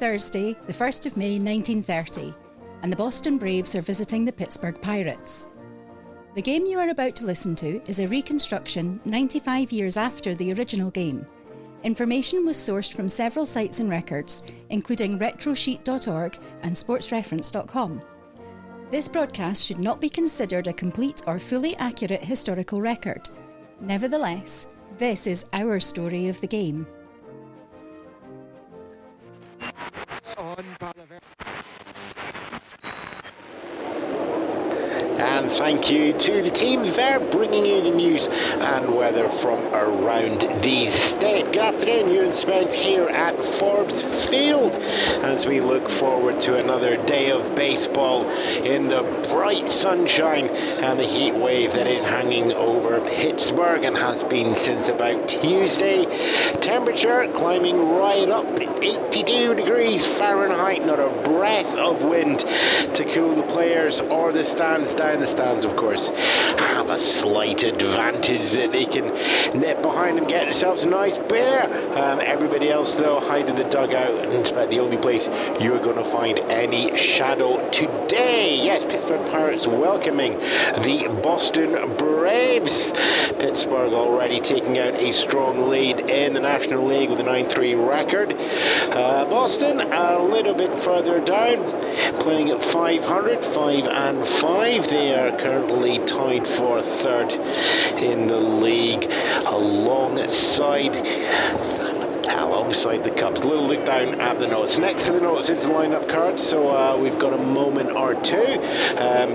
Thursday, the 1st of May 1930, and the Boston Braves are visiting the Pittsburgh Pirates. The game you are about to listen to is a reconstruction 95 years after the original game. Information was sourced from several sites and records, including retrosheet.org and sportsreference.com. This broadcast should not be considered a complete or fully accurate historical record. Nevertheless, this is our story of the game. And thank you to the team there bringing you the news and weather from around the state. Good afternoon, Ewan, Spence here at Forbes Field as we look forward to another day of baseball in the bright sunshine and the heat wave that is hanging over Pittsburgh and has been since about Tuesday. Temperature climbing right up, 82 degrees Fahrenheit, not a breath of wind to cool the players or the stands down. The stands, of course, have a slight advantage that they can nip behind and get themselves a nice beer. Everybody else, though, hide in the dugout, and it's about the only place you're going to find any shadow today. Yes, Pittsburgh Pirates welcoming the Boston Braves. Pittsburgh already taking out a strong lead in the National League with a 9-3 record. Boston a little bit further down, playing at 500, 5-5. They are currently tied for third in the league alongside the Cubs. A little look down at the notes. Next to the notes is the lineup card, so we've got a moment or two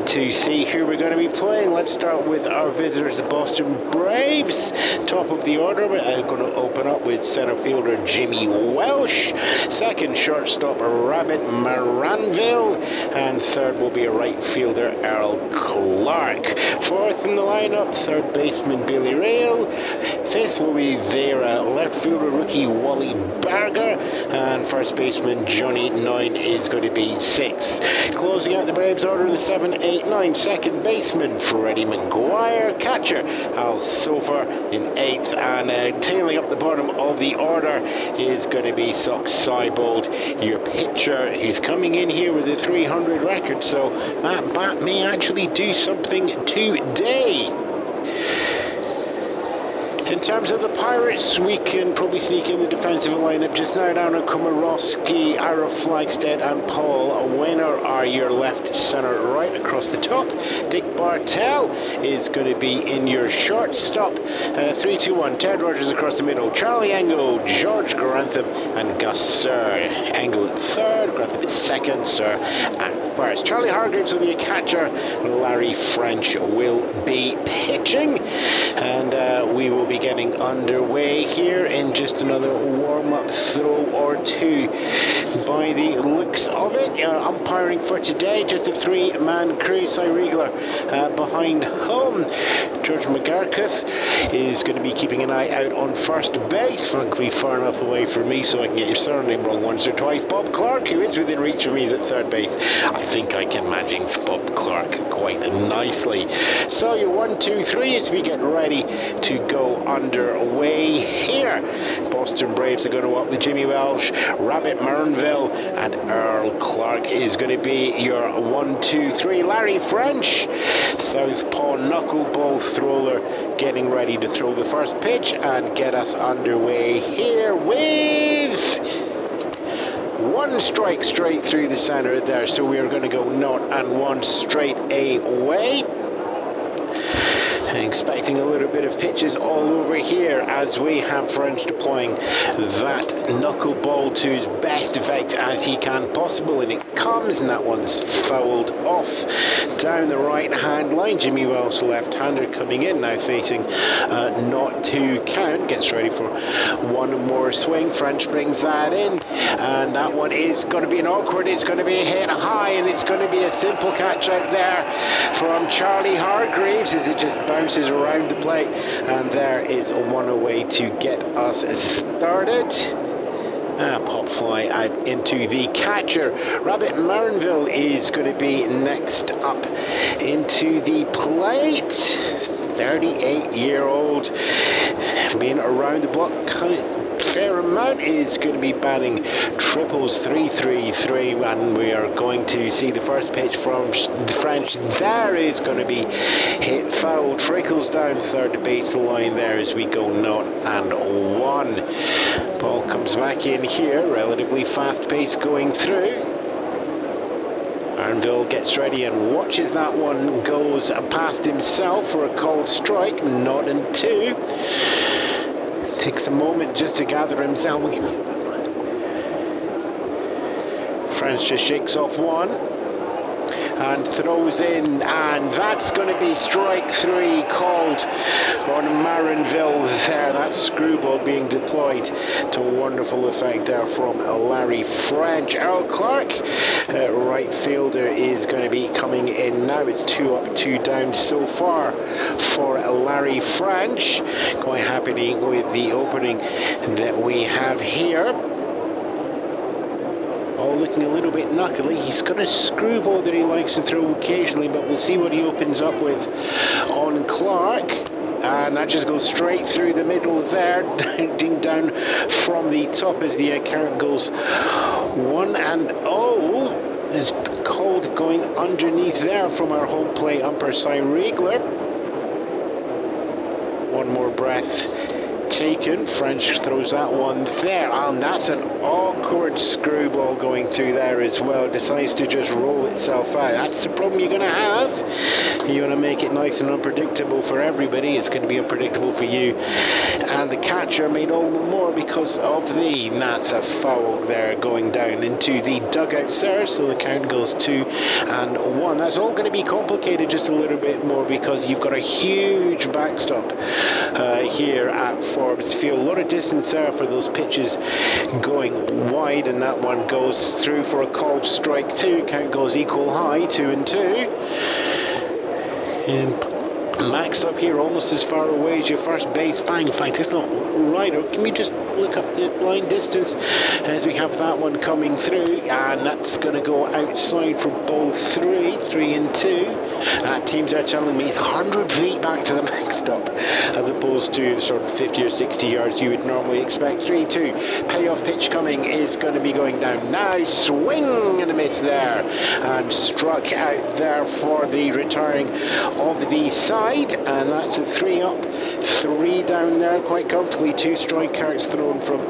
to see who we're going to be playing. Let's start with our visitors, the Boston Braves. Top of the order, we're going to open up with center fielder Jimmy Welsh, second shortstop Rabbit Maranville, and third will be a right fielder Earl Clark. Fourth in the lineup, third baseman Billy Rail. Fifth will be their left fielder rookie Wally Berger, and first baseman Johnny 9 is going to be sixth. Closing out the Braves order, the 7, 8, 9, second baseman Freddie McGuire, catcher Al Sofer in eighth, and tailing up the bottom of the order is going to be Sox Seibold, your pitcher. He's coming in here with a 300 record, so that bat may actually do something today. In terms of the Pirates, we can probably sneak in the defensive lineup just now. Down on Komorowski, Ira Flagstead and Paul Winner are your left, centre, right across the top. Dick Bartell is going to be in your shortstop. 3-2-1, Ted Rogers across the middle. Charlie Engel, George Grantham and Gus Sir. Engel at third, Grantham at second, Sir at first. Charlie Hargreaves will be a catcher. Larry French will be pitching. And we will be getting underway here in just another warm-up throw or two by the looks of it. Umpiring for today, just a three-man crew. Cy Riegler behind home. George McGurkuth is going to be keeping an eye out on first base, frankly far enough away from me so I can get your surname wrong once or twice. Bob Clark, who is within reach of me, is at third base. I think I can manage Bob Clark quite nicely. So your 1, 2, 3 as we get ready to go underway here. Boston Braves are going to up with Jimmy Welsh, Rabbit Maranville, and Earl Clark is going to be your 1, 2, 3. Larry French, southpaw knuckleball thrower, getting ready to throw the first pitch and get us underway here with one strike straight through the center there. So we are going to go 0-1 straight away. Expecting a little bit of pitches all over here as we have French deploying that knuckleball to his best effect as he can possible, and it comes, and that one's fouled off down the right hand line. Jimmy Welsh, left-hander, coming in now, facing not to count, gets ready for one more swing. French brings that in, and that one is going to be an awkward, it's going to be a hit high, and it's going to be a simple catch out there from Charlie Hargreaves as it just bounces around the plate, and there is one away to get us started. Pop fly out into the catcher. Rabbit Maranville is going to be next up into the plate. 38-year-old, been around the block fair amount, is going to be batting triples 3-3-3, and we are going to see the first pitch from the French. There is going to be hit foul, trickles down third base line there as we go 0-1. Ball comes back in here, relatively fast pace going through. Arnville gets ready and watches that one, goes past himself for a called strike, 0-2. Takes a moment just to gather himself. French just shakes off one and throws in, and that's going to be strike 3 called on Marinville there. That screwball being deployed to wonderful effect there from Larry French. Earl Clark, right fielder, is going to be coming in now. It's 2 up, 2 down so far for Larry French. Quite happy with the opening that we have here. All looking a little bit knuckly. He's got a screwball that he likes to throw occasionally, but we'll see what he opens up with on Clark. And that just goes straight through the middle there, down from the top as the count goes 1-0. Is called going underneath there from our home plate umpire, Cy Riegler. One more breath taken. French throws that one there, and that's an awkward screwball going through there as well. Decides to just roll itself out. That's the problem you're going to have. You want to make it nice and unpredictable for everybody. It's going to be unpredictable for you. And the catcher made all the more because of that's a foul there going down into the dugouts there. So the count goes 2-1. That's all going to be complicated just a little bit more because you've got a huge backstop here at Forbes Field. A lot of distance there for those pitches going wide, and that one goes through for a called strike 2. Count goes equal high, 2-2. And maxed up here almost as far away as your first base bang. In fact, if not right, or can we just look up the line distance as we have that one coming through, and that's going to go outside for ball 3-2. Teams are telling me it's 100 feet back to the maxed up as opposed to the sort of 50 or 60 yards you would normally expect. 3-2. Payoff pitch coming is going to be going down now. Swing and a miss there, and struck out there for the retiring of the side, and that's a 3 up, 3 down there quite comfortably. 2 strikeouts thrown from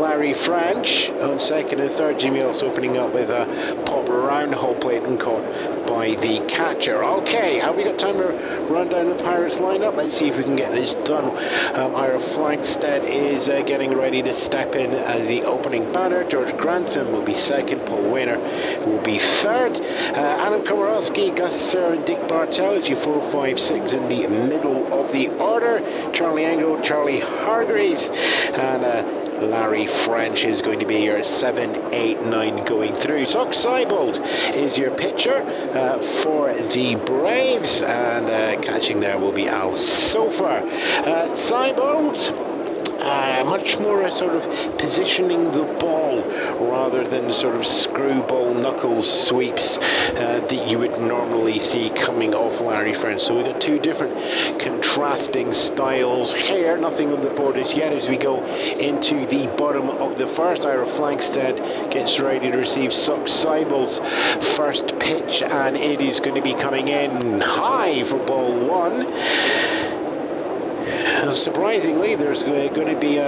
Larry French on second and third. Jimmy Ellis opening up with a pop around whole plate and caught by the catcher. Okay, have we got time to run down the Pirates lineup? Let's see if we can get this done. Ira Flagstead is getting ready to step in as the opening batter. George Grantham will be second. Paul Wainer will be third. Adam Komorowski, Gus Sir, and Dick Bartell is your 4, 5, 6 in the middle of the order. Charlie Engel, Charlie Hargreaves, and Larry French is going to be your 7, 8, 9 going through. Sock Seibold is your pitcher for the Braves, and catching there will be Al Sofer. Seibold, much more sort of positioning the ball rather than sort of screwball knuckles sweeps that you would normally see coming off Larry French. So we've got 2 different contrasting styles here. Nothing on the board as yet as we go into the bottom of the first. Ira Flagstead gets ready to receive Sock Seibold's first pitch, and it is going to be coming in high for ball 1. Surprisingly, there's going to be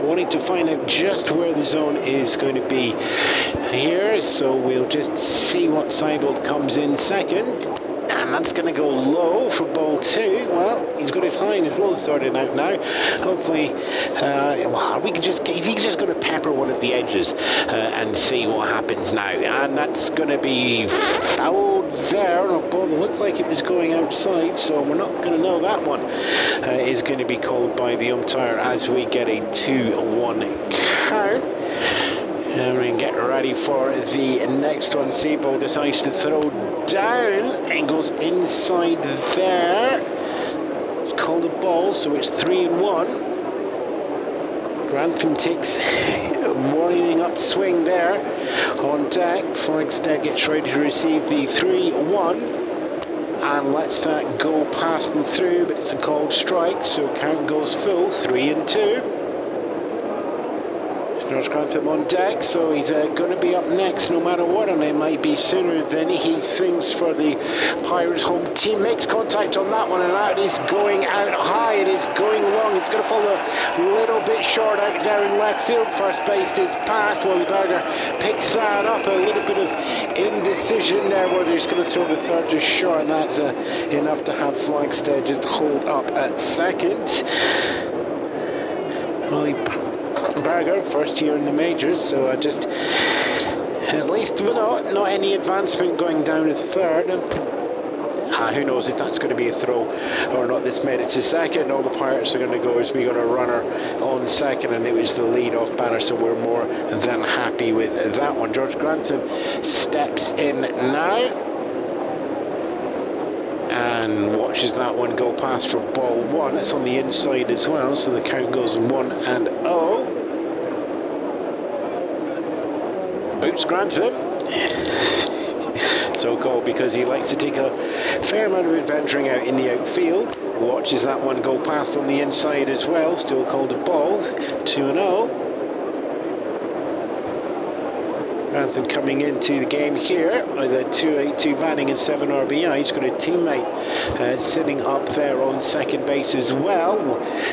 wanting to find out just where the zone is going to be here, so we'll just see what Seibold comes in second, and that's going to go low for ball 2. Well, he's got his high and his low sorted out now. Hopefully, is he just going to pepper one of the edges and see what happens now? And that's going to be fouled there on a ball that looked like it was going outside, so we're not going to know that one is going to be called by the umpire as we get a 2-1 count. And we can get ready for the next one. Seibold decides to throw down and goes inside there. It's called a ball, so it's 3-1. Grantham takes a warning up swing there on deck. Flagstead gets ready to receive the 3-1 and lets that go past and through, but it's a called strike, so count goes full, 3-2. George Grantham on deck, so he's going to be up next no matter what, and it might be sooner than he thinks for the Pirates home team. Makes contact on that one, and that is going out high. It is going long. It's going to fall a little bit short out there in left field. First base is past. Wally Berger picks that up. A little bit of indecision there, whether he's going to throw the third just short, and that's enough to have Flagstead just hold up at second. Wally Berger, first year in the majors, so just at least not any advancement going down to third. Who knows if that's going to be a throw or not. That's made it to second. All the Pirates are going to go is we got a runner on second, and it was the lead-off batter, so we're more than happy with that one. George Grantham steps in now and watches that one go past for ball one. It's on the inside as well, so the count goes 1-0. Boots Grantham, so called because he likes to take a fair amount of adventuring out in the outfield. Watches that one go past on the inside as well, still called a ball. 2-0. Grantham coming into the game here with a 282 batting and 7 RBI. He's got a teammate sitting up there on second base as well.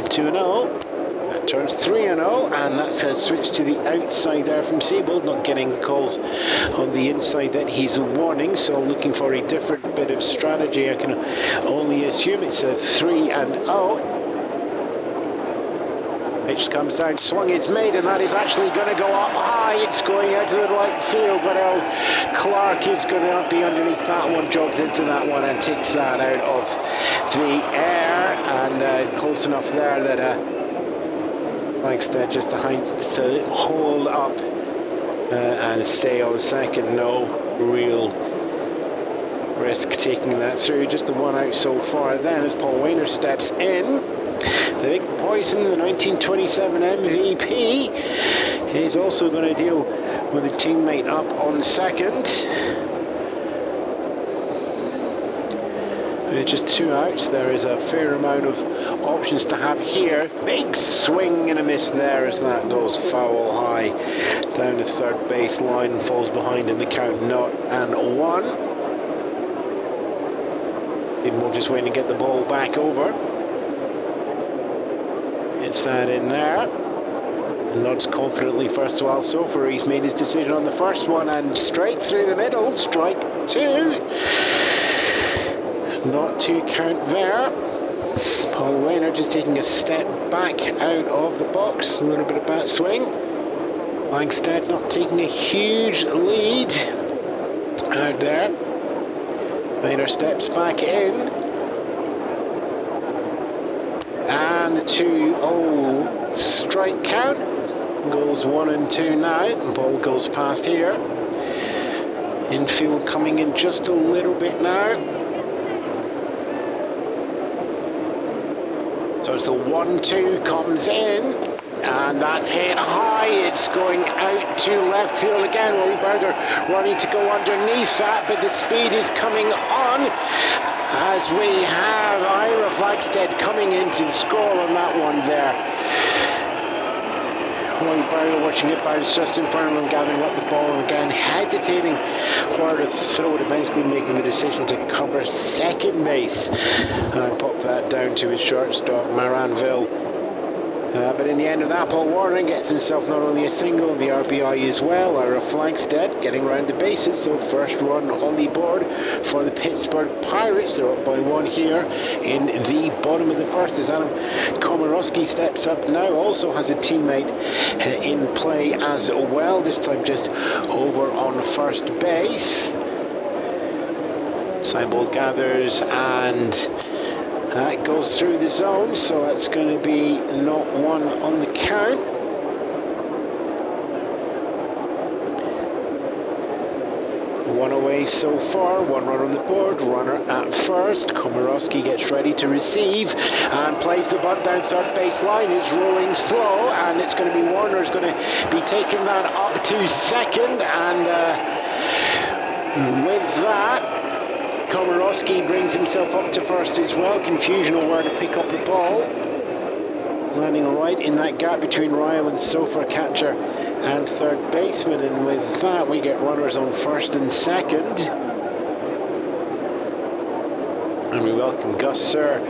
2-0. That turns 3-0, and that's a switch to the outside there from Siebold, not getting the calls on the inside that he's warning, so looking for a different bit of strategy. I can only assume it's a 3-0. Pitch comes down, swung, it's made, and that is actually going to go up high. It's going out to the right field, but Clark is going to be underneath that one, jogs into that one and takes that out of the air, and close enough there that Flagstead just behind to hold up and stay on second. No real risk taking that through. Just the one out so far then as Paul Wainer steps in. The big poison, the 1927 MVP, is also going to deal with a teammate up on second. Just two outs. There is a fair amount of options to have here. Big swing and a miss there as that goes foul high down the third base line and falls behind in the count 0-1. We'll just wait and get the ball back over. It's that in there. Nods confidently first to Al Sofer. He's made his decision on the first one and straight through the middle. Strike two. Not to count there. Paul Wainer just taking a step back out of the box. A little bit of bat swing. Flagstead not taking a huge lead out there. Wainer steps back in. And the 2-0 strike count goes 1-2 now. The ball goes past here. Infield coming in just a little bit now. So as the 1-2 comes in, and that's hit high, it's going out to left field again. Wally Berger running to go underneath that, but the speed is coming on as we have Ira Flagstead coming into the score on that one there. Wally Berger watching it bounce just in front of him, gathering up the ball, and again hesitating where to throw it, eventually making the decision to cover second base and pop that down to his shortstop, Maranville. But in the end of that, Paul Warner gets himself not only a single, the RBI as well. Ira Flagstead getting around the bases, so first run on the board for the Pittsburgh Pirates. They're up by one here in the bottom of the first as Adam Komorowski steps up now. Also has a teammate in play as well, this time just over on first base. Siebold gathers and that goes through the zone, so that's going to be 0-1 on the count. One away so far, one run on the board, runner at first. Komorowski gets ready to receive and plays the bunt down third base line. Is rolling slow, and it's going to be Warner's going to be taking that up to second, and with that, Komorowski brings himself up to first as well. Confusion on where to pick up the ball. landing right in that gap between Ryle and Sofer, catcher and third baseman, and with that we get runners on first and second. And we welcome Gus Sir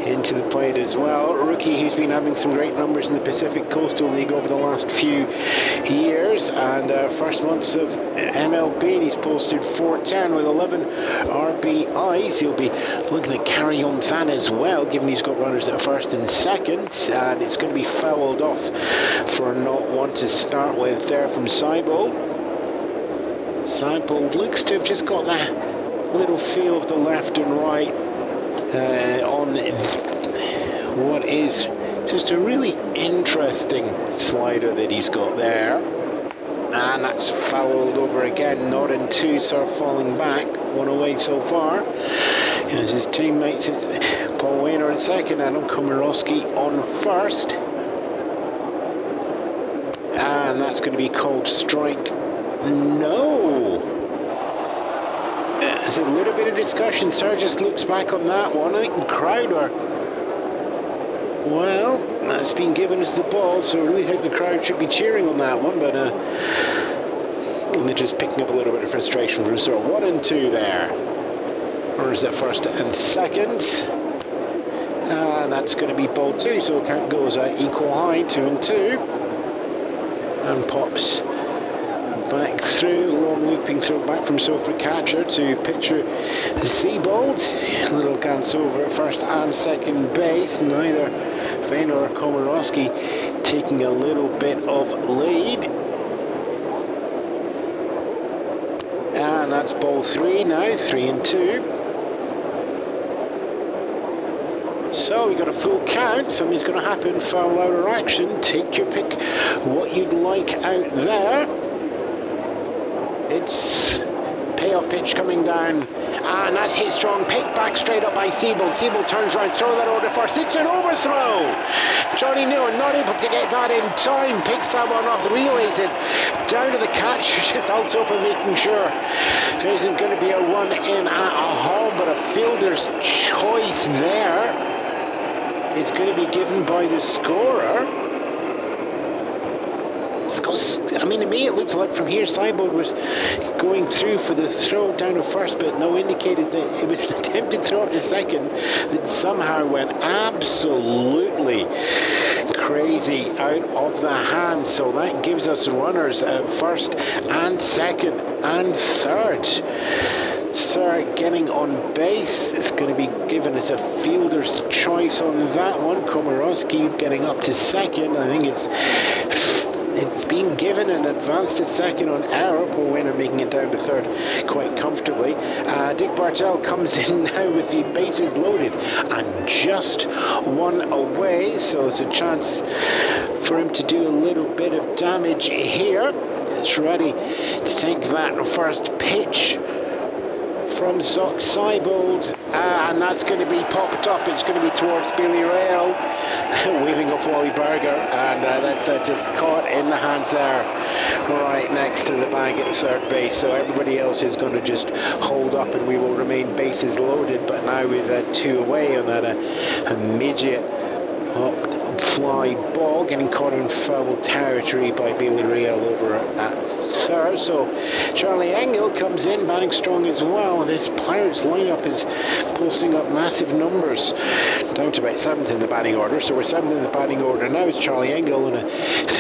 into the plate as well. A rookie who's been having some great numbers in the Pacific Coastal League over the last few years. And first month of MLB, he's posted .410 with 11 RBIs. He'll be looking to carry on that as well, given he's got runners at first and second. And it's going to be fouled off for not one to start with there from Seibold. Seibold looks to have just got that little feel of the left and right on what is just a really interesting slider that he's got there, and that's fouled over again. Not in two, so falling back, one away so far. As his teammates, it's Paul Wainer in second, Adam Komorowski on first, and that's going to be called strike. No. There's a little bit of discussion. Sturgis looks back on that one. I think the crowd are, well, that's been given as the ball, so I really think the crowd should be cheering on that one, but they're just picking up a little bit of frustration from sort of 1 and 2 there. Runners at first and second, and that's going to be ball 2, so the count goes equal high, 2 and 2, and pops back through, long looping throw back from Sofer, catcher to pitcher Seibold. A little glance over at first and second base. Neither Vane or Komorowski taking a little bit of lead. And that's ball 3 now, 3 and 2. So we got a full count. Something's going to happen. Foul out or action. Take your pick what you'd like out there. It's payoff pitch coming down, and that's hit strong, picked back straight up by Seibold. Seibold turns around, throw that over first. It's an overthrow. Johnny Ewan not able to get that in time, picks that one up, relays it down to the catcher, just also for making sure there isn't going to be a run in at a home, but a fielder's choice there is going to be given by the scorer. I mean, to me it looked like from here Seibold was going through for the throw down to first, but no indicated that it was an attempted throw to second that somehow went absolutely crazy out of the hand. So that gives us runners at first and second and third. Sir getting on base. It's going to be given as a fielder's choice on that one. Komorowski getting up to second. I think it's been given an advance to second on error. Paul Wainer making it down to third quite comfortably. Dick Bartell comes in now with the bases loaded and just one away, so it's a chance for him to do a little bit of damage here. It's ready to take that first pitch from Seibold, and that's going to be popped up. It's going to be towards Billy Rail, waving off Wally Berger, and that's just caught in the hands there, right next to the bag at third base. So everybody else is going to just hold up, and we will remain bases loaded. But now with 2 away on that a midget hopped fly ball, getting caught in foul territory by Billy Rail over at third. So Charlie Engel comes in batting strong as well. This Pirates lineup is posting up massive numbers, down to about 7th in the batting order. So we're 7th in the batting order now. It's Charlie Engel, and a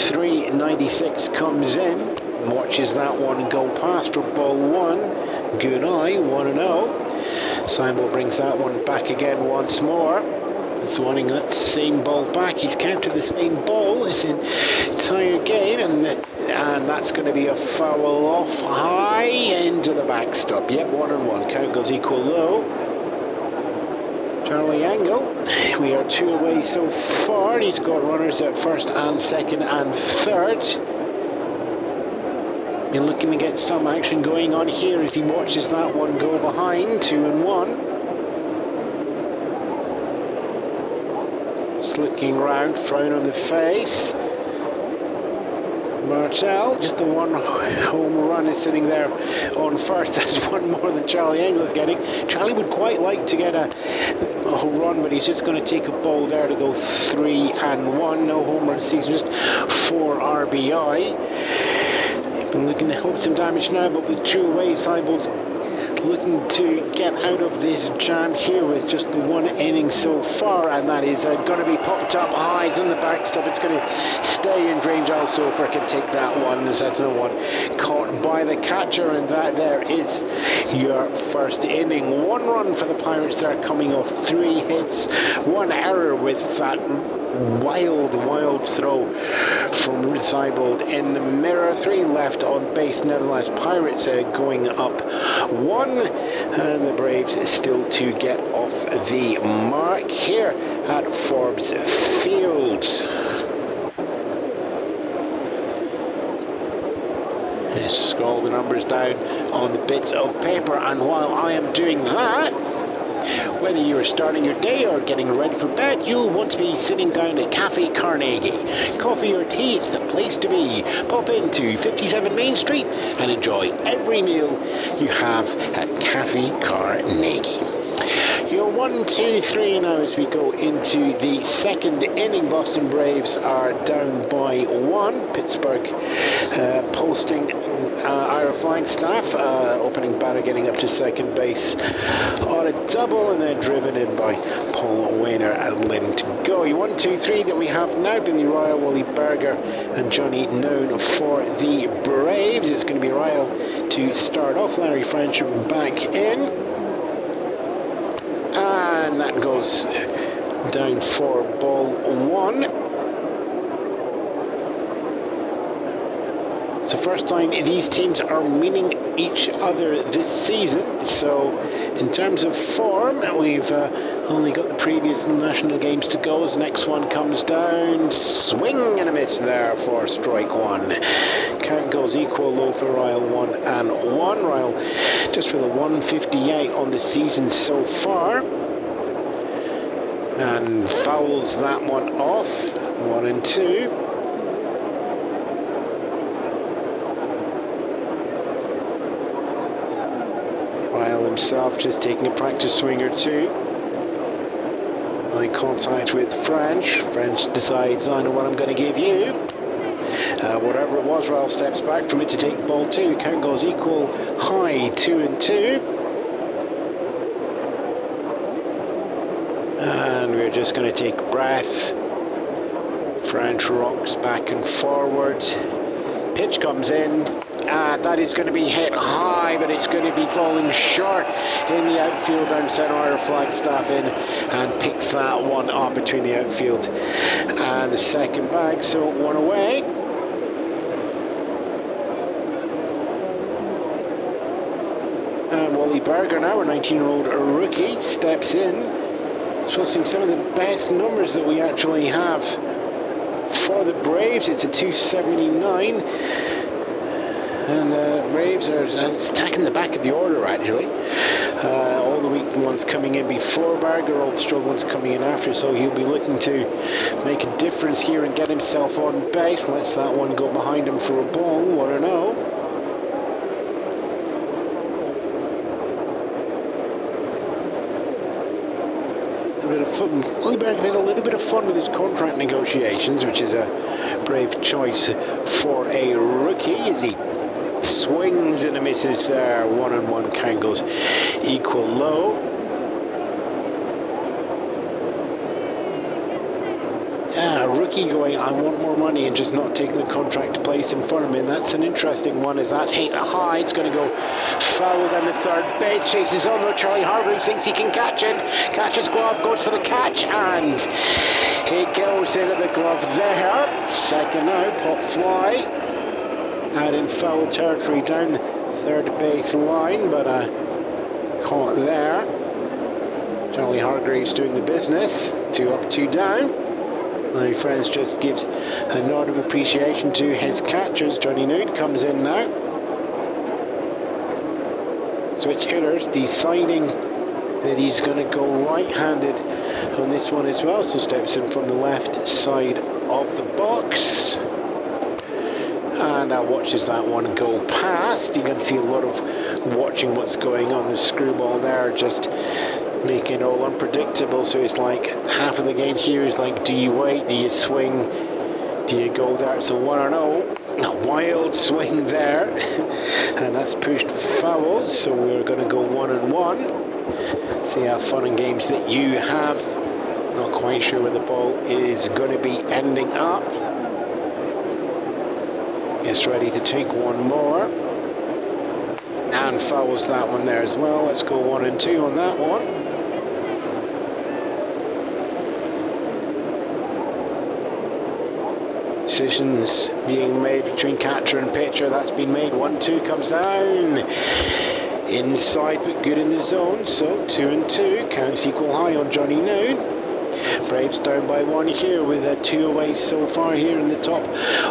396 comes in, watches that one go past for ball 1. Good eye, 1-0. Seibold brings that one back again once more. He's wanting that same ball back. He's counted the same ball this entire game, and that's going to be a foul off high into the backstop. Yep, 1-1. Count goes equal low. Charlie Engel, we are 2 away so far. He's got runners at first and second and third. Been looking to get some action going on here as he watches that one go behind. 2-1. Looking round, frown on the face. Marcel, just the one home run is sitting there on first. That's one more than Charlie Engler's getting. Charlie would quite like to get a home run, but he's just going to take a ball there to go 3-1. No home run season, just 4 RBI. He's been looking to help some damage now, but with 2 away, Seibel's looking to get out of this jam here with just the 1 inning so far, and that is going to be popped up high. It's on the backstop. It's going to stay in range. Also, if I can take that one, that's no one caught by the catcher, and that there is your first inning. 1 run for the Pirates there, coming off 3 hits, 1 error with that wild throw from Seibold in the mirror. 3 left on base. Nevertheless, Pirates going up 1, and the Braves still to get off the mark here at Forbes Field. Just scroll the numbers down on the bits of paper, and while I am doing that, whether you're starting your day or getting ready for bed, you'll want to be sitting down at Cafe Carnegie. Coffee or tea, it's the place to be. Pop into 57 Main Street and enjoy every meal you have at Cafe Carnegie. Your 1, 2, 3 now as we go into the second inning. Boston Braves are down by 1. Pittsburgh posting Ira Flagstaff, opening batter, getting up to second base on a double, and then driven in by Paul Wainer and letting to go. Your 1, 2, 3 that we have now: Billy Ryle, Wally Berger, and Johnny Noon for the Braves. It's going to be Ryle to start off. Larry French back in. And that goes down for ball 1. It's the first time these teams are meeting each other this season. So in terms of form, we've only got the previous national games to go. The next one comes down. Swing and a miss there for strike 1. Count goes equal low for Ryle, 1-1. Ryle just with a 158 on the season so far, and fouls that one off. 1-2. Ryle himself just taking a practice swing or 2. Eye contact with French. French decides, I know what I'm going to give you. Whatever it was, Ryle steps back from it to take ball 2. Count goes equal high, 2-2. And we're just going to take a breath. French rocks back and forward. Pitch comes in. That is going to be hit high, but it's going to be falling short in the outfield. And Ira Flagstaff in and picks that one up between the outfield and the second bag. So 1 away. And Wally Berger, now a 19-year-old rookie, steps in, posting some of the best numbers that we actually have for the Braves. It's a 279, and the Braves are attacking the back of the order actually. All the weak ones coming in before Berger, all the strong ones coming in after, so he'll be looking to make a difference here and get himself on base. Lets that one go behind him for a ball. 1-0. Wally Berger had a little bit of fun with his contract negotiations, which is a brave choice for a rookie, as he swings and misses there. 1-1. Count goes equal low. Rookie going, I want more money, and just not taking the contract placed in front of him. And that's an interesting one, as that's hit high. It's going to go foul down the third base. Chases on though. Charlie Hargrave thinks he can catch it. Catches glove, goes for the catch, and it goes into the glove there. Second out, pop fly. Out in foul territory down the third base line, but caught there. Charlie Hargrave's doing the business. 2 up, 2 down. Larry French just gives a nod of appreciation to his catchers. Johnny Noon comes in now. Switch hitters deciding that he's going to go right-handed on this one as well, so steps in from the left side of the box. and watches that one go past. You can see a lot of watching what's going on. The screwball there just making it all unpredictable. So it's like half of the game here is like, do you wait, do you swing, do you go there? It's a 1-0. A wild swing there, and that's pushed fouls. So we're going to go 1-1. See how fun and games that you have. Not quite sure where the ball is going to be ending up. Gets ready to take one more. And fouls that one there as well. Let's go 1-2 on that one. Decisions being made between catcher and pitcher. That's been made. 1-2 comes down. Inside but good in the zone. So 2-2. Counts equal high on Johnny Noon. Braves down by 1 here with a 2 away so far here in the top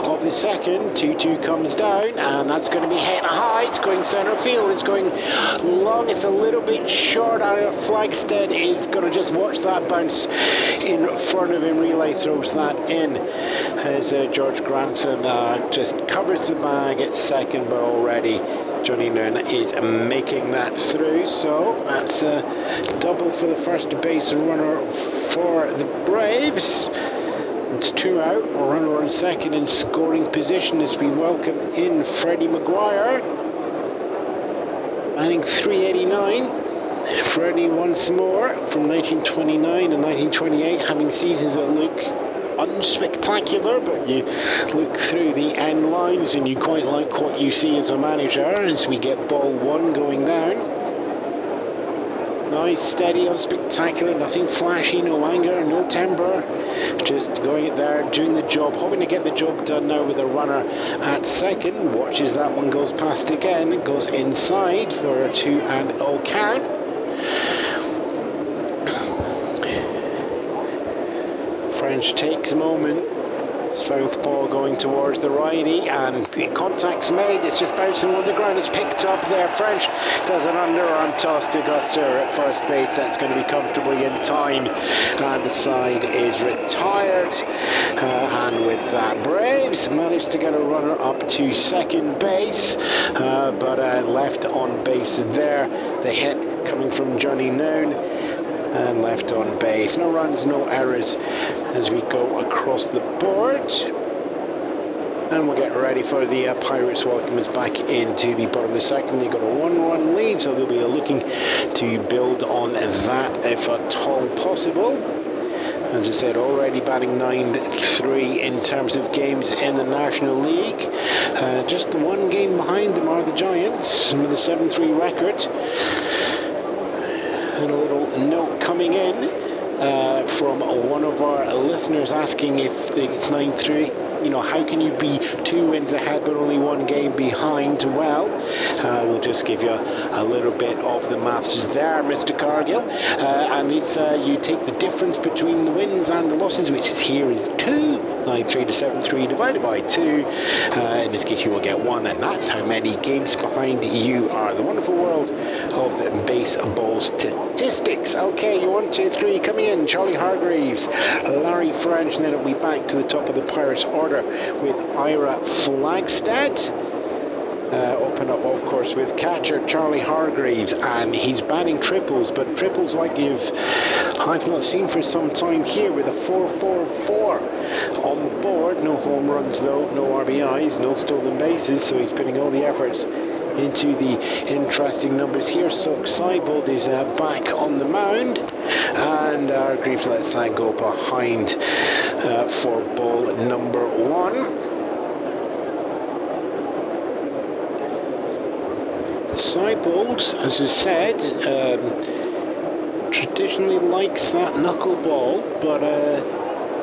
of the second. 2-2 comes down, and that's going to be hit high. It's going center field. It's going long. It's a little bit short. Flagstead is going to just watch that bounce in front of him. Relay throws that in as George Grantham just covers the bag at second, but already Johnny Noon is making that through. So that's a double for the first base runner for the Braves. It's 2 out, a runner on second in scoring position as we welcome in Freddie Maguire. Batting .389. Freddie once more from 1929 and 1928, having seasons that look unspectacular, but you look through the end lines and you quite like what you see as a manager as we get ball 1 going down. Nice, steady, unspectacular, nothing flashy, no anger, no temper, just going it there, doing the job, hoping to get the job done now with a runner at second. Watches that one goes past again, it goes inside for a 2-0 count. French takes a moment. Southpaw going towards the righty, and the contact's made. It's just bouncing on the ground. It's picked up there. French does an underarm toss to Gusser at first base. That's going to be comfortably in time, and the side is retired. And with that, Braves managed to get a runner up to second base, but left on base there. The hit coming from Johnny Noon. And left on base. No runs, no errors as we go across the board. And we'll get ready for the Pirates welcome us back into the bottom of the second. They've got a 1-run lead, so they'll be looking to build on that if at all possible. As I said, already batting 9-3 in terms of games in the National League. Just one game behind them are the Giants with a 7-3 record. And a little note coming in from one of our listeners asking if it's 9-3. You know, how can you be 2 wins ahead but only 1 game behind? Well, we'll just give you a little bit of the maths there, Mr. Cargill. And it's you take the difference between the wins and the losses, which is here is 2. 9-3 to 7-3 divided by 2. In this case, you will get 1, and that's how many games behind you are. The wonderful world of baseball statistics. Okay, you 1, 2, 3 coming in. Charlie Hargreaves, Larry French, and then it'll be back to the top of the Pirates order with Ira Flagstead. Open up, of course, with catcher Charlie Hargreaves, and he's batting triples, but triples like I've not seen for some time here, with a 4-4-4 on board. No home runs though, no RBIs, no stolen bases, so he's putting all the efforts into the interesting numbers here. So Seibold is back on the mound, and Hargreaves lets that go behind for ball number 1. Seibold, as I said, traditionally likes that knuckleball, but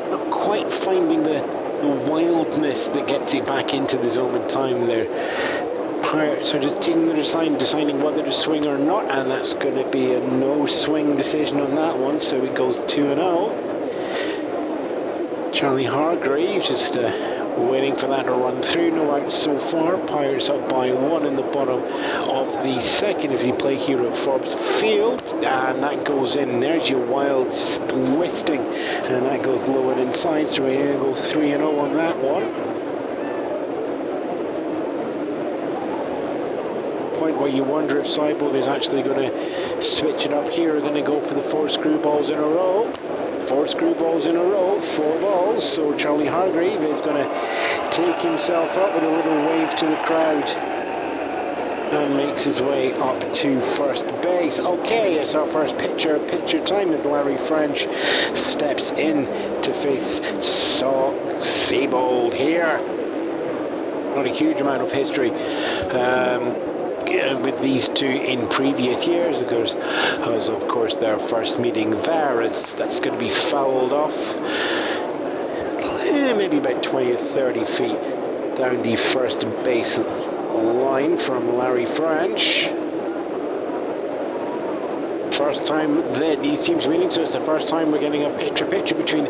not quite finding the wildness that gets it back into the zone in time there. Pirates are just taking their time, deciding whether to swing or not, and that's going to be a no-swing decision on that one, so it goes 2-0. Charlie Hargreaves just waiting for that to run through. No outs so far. Pirates up by 1 in the bottom of the second if you play here at Forbes Field, and that goes in. There's your wild twisting, and that goes low and inside, so we're going to go 3-0 on that one. point where you wonder if Seibold is actually going to switch it up here. We're going to go for the 4 screwballs in a row. 4 screwballs in a row, 4 balls. So Charlie Hargrave is going to take himself up with a little wave to the crowd and makes his way up to first base. Okay, it's our first pitcher. Pitcher time as Larry French steps in to face Seibold here. Not a huge amount of history with these two in previous years, because as of course their first meeting there is that's going to be fouled off maybe about 20 or 30 feet down the first base line from Larry French. First time that these teams meeting, so it's the first time we're getting a picture between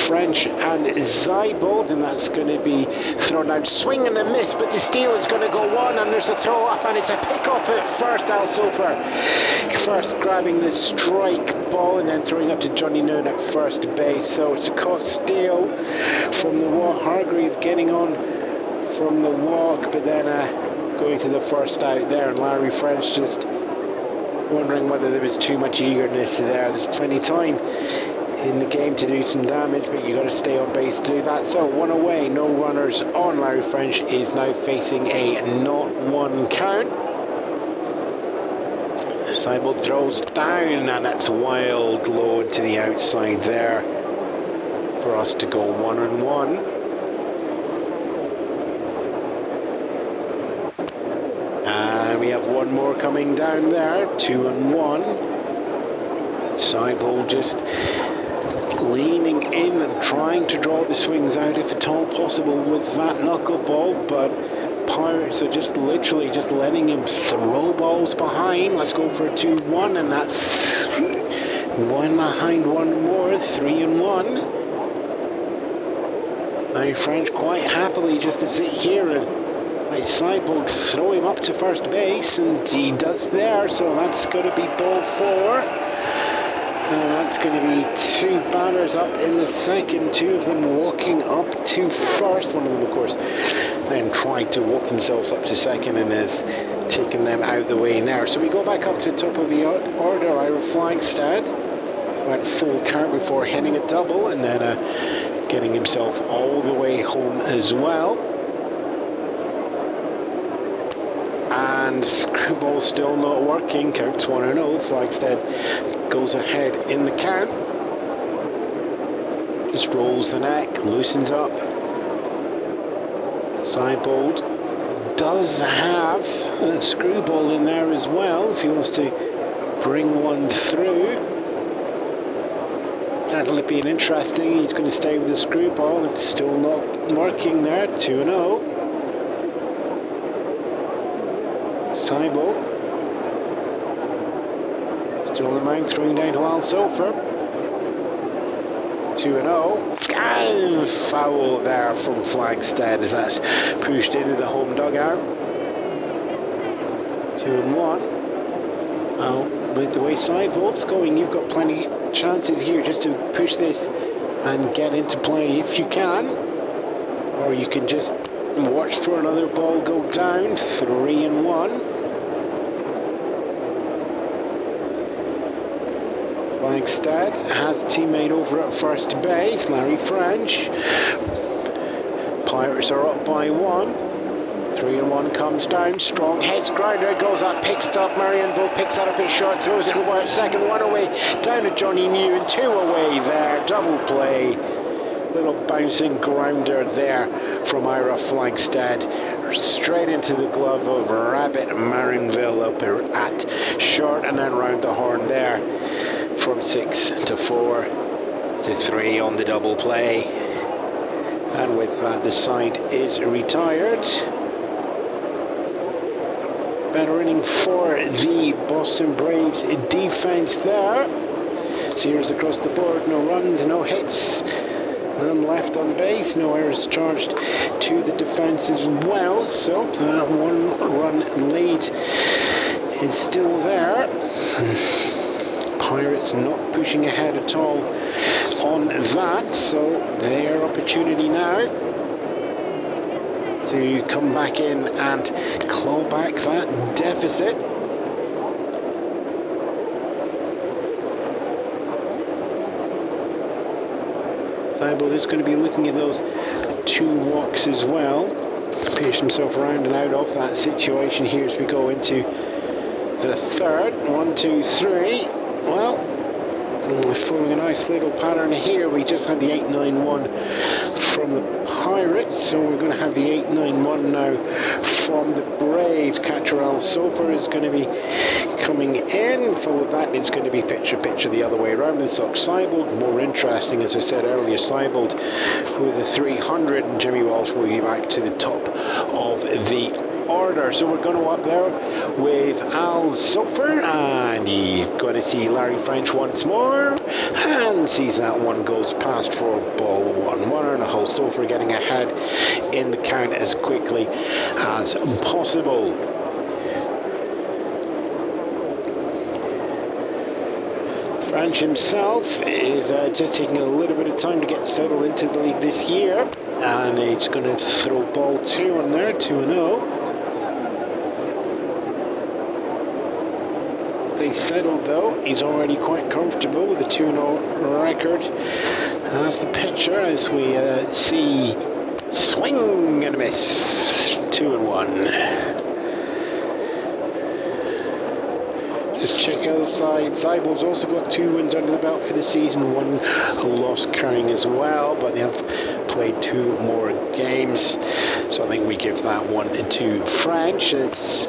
French and Seibold, and that's going to be thrown out, swing and a miss, but the steal is going to go one, and there's a throw up, and it's a pick off at first. Al Sofer first grabbing the strike ball and then throwing up to Johnny Noon at first base. So it's a caught steal from the walk. Hargrave getting on from the walk, but then going to the first out there, and Larry French just wondering whether there was too much eagerness there. There's plenty of time in the game to do some damage, but you got to stay on base to do that. So one away, no runners on. Larry French is now facing a 0-1 count. Seibold throws down, and that's wild low to the outside there for us to go 1-1. And we have one more coming down there, 2-1. Seibold just leaning in and trying to draw the swings out if at all possible with that knuckleball, but Pirates are just literally just letting him throw balls behind. Let's go for a 2-1, and that's one behind, one more, 3-1. Larry French quite happily just to sit here and let Seibold throw him up to first base, and he does there, so that's going to be ball 4. And that's going to be 2 batters up in the second, 2 of them walking up to first. One of them, of course, then tried to walk themselves up to second and has taken them out the way now. So we go back up to the top of the order. Ira Flagstad went full count before hitting a double, and then getting himself all the way home as well. And screwball still not working, counts 1-0. Flagstead goes ahead in the count. Just rolls the neck, loosens up. Seibold does have a screwball in there as well, if he wants to bring one through. Certainly being interesting. He's going to stay with the screwball. It's still not working there, 2-0. Seibold still on the mound, throwing down to Al Sofer. 2-0. And foul there from Flagstead as that's pushed into the home dugout. 2-1. Well, with the way Seibold's going, you've got plenty of chances here just to push this and get into play if you can. Or you can just watch for another ball go down. 3-1. Flagstad has a teammate over at first base, Larry French. Pirates are up by 1. 3-1 comes down, strong heads grounder, goes up, picks up, Marianville picks that up his short, throws it and second, 1 away, down to Johnny Ewan, 2 away there, double play. Little bouncing grounder there from Ira Flagstad, straight into the glove of Rabbit Marianville up at short, and then round the horn there from 6 to 4 to 3 on the double play. And with that, the side is retired. Better inning for the Boston Braves defense there. Series across the board, no runs, no hits, none left on base, no errors charged to the defense as well. So 1 run lead is still there. Pirates not pushing ahead at all on that, so their opportunity now to come back in and claw back that deficit. Thibault is going to be looking at those 2 walks as well. Pierce himself around and out of that situation here as we go into the third. 1, 2, 3. Well, it's following a nice little pattern here. We just had the 8-9-1 from the Pirates, so we're going to have the 8-9-1 now from the Braves. Catcher Al Sofer is going to be coming in. Followed that, it's going to be pitcher the other way around with Doc Seibold. More interesting, as I said earlier, Seibold with a 300, and Jimmy Walsh will be back to the top of the order. So we're going to up there with Al Sofer, and you're going to see Larry French once more, and sees that one goes past for ball 1. 1.5. Sofer getting ahead in the count as quickly as possible. French himself is just taking a little bit of time to get settled into the league this year, and he's going to throw ball 2 on there, 2-0. He's settled though, he's already quite comfortable with a 2-0 record as the pitcher, as we see swing and a miss, 2-1. Just check out the side. Seibold's also got 2 wins under the belt for the season, 1 loss carrying as well, but they have played 2 more games, so I think we give that one to French. As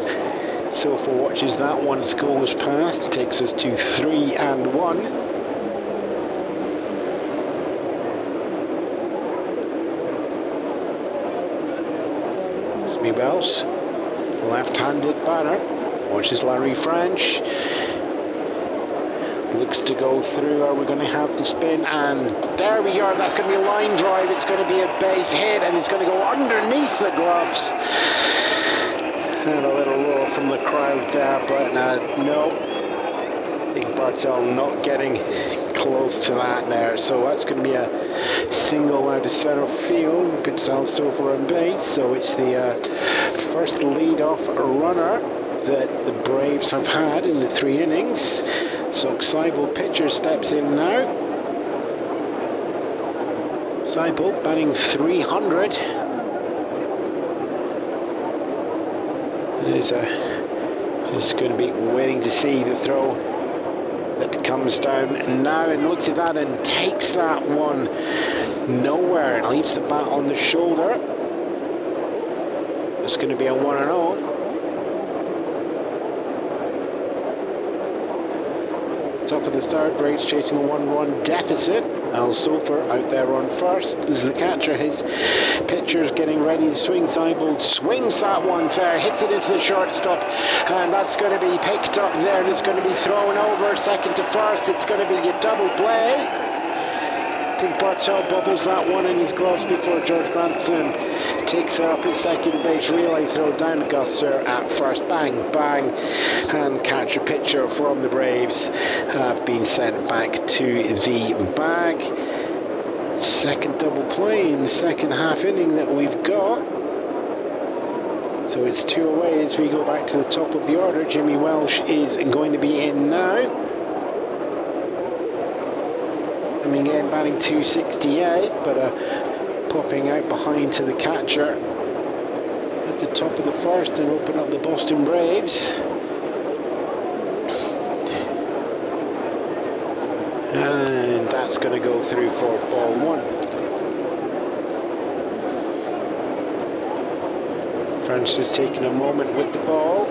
Sofer watches that one goes past, takes us to 3-1. Jimmy Welsh, left-handed batter, watches Larry French. Looks to go through. Are we going to have the spin? And there we are. That's going to be a line drive. It's going to be a base hit, and it's going to go underneath the gloves. And a little roar from the crowd there, but no. Big Bartel not getting close to that there. So that's going to be a single out of center field. Puts Al Sofer on base. So it's the first lead-off runner that the Braves have had in the 3 innings. So Seibold, pitcher, steps in now. Seibold batting 300. It is just going to be waiting to see the throw that comes down now, and looks at that and takes that one nowhere and leaves the bat on the shoulder. It's going to be a 1-0. Top of the third, Braves chasing a 1-1 deficit. Al Sofer out there on first. This is the catcher. His pitcher's getting ready to swing. Seibold swings that one there, hits it into the shortstop, and that's going to be picked up there, and it's going to be thrown over second to first. It's going to be a double play. I think Bartel bubbles that one in his gloves before George Grantham takes it up at second base. Relay throw down to Gusser at first. Bang, bang. And catcher pitcher from the Braves have been sent back to the bag. Second double play in the second half inning that we've got. So it's 2 away as we go back to the top of the order. Jimmy Welsh is going to be in now. Coming in, batting 268, but popping out behind to the catcher at the top of the first and open up the Boston Braves. And that's going to go through for ball 1. French just taking a moment with the ball.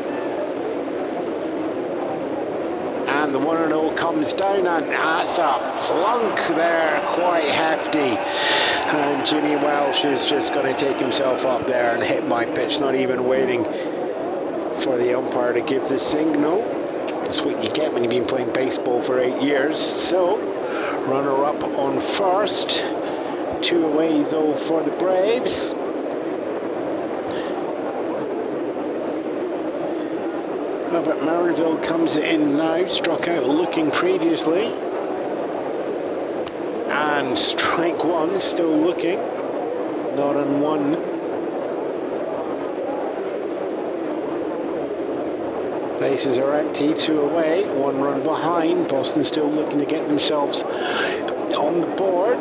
And the 1-0 comes down, and that's a plunk there, quite hefty. And Jimmy Welsh is just going to take himself up there and hit my pitch, not even waiting for the umpire to give the signal. That's what you get when you've been playing baseball for 8 years. So, runner up on first. 2 away though for the Braves. Robert Marinville comes in now, struck out looking previously. And strike 1, still looking. Not on 1. Bases are empty, 2 away, 1 run behind. Boston still looking to get themselves on the board.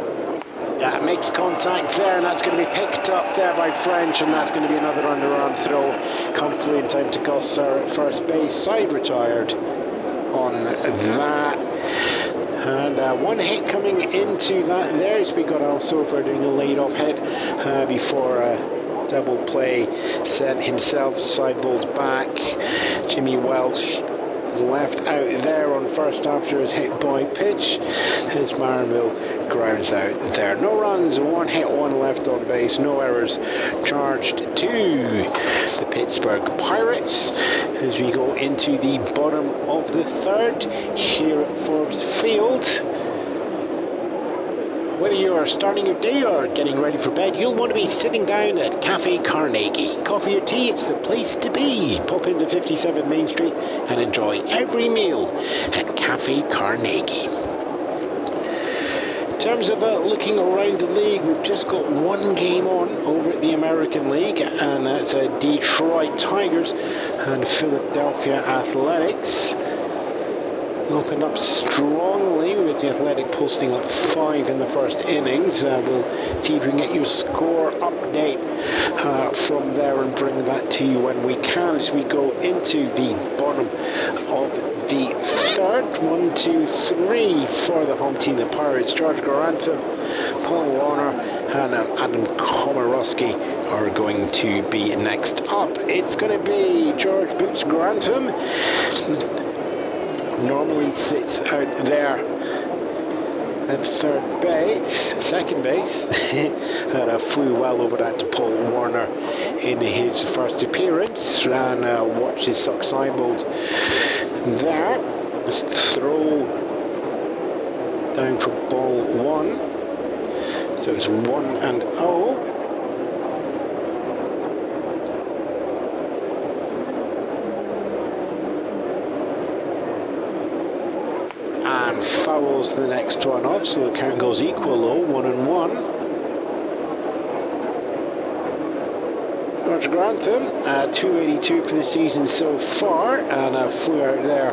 That makes contact there, and that's going to be picked up there by French, and that's going to be another underarm throw. Comfortably in time to Gossar at first base. Side retired on that. And 1 hit coming into that there as we got Al Sofer doing a lead-off hit before double play sent himself sideballed back. Jimmy Welch left out there on first after his hit by pitch as Marinville grounds out there. No runs, 1 hit, 1 left on base, no errors charged to the Pittsburgh Pirates as we go into the bottom of the 3rd here at Forbes Field. Whether you are starting your day or getting ready for bed, you'll want to be sitting down at Cafe Carnegie. Coffee or tea, it's the place to be. Pop into 57 Main Street and enjoy every meal at Cafe Carnegie. In terms of looking around the league, we've just got 1 game on over at the American League, and that's Detroit Tigers and Philadelphia Athletics. Opened up strongly with the Athletic posting up 5 in the first innings. We'll see if we can get you a score update from there and bring that to you when we can as we go into the bottom of the 3rd. 1, 2, 3 for the home team, the Pirates. George Grantham, Paul Warner, and Adam Komorowski are going to be next up. It's going to be George Boots Grantham. Normally sits out there at second base, and flew well over that to Paul Warner in his first appearance, and watched his Sox eyeballed there. This throw down for ball 1, so it's 1-0. Fouls the next one off, so the count goes equal low, 1-1. George Grantham, 282 for the season so far, and flew out there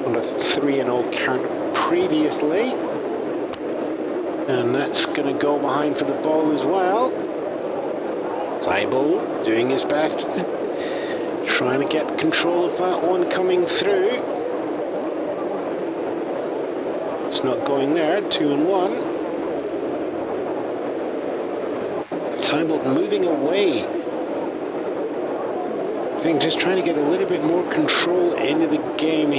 on a 3-0 count previously. And that's going to go behind for the ball as well. Thibault doing his best, trying to get control of that one coming through. It's not going there, 2-1. Thibault moving away. I think just trying to get a little bit more control into the game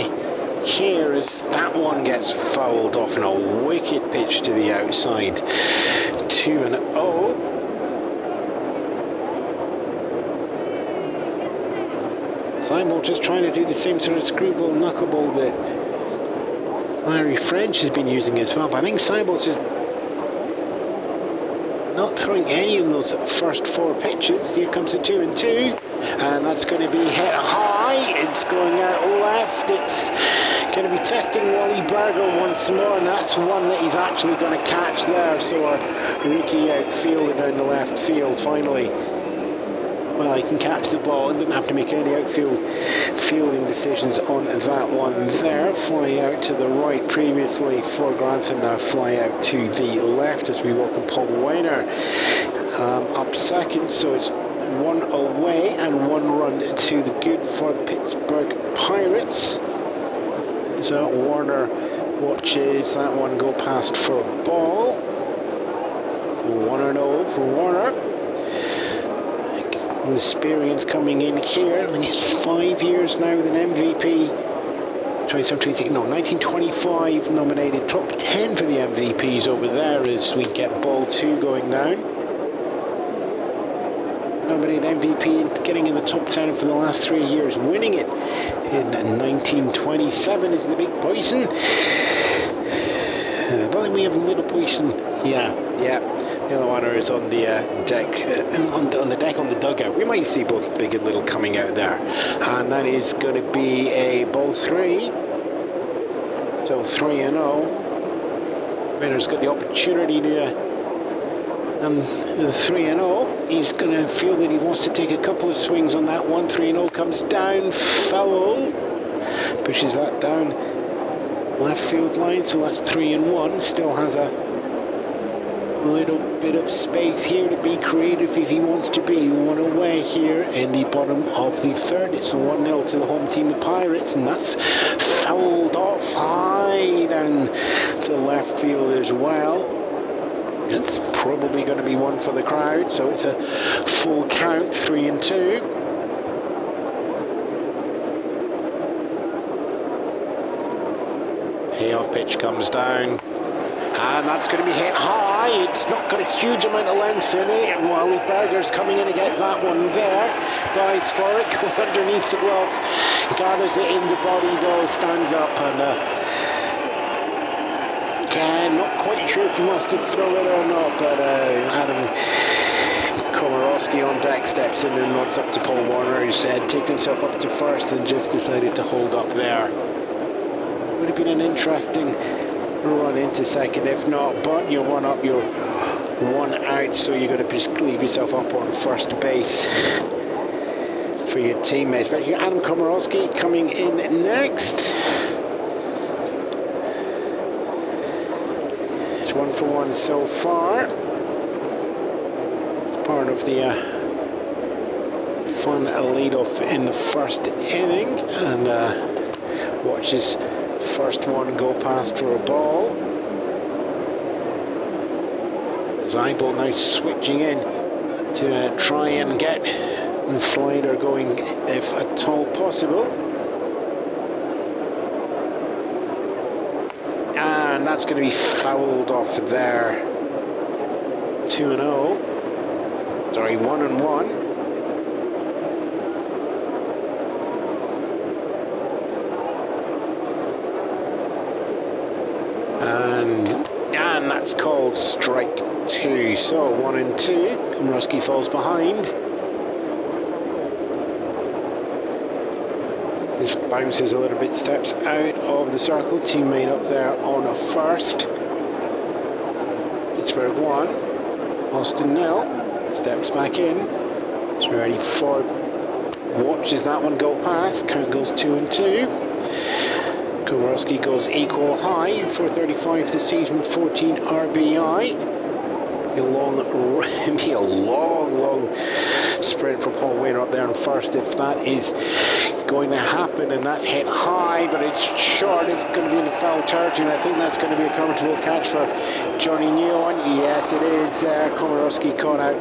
here as that one gets fouled off in a wicked pitch to the outside. 2-0. Thibault just trying to do the same sort of screwball knuckleball that Larry French has been using as well, but I think Thibault's just not throwing any of those first 4 pitches. Here comes the 2-2, and that's going to be hit high. It's going out left. It's going to be testing Wally Berger once more, and that's one that he's actually going to catch there. So our rookie outfielder down the left field finally. Well, he can catch the ball and didn't have to make any fielding decisions on that one there. Fly out to the right previously for Grantham, now fly out to the left as we welcome Paul Weiner up second. So it's 1 away and 1 run to the good for the Pittsburgh Pirates. So Warner watches that one go past for a ball. 1-0 for Warner. Experience coming in here. I think it's 5 years now with an MVP. 1925 nominated, top 10 for the MVPs over there as we get ball 2 going down. Nominated MVP, getting in the top 10 for the last 3 years, winning it in 1927 is the Big Poison. I don't think we have a Little Poison. Yeah. The other one is on the deck, on the deck on the dugout. We might see both Big and Little coming out there. And that is going to be a ball 3. So 3-0. Winner's got the opportunity to 3-0. He's going to feel that he wants to take a couple of swings on that one. 3-0 comes down, foul. Pushes that down left field line, so that's 3-1. Still has a little bit of space here to be creative if he wants to be. One away here in the bottom of the third. It's a 1-0 to the home team, the Pirates, and that's fouled off high down to left field as well. It's probably going to be one for the crowd, so it's a full count, 3-2. Payoff pitch comes down, and that's going to be hit high. It's not got a huge amount of length in it, and Wally Berger's coming in to get that one there. Dives for it, goes underneath the glove, gathers it in the body though, stands up, and not quite sure if he wants to throw it or not, but Adam Komorowski on deck steps in and nods up to Paul Warner, who's taken himself up to first and just decided to hold up there. Would have been an interesting run into second if not, but you're one up, you're one out, so you've got to just leave yourself up on first base for your teammates. But Adam Komorowski coming in next. 1-for-1 so far. Part of the fun lead-off in the first inning, and watch his first one go past for a ball. Zeibel now switching in to try and get the slider going if at all possible. And that's going to be fouled off there. 2-0. Sorry, 1-1. And that's called strike 2. So 1-2. Komorowski falls behind. This bounces a little bit, steps out of the circle. Teammate up there on a first. Pittsburgh 1, Austin 0. Steps back in. It's ready for. Watches that one go past. Count goes 2-2. Komorowski goes equal high for 35 this season, 14 RBI. Be a long sprint for Paul Wainer up there on first if that is going to happen, and that's hit high, but it's short. It's going to be in the foul territory, and I think that's going to be a comfortable catch for Johnny Ewan. Yes, it is there. Komorowski caught out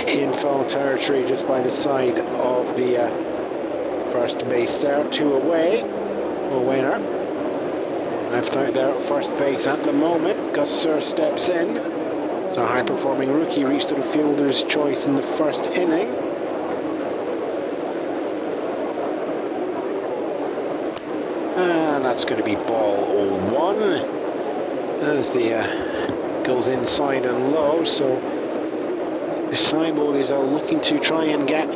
in foul territory just by the side of the first base there. 2 away. Paul Wainer left out there at first base at the moment. Gus Sir steps in. So a high-performing rookie reached to the fielder's choice in the first inning. And that's going to be ball 1. As the goes inside and low, so the Cyborg is looking to try and get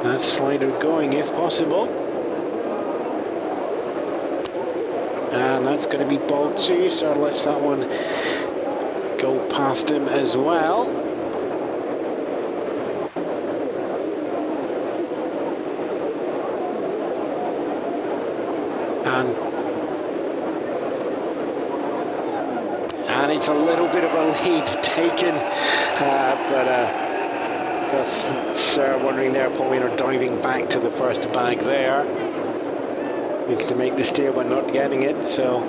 that slider going if possible. And that's going to be ball 2, so lets that one go past him as well. And it's a little bit of a lead taken, but Gus Sir wondering there, Paul Wainer diving back to the first bag there. Looking to make the steal but not getting it, so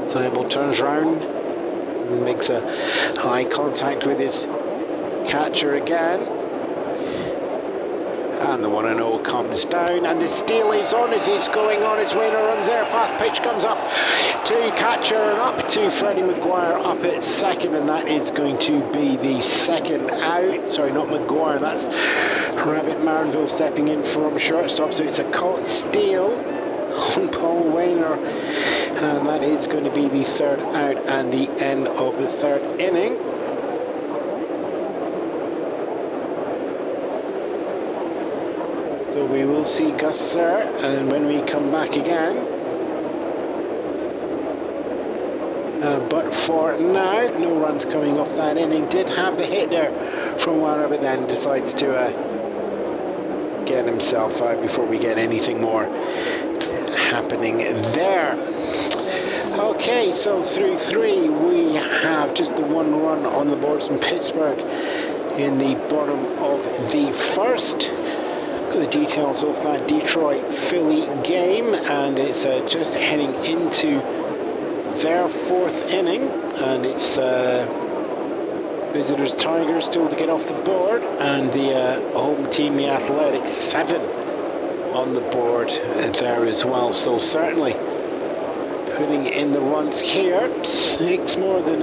Zeibel turns round and makes a high contact with his catcher again. And the 1-0 comes down, and the steal is on as it's going on. As Wainer runs there, fast pitch comes up to catcher and up to Freddie Maguire up at second, and that is going to be the second out. Sorry, not Maguire, that's Rabbit Marinville stepping in from shortstop, so it's a caught steal on Paul Wainer, and that is going to be the third out and the end of the third inning. So we will see Gus Sir, and when we come back again, But for now, no runs coming off that inning. Did have the hit there from Warner, but then decides to get himself out before we get anything more happening there. Okay, so through 3 we have just the 1 run on the boards from Pittsburgh in the bottom of the first. Got the details of that Detroit-Philly game, and it's just heading into their 4th inning, and it's visitors Tigers still to get off the board, and the home team, the Athletics, 7 on the board there as well. So certainly putting in the runs here, 6 more than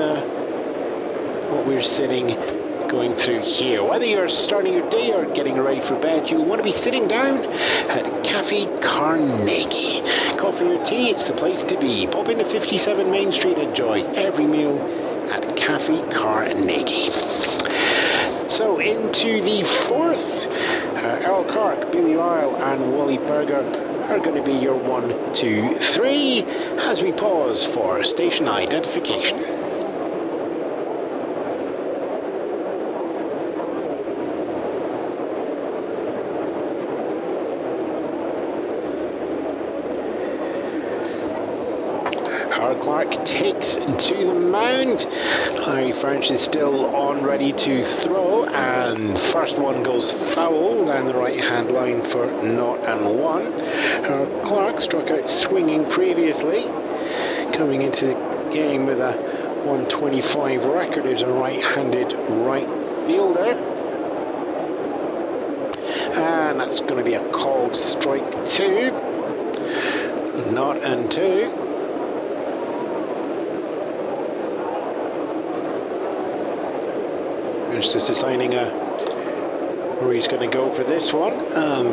what we're sitting going through here. Whether you're starting your day or getting ready for bed, you'll want to be sitting down at Cafe Carnegie. Coffee or tea, it's the place to be. Pop into 57 Main Street, enjoy every meal at Cafe Carnegie. So into the 4th, Earl Clark, Billy Lyle and Wally Berger are going to be your 1, 2, 3 as we pause for station identification. Clark takes to the mound. Harry French is still on, ready to throw, and first one goes foul down the right hand line for 0-1. Clark struck out swinging previously, coming into the game with a 125 record as a right-handed right fielder, and that's going to be a called strike 2. 0-2. Just deciding where he's going to go for this one, and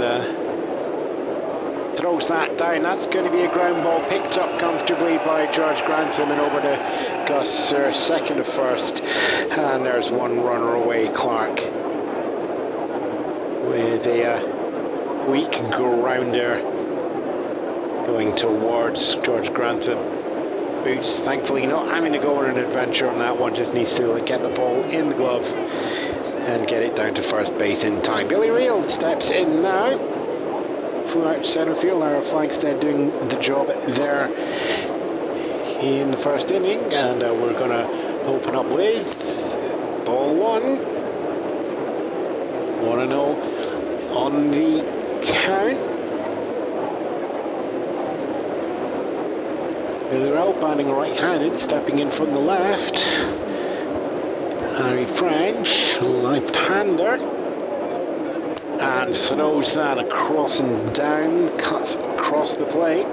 throws that down. That's going to be a ground ball picked up comfortably by George Grantham, and over to Gus Sir, second to first, and there's 1 runner away. Clark with a weak grounder going towards George Grantham. Boots thankfully not having to go on an adventure on that one, just needs to get the ball in the glove and get it down to first base in time. Billy Reel steps in now, flew out to centre field. Lara Flagstead doing the job there in the first inning, and we're going to open up with ball 1. 1-0 on the count. Billy Rell batting right-handed, stepping in from the left. Harry French, left-hander, and throws that across and down, cuts across the plate.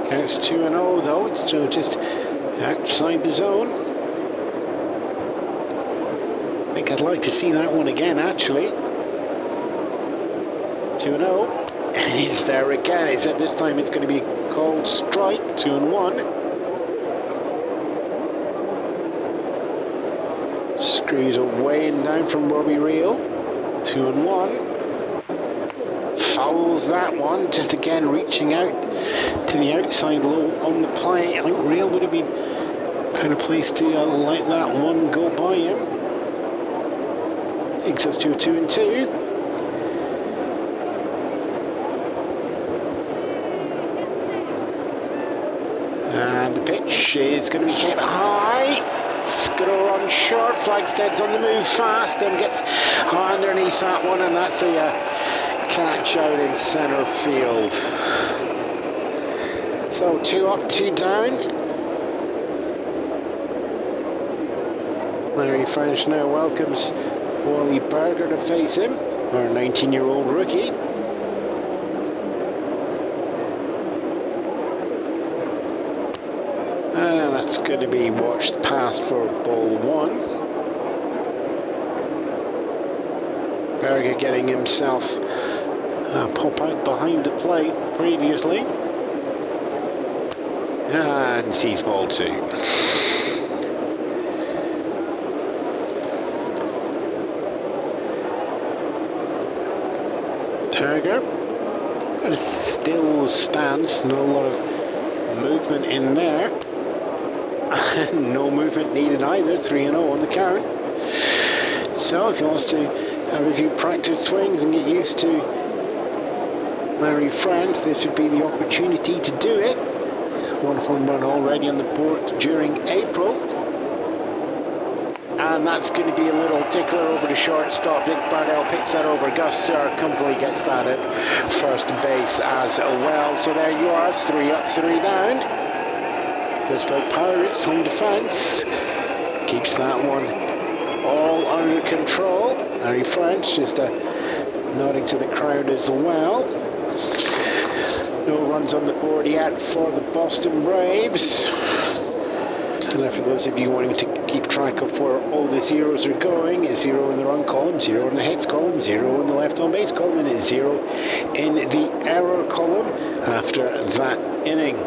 Counts 2-0 though, it's just outside the zone. I think I'd like to see that one again, actually. 2-0. And it's there again. It's at this time it's going to be a called strike. 2-1. Screws away and down from Robbie Reel. 2-1. Fouls that one. Just again reaching out to the outside low on the play. I think Reel would have been kind of placed to let that one go by him. Takes us to a 2-2. And the pitch is going to be hit high. It's going to run short. Flagstead's on the move fast and gets underneath that one, and that's a catch out in centre field. So 2 up, 2 down. Larry French now welcomes Wally Berger to face him, our 19-year-old rookie. That's going to be watched past for ball 1. Berger getting himself pop out behind the plate previously. And sees ball 2. Berger But a still stance, not a lot of movement in there. No movement needed either, 3-0 on the count. So if he wants to have a few practice swings and get used to Larry France, this would be the opportunity to do it. One home run already on the board during April. And that's going to be a little tickler over the shortstop. Dick Bardell picks that over. Gus Sir comfortably gets that at first base as well. So there you are, 3 up, 3 down. Pittsburgh Pirates home defense keeps that one all under control. Larry French just nodding to the crowd as well. No runs on the board yet for the Boston Braves. And for those of you wanting to keep track of where all the zeros are going, a 0 in the run column, 0 in the hits column, 0 in the left on base column, and a 0 in the error column after that inning.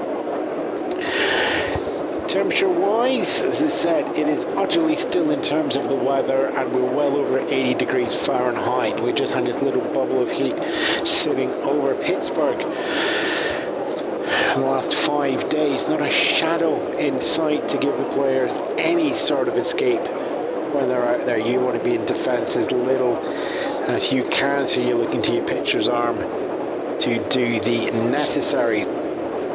Temperature wise, as I said, it is utterly still in terms of the weather, and we're well over 80 degrees Fahrenheit. We just had this little bubble of heat sitting over Pittsburgh in the last 5 days. Not a shadow in sight to give the players any sort of escape when they're out there. You want to be in defense as little as you can, so you're looking to your pitcher's arm to do the necessary.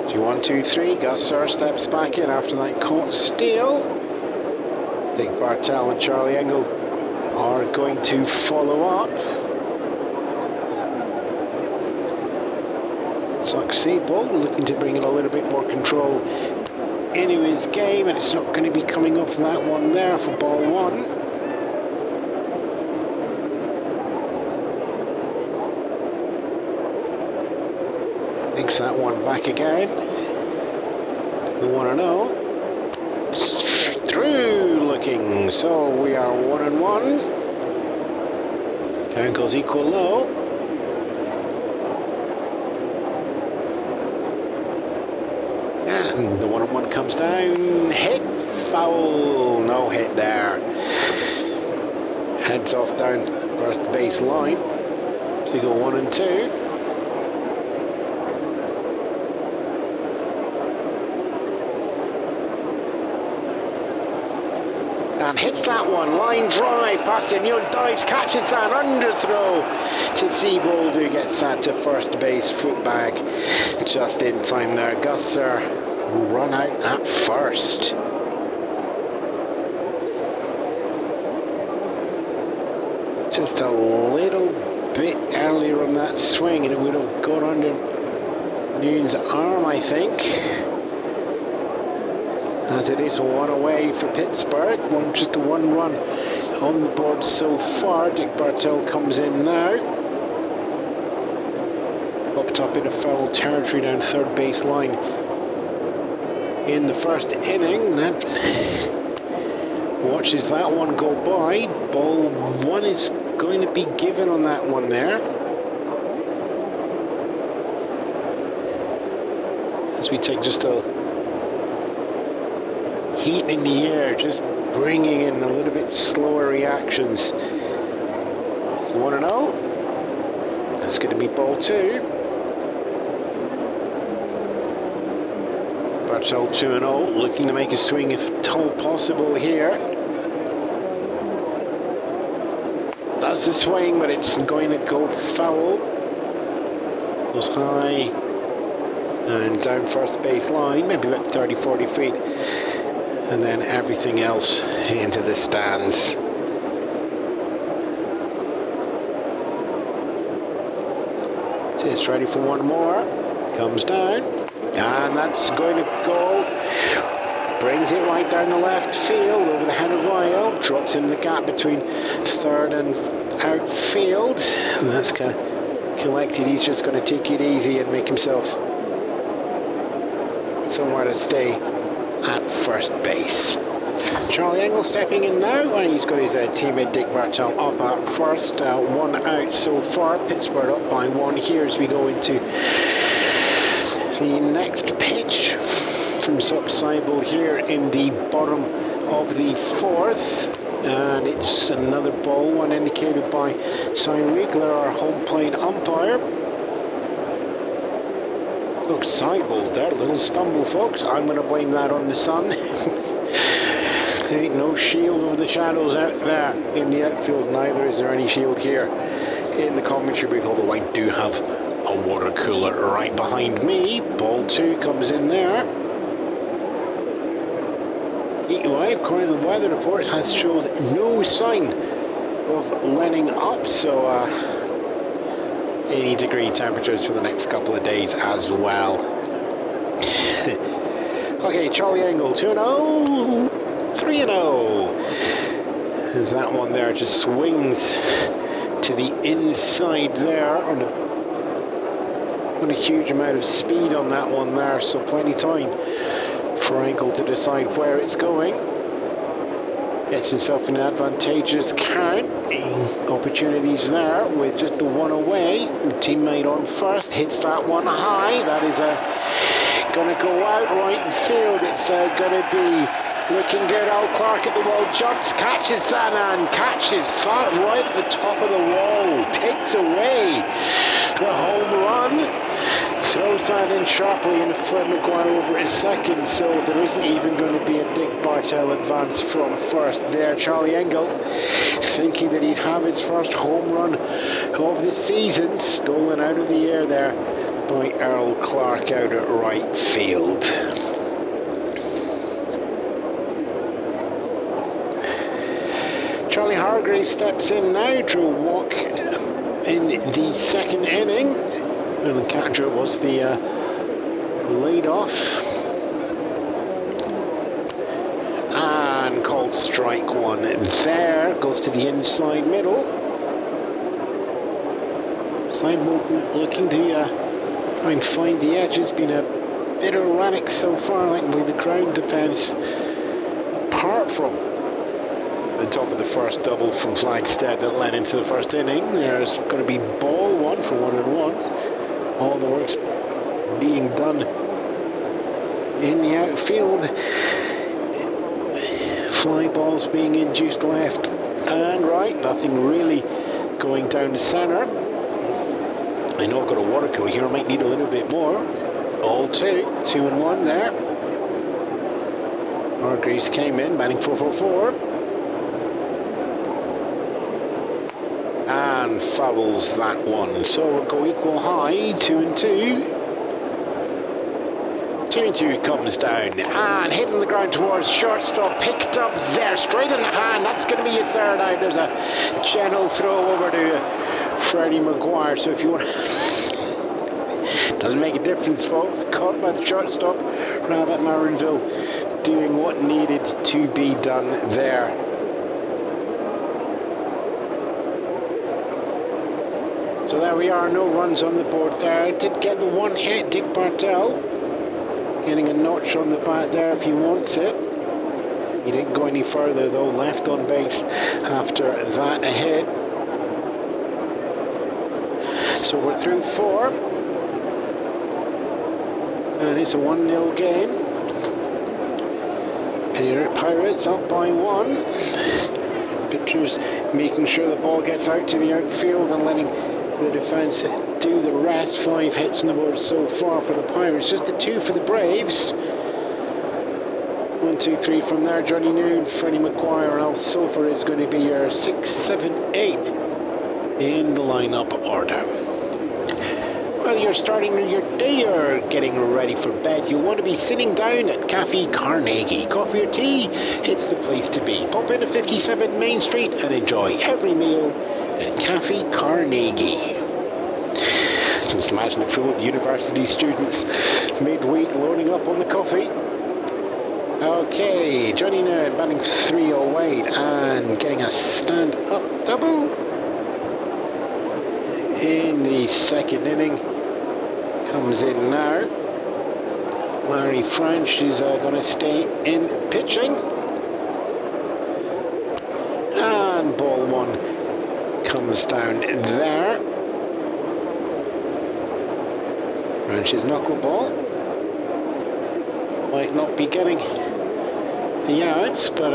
1, 2, 3. Gus Sir steps back in after that caught steal. Dick Bartell and Charlie Engel are going to follow up. Zuck Sable looking to bring in a little bit more control into his game, and it's not going to be coming off that one there for ball 1. Makes that one back again. 1-0. Through looking. So we are 1-1. Count goes equal low. And the 1-1 comes down. Hit. Foul. No hit there. Heads off down first base line. So we go 1 and 2. And hits that one, line drive past him. Ewan dives, catches that underthrow to Seabold, who gets that to first base. Foot bag just in time there. Gusser run out at first. Just a little bit earlier on that swing, and it would have got under Ewan's arm, I think. As it is 1 away for Pittsburgh, just a 1 run on the board so far. Dick Bartell comes in now. Up top in a foul territory down third base line in the first inning. That watches that one go by. Ball 1 is going to be given on that one there. As we take just a heat in the air, just bringing in a little bit slower reactions. It's 1-0. That's going to be ball 2. Bartell 2-0, looking to make a swing if at all possible here. Does the swing, but it's going to go foul. Goes high and down first base line, maybe about 30-40 feet. And then everything else into the stands. So it's ready for one more. Comes down. And that's going to go. Brings it right down the left field over the head of Ryle. Drops in the gap between third and outfield. And that's collected. He's just going to take it easy and make himself somewhere to stay at first base. Charlie Engel stepping in now, and he's got his teammate Dick Bartell up at first. 1 out so far. Pittsburgh up by 1 here as we go into the next pitch from Zuck Seibel here in the bottom of the 4th. And it's another ball, one indicated by Cy Riegler, our home plate umpire. Looks sideballed there, a little stumble, folks. I'm going to blame that on the sun. There ain't no shield of the shadows out there in the outfield, neither is there any shield here in the commentary booth, although I do have a water cooler right behind me. Ball 2 comes in there. Heat wave, according to the weather report, has showed no sign of letting up, so 80-degree temperatures for the next couple of days as well. Okay, Charlie Engel, 2-0, 3-0. As that one there just swings to the inside there on a huge amount of speed on that one there, so plenty time for Engel to decide where it's going. Gets himself in an advantageous count. Opportunities there with just the one away. The teammate on first hits that one high. That is going to go out right in field. It's going to be looking good. Al Clark at the wall, jumps, catches that and catches that right at the top of the wall. Takes away the home run. Throws that in sharply, and Fred McGuire over at second, so there isn't even going to be a Dick Bartell advance from first there. Charlie Engel, thinking that he'd have his first home run of the season, stolen out of the air there by Earl Clark out at right field. Charlie Hargrave steps in now, drew a walk in the second inning. And the catcher was the lead-off. And called strike one there. Goes to the inside middle. Sideball looking to try and find the edges. Been a bit erratic so far. Thankfully the ground defence, apart from the top of the first double from Flagstead that led into the first inning, there's going to be ball 1 for 1-1. All the work's being done in the outfield. Fly balls being induced left and right. Nothing really going down the centre. I know I've got a water cooler here. I might need a little bit more. Ball 2, 2-1 there. Hargreaves came in, batting 4-4-4. And fouls that one, so we'll go equal high, 2-2. 2-2 comes down and hitting the ground towards shortstop, picked up there, straight in the hand. That's going to be your third out. There's a gentle throw over to Freddie McGuire, so if you want doesn't make a difference, folks. Caught by the shortstop, Rabbit Marinville doing what needed to be done there. So there we are, no runs on the board there. Did get the one hit, Dick Bartell. Getting a notch on the bat there if he wants it. He didn't go any further though, left on base after that hit. So we're through 4. And it's a 1-0 game. Pirates up by 1. Pitchers making sure the ball gets out to the outfield and letting the defence do the rest. 5 hits on the board so far for the Pirates, just the 2 for the Braves. 1, 2, 3 from there. Johnny Noon, Freddie McGuire, Al Sofer is going to be your 6, 7, 8 in the lineup order. Well, you're starting your day or getting ready for bed, you'll want to be sitting down at Cafe Carnegie. Coffee or tea, it's the place to be. Pop into 57 Main Street and enjoy every meal at Cafe Carnegie. Just imagine it full of university students midweek loading up on the coffee. Okay, Johnny Nerd batting 308 and getting a stand-up double in the second inning. Comes in now. Larry French is going to stay in pitching. And ball 1 comes down there. French's knuckleball. Might not be getting the outs, but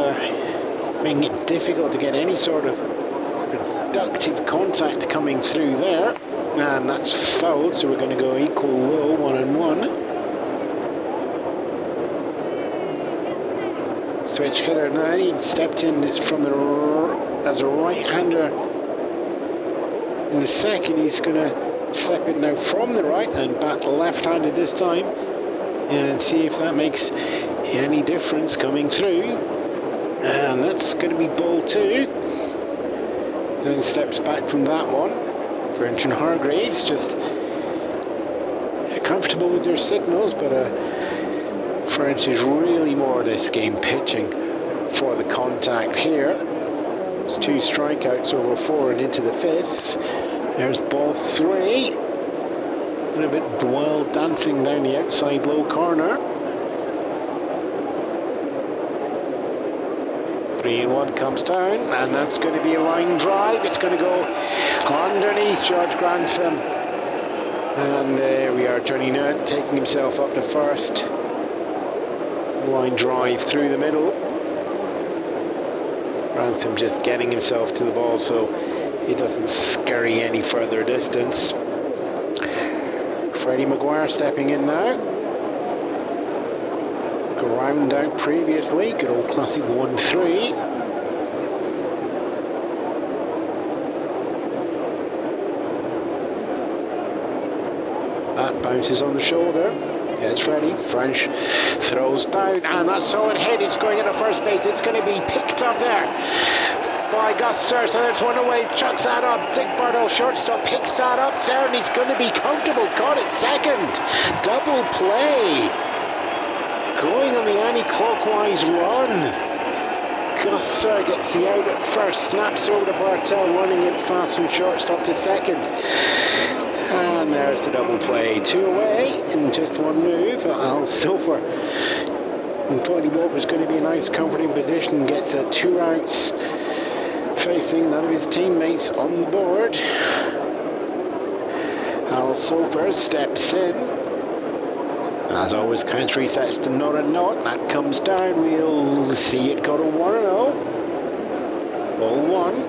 making it difficult to get any sort of productive contact coming through there. And that's fouled, so we're going to go equal low, 1-1. Switch hitter now. He stepped in from as a right-hander in the second. He's going to step it now from the right and bat left-handed this time, and see if that makes any difference coming through. And that's going to be ball 2. Then steps back from that one. French and Hargreaves just comfortable with their signals, but French is really more this game pitching for the contact here. It's 2 strikeouts over 4 and into the 5th. There's ball 3. A little bit wild dancing down the outside low corner. 3-1 comes down, and that's going to be a line drive. It's going to go underneath George Grantham. And there we are, Johnny Nutt taking himself up to first. Line drive through the middle. Grantham just getting himself to the ball so he doesn't scurry any further distance. Freddie Maguire stepping in now. Ground out previously, good old classic 1-3. That bounces on the shoulder. Yeah, it's Freddie. French throws down, and that's solid hit. It's going into first base. It's going to be picked up there by Gus Sir. So there's one away. Chucks that up. Dick Bartle, shortstop, picks that up there, and he's going to be comfortable. Caught it second. Double play. Going on the anti-clockwise run. Gus Sir gets the out at first. Snaps over to Bartel, running it fast from shortstop to second. And there's the double play. 2 away in just one move. Al Silver. And Tony Wolper's going to be a nice comforting position. Gets 2 outs. Facing none of his teammates on the board. Al Silver steps in. As always, counts resets to 0-0. That comes down. We'll see it go to 1-0. Ball 1.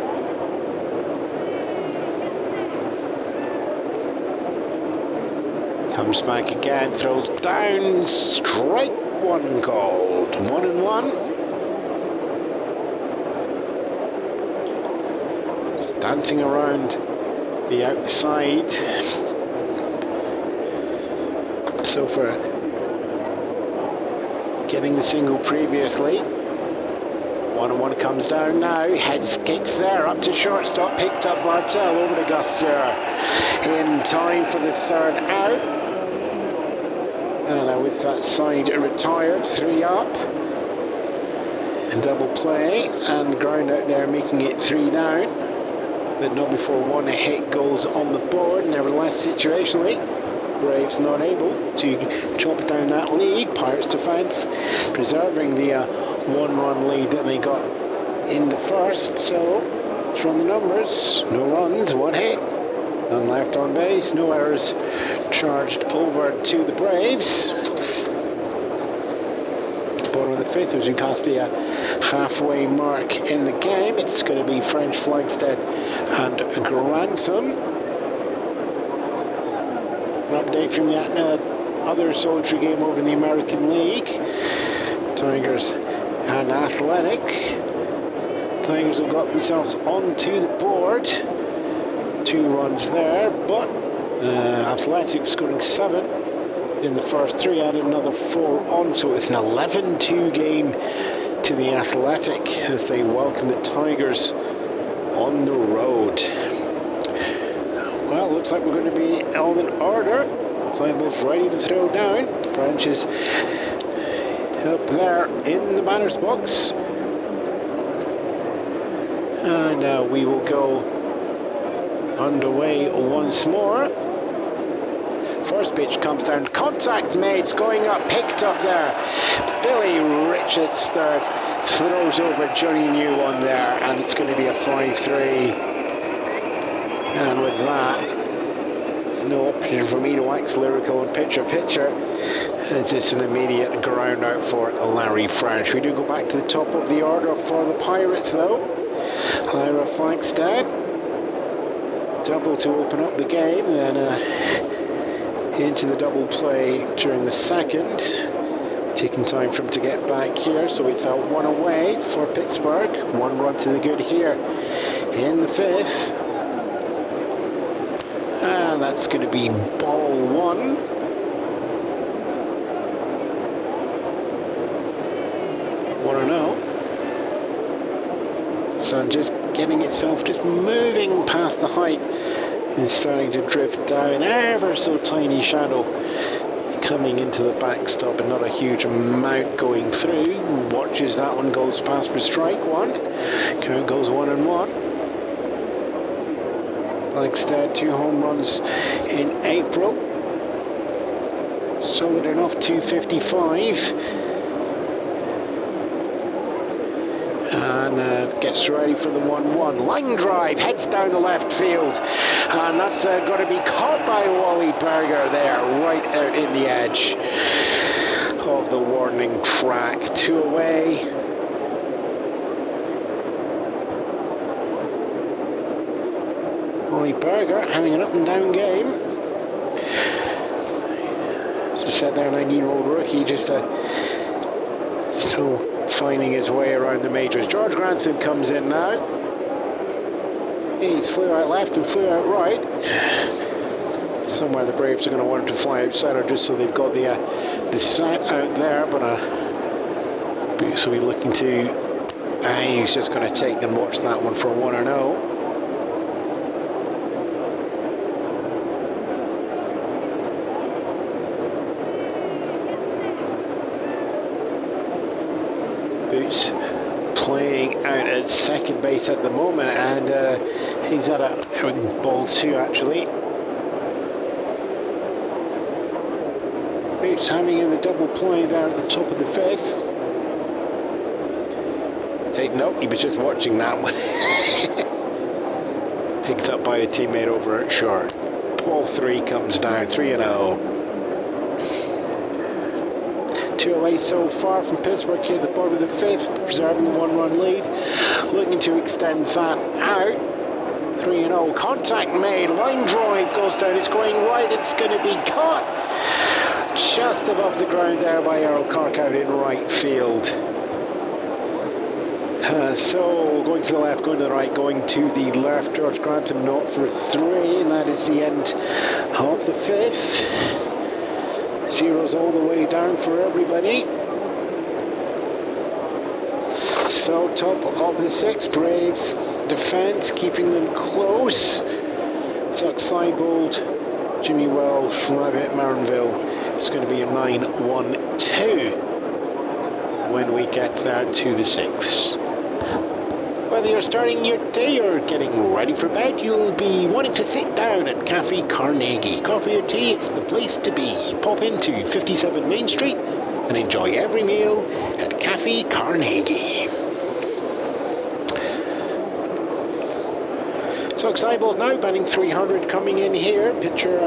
Comes back again, throws down, strike 1 called. 1-1. Dancing around the outside. So for getting the single previously. 1-1 comes down now. Heads kicks there up to shortstop. Picked up Bartel over to Gus Sir. In time for the 3rd out. And with that side retired, 3 up. And double play. And the ground out there making it 3 down. But not before 1 hit goes on the board. Nevertheless, situationally, Braves not able to chop down that lead. Pirates defence preserving the 1-run lead that they got in the first. So, from the numbers, no runs, 1 hit. None left on base, no errors charged over to the Braves. Bottom of the 5th as we pass the halfway mark in the game. It's going to be French, Flagstead and Grantham. An update from the other solitary game over in the American League. Tigers and Athletic. Tigers have got themselves onto the board. 2 runs there, but Athletic scoring 7 in the first 3, added another 4 on, so it's an 11-2 game to the Athletic as they welcome the Tigers on the road. Well, looks like we're going to be all in order. Seidel's ready to throw down. French is up there in the batter's box. And we will go underway once more. First pitch comes down, contact made, it's going up, picked up there. Billy Richards third, throws over Johnny Ewan there, and it's going to be a 5-3. And with that, no option for me to wax lyrical and picture. It's just an immediate ground out for Larry French. We do go back to the top of the order for the Pirates though. Ira Flagstad double to open up the game, then into the double play during the second. Taking time for him to get back here, so it's a one away for Pittsburgh. 1 run to the good here in the fifth. And that's going to be ball one. What a no. Sun just getting itself, just moving past the height and starting to drift down, ever so tiny shadow coming into the backstop, and not a huge amount going through. Watches that one, goes past for strike one. Count goes 1-1. Flagstead, 2 home runs in April. Solid enough, 255. And gets ready for the 1-1. Line drive, heads down the left field. And that's going to be caught by Wally Berger there, right out in the edge of the warning track. 2 away. Wally Berger having an up and down game. As I said there, 19-year-old rookie, just still finding his way around the majors. George Grantham comes in now. He's flew out left and flew out right. Somewhere the Braves are going to want him to fly outside, or just so they've got the set out there. But so we're looking to. He's just going to take and watch that one for 1-0. Boots playing out at second base at the moment, and he's at a ball 2 actually. Boots having in the double play there at the top of the fifth. Nope, he was just watching that one. Picked up by a teammate over at short. Ball 3 comes down, 3-0. 2 away so far from Pittsburgh here at the bottom of the fifth, preserving the 1-run lead. Looking to extend that out. 3-0. Contact made. Line drive goes down. It's going wide. It's going to be caught just above the ground there by Earl Clark out in right field. So going to the left, going to the right, going to the left. George Grantham not for 3, and that is the end of the fifth. Zeros all the way down for everybody. So top of the 6th, Braves defense keeping them close. Zuck Seibold, Jimmy Wells, Rabbit Marinville. It's going to be a 9-1-2 when we get there to the 6th. Whether you're starting your day or getting ready for bed, you'll be wanting to sit down at Cafe Carnegie. Coffee or tea, it's the place to be. Pop into 57 Main Street and enjoy every meal at Cafe Carnegie. So Seibold now batting 300 coming in here. Pitcher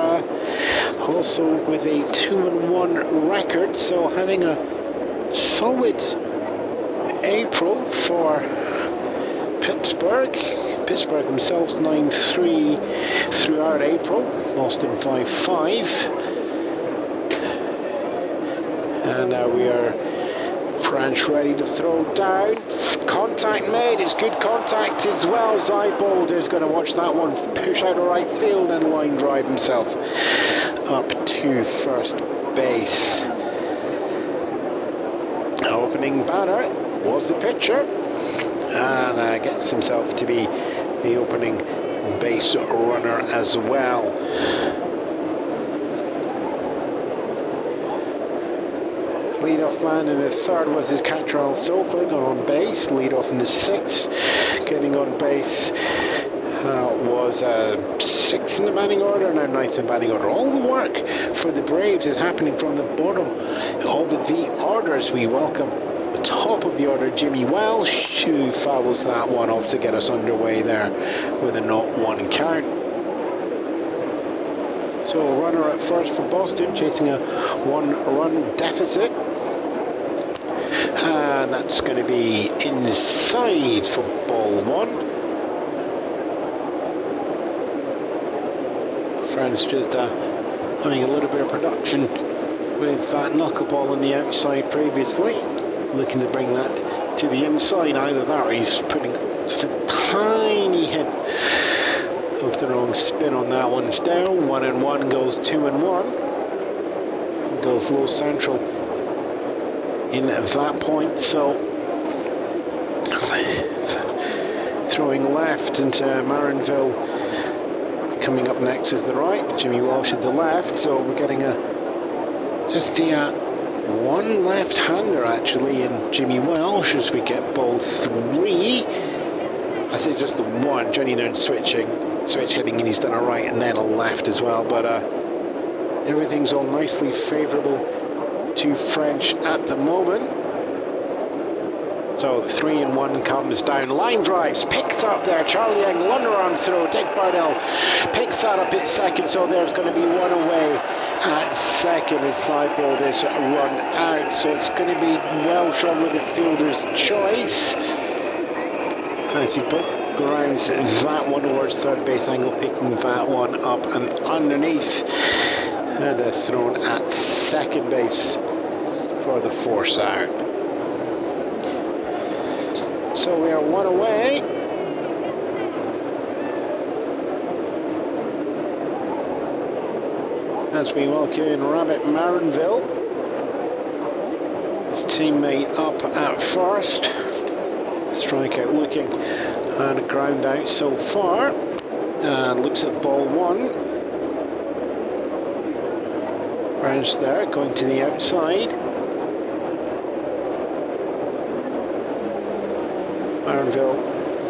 also with a 2-1 record, so having a solid April for Pittsburgh. Pittsburgh themselves 9-3 throughout April. Boston 5-5. And now we are French ready to throw down. Contact made. It's good contact as well. Seibold is going to watch that one push out of right field and line drive himself up to first base. Opening batter was the pitcher, and gets himself to be the opening base runner as well. Leadoff man in the 3rd was his catcher Al Sofer, got on base. Leadoff in the 6th, getting on base was 6th in the batting order, now 9th in the batting order. All the work for the Braves is happening from the bottom of the orders. We welcome the top of the order, Jimmy Welsh, who fouls that one off to get us underway there with a 0-1 count. So a runner at first for Boston, chasing a 1-run deficit. And that's going to be inside for ball 1. Spence just having a little bit of production with that knuckleball on the outside previously, looking to bring that to the inside. Either that or he's putting just a tiny hint of the wrong spin on that one. It's down, 1-1, goes 2-1, goes low central in at that point. So throwing left into Marinville, coming up next is the right, Jimmy Welsh at the left. So we're getting just the one left-hander actually in Jimmy Welsh as we get ball 3. I say just the one. Johnny Noon switch hitting, and he's done a right and then a left as well. But everything's all nicely favourable to French at the moment. So 3-1 comes down. Line drives, picked up there. Charlie Young, Lunder on throw. Dick Bardell picks that up at second. So there's going to be one away at second as sideball is run out. So it's going to be Welsh on with the fielder's choice. As he grounds that one towards third base angle, picking that one up and underneath. And thrown at second base for the force out. So we are one away. As we welcome in Rabbit Marinville, his teammate up at first. Strikeout looking and a ground out so far. And looks at ball 1. Rounds there, going to the outside. Marinville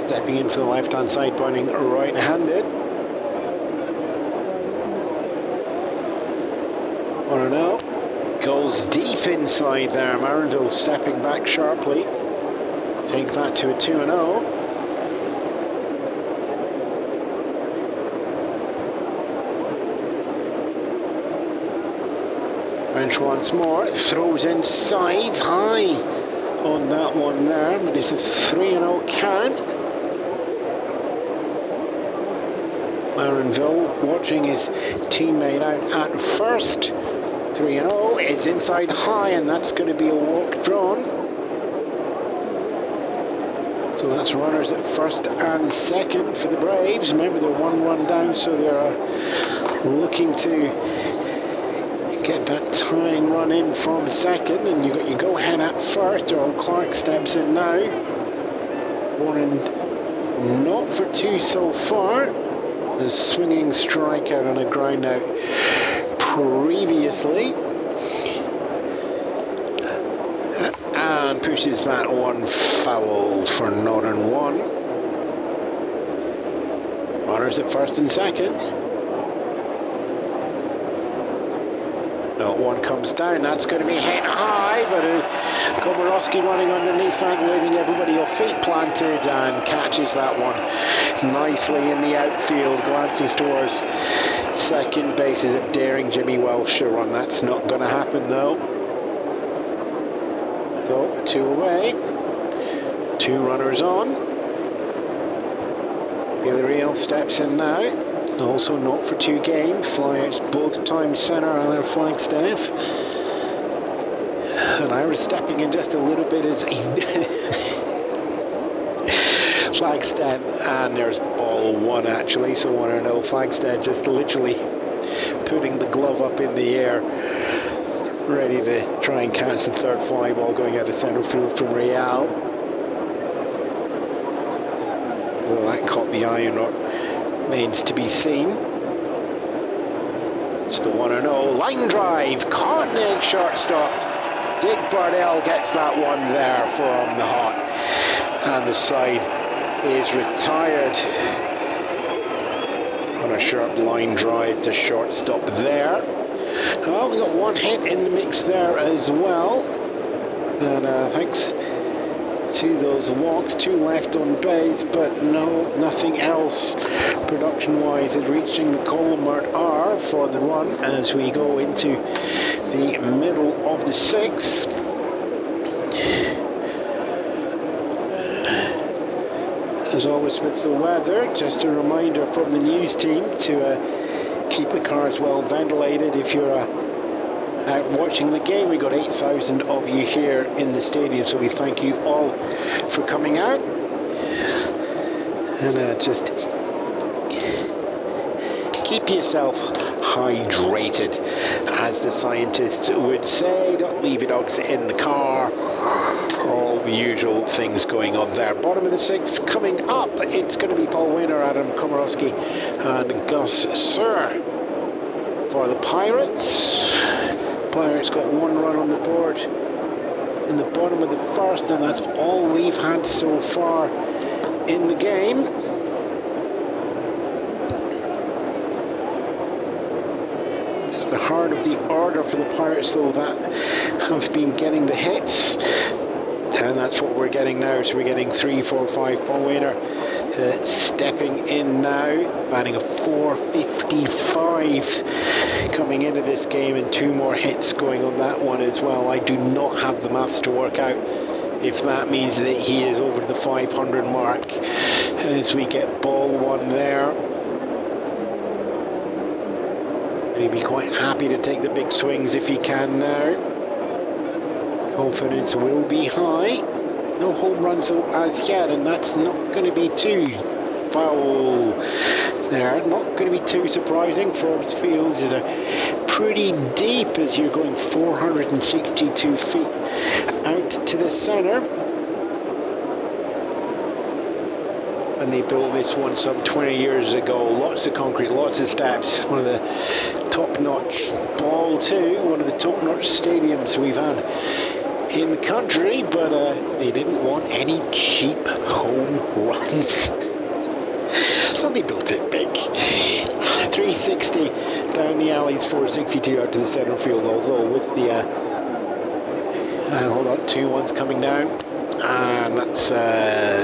stepping in for the left-hand side, pointing right-handed. 1-0. Goes deep inside there. Marinville stepping back sharply. Take that to a 2-0. French once more, throws inside, high on that one there, but it's a 3-0 count. Marinville watching his teammate out at first. 3-0, it's inside high, and that's going to be a walk drawn. So that's runners at first and second for the Braves. Remember, they're 1 run down, so they're looking to get that tying run in from second, and you got your go ahead at first. Earl Clark steps in now. 1-0 so far. A swinging strikeout on a ground out previously. And pushes that one foul for 0-1. Runners at first and second. 0-1 comes down, that's going to be hit high, but Komorowski running underneath that, waving everybody off, feet planted, and catches that one nicely in the outfield, glances towards second base. Is it daring Jimmy Welsh a run? That's not going to happen though. So 2 away, 2 runners on. Villarreal steps in now. Also 0-2 game, flyouts both times center on their Flagstaff. And Ira stepping in just a little bit as he Flagstaff, and there's ball 1 actually, so 1-0. Flagstaff just literally putting the glove up in the air, ready to try and catch the third fly ball going out of center field from Real. Well, that caught the eye or not remains to be seen. It's the 1-0 line drive, caught in shortstop. Dick Bardell gets that one there from the hot, and the side is retired on a sharp line drive to shortstop there. Well, we got 1 hit in the mix there as well, and thanks to those walks, 2 left on base, but nothing else production-wise is reaching the column mark R for the run as we go into the middle of the 6th. As always with the weather, just a reminder from the news team to keep the cars well ventilated. If you're out watching the game, we got 8,000 of you here in the stadium, so we thank you all for coming out. And just keep yourself hydrated, as the scientists would say. Don't leave your dogs in the car. All the usual things going on there. Bottom of the sixth coming up. It's going to be Paul Winner, Adam Komorowski and Gus Sir for the Pirates. Pirates got one run on the board in the bottom of the first, and that's all we've had so far in the game. It's the heart of the order for the Pirates, though, that have been getting the hits, and that's what we're getting now. So we're getting 3, 4, 5. Paul Wainer stepping in now, batting a .455 coming into this game, and 2 more hits going on that one as well. I do not have the maths to work out if that means that he is over the 500 mark as we get ball one there. He'll be quite happy to take the big swings if he can now. Confidence will be high. No home runs as yet, and that's not going to be too foul there. Not going to be too surprising. Forbes Field is pretty deep as you're going 462 feet out to the centre. And they built this one some 20 years ago. Lots of concrete, lots of steps. One of the top-notch ball too. One of the top-notch stadiums we've had in the country, but they didn't want any cheap home runs. So they built it big. 360 down the alleys, 462 out to the centre field, although with the hold on, 2-1's coming down, and that's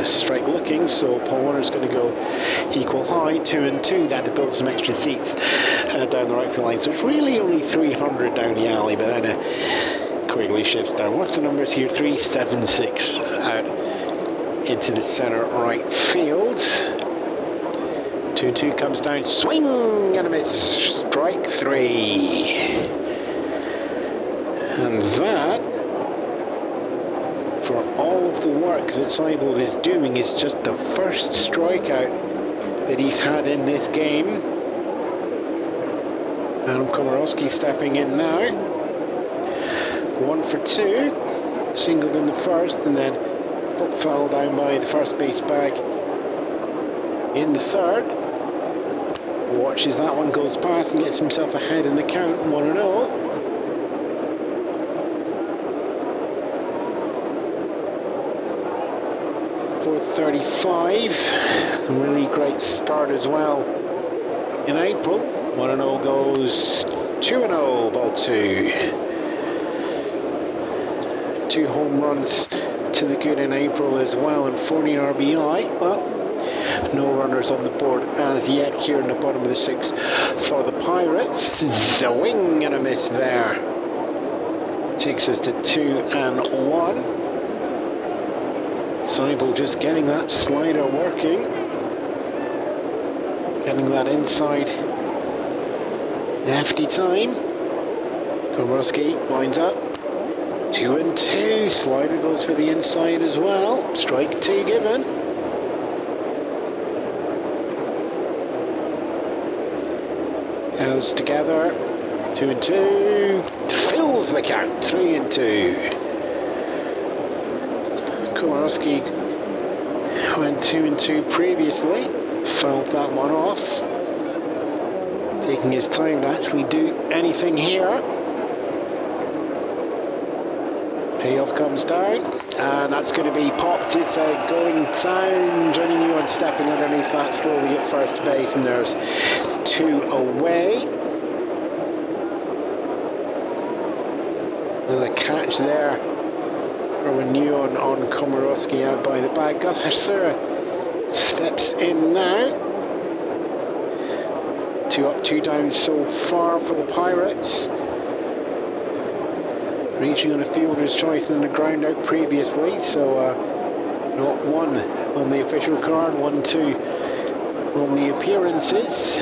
strike looking, so Paul Warner's going to go equal high, 2-2. That to build some extra seats down the right field line, so it's really only 300 down the alley, but then Quigley shifts down. What's the numbers here? 376 out into the centre right field. 2-2 comes down, swing and a miss, strike 3. And that, for all of the work that Seibold is doing, is just the first strikeout that he's had in this game. Adam Komorowski stepping in now. 1 for 2, singled in the first, and then up foul down by the first base bag in the third. Watches that one, goes past and gets himself ahead in the count, 1-0. .435, a really great start as well in April. 1-0 goes 2-0, ball 2. 2 home runs to the good in April as well, and 14 RBI. Well, no runners on the board as yet here in the bottom of the sixth for the Pirates. Swing and a miss there. Takes us to 2-1. Seibold just getting that slider working. Getting that inside hefty time. Komorowski lines up. 2-2, slider goes for the inside as well. Strike 2 given. Goes together. 2-2, fills the count. 3-2. Komorowski went 2-2 previously. Fouled that one off. Taking his time to actually do anything here. Payoff comes down, and that's going to be popped. It's going down. Johnny Ewan stepping underneath that slowly at first base, and there's 2 away. Another catch there from a Ewan on Komorowski out by the bag. Gus Hasura steps in now. 2 up, 2 down so far for the Pirates. Reaching on a fielder's choice and a ground out previously, so not 1 on the official card, 1-2 on the appearances.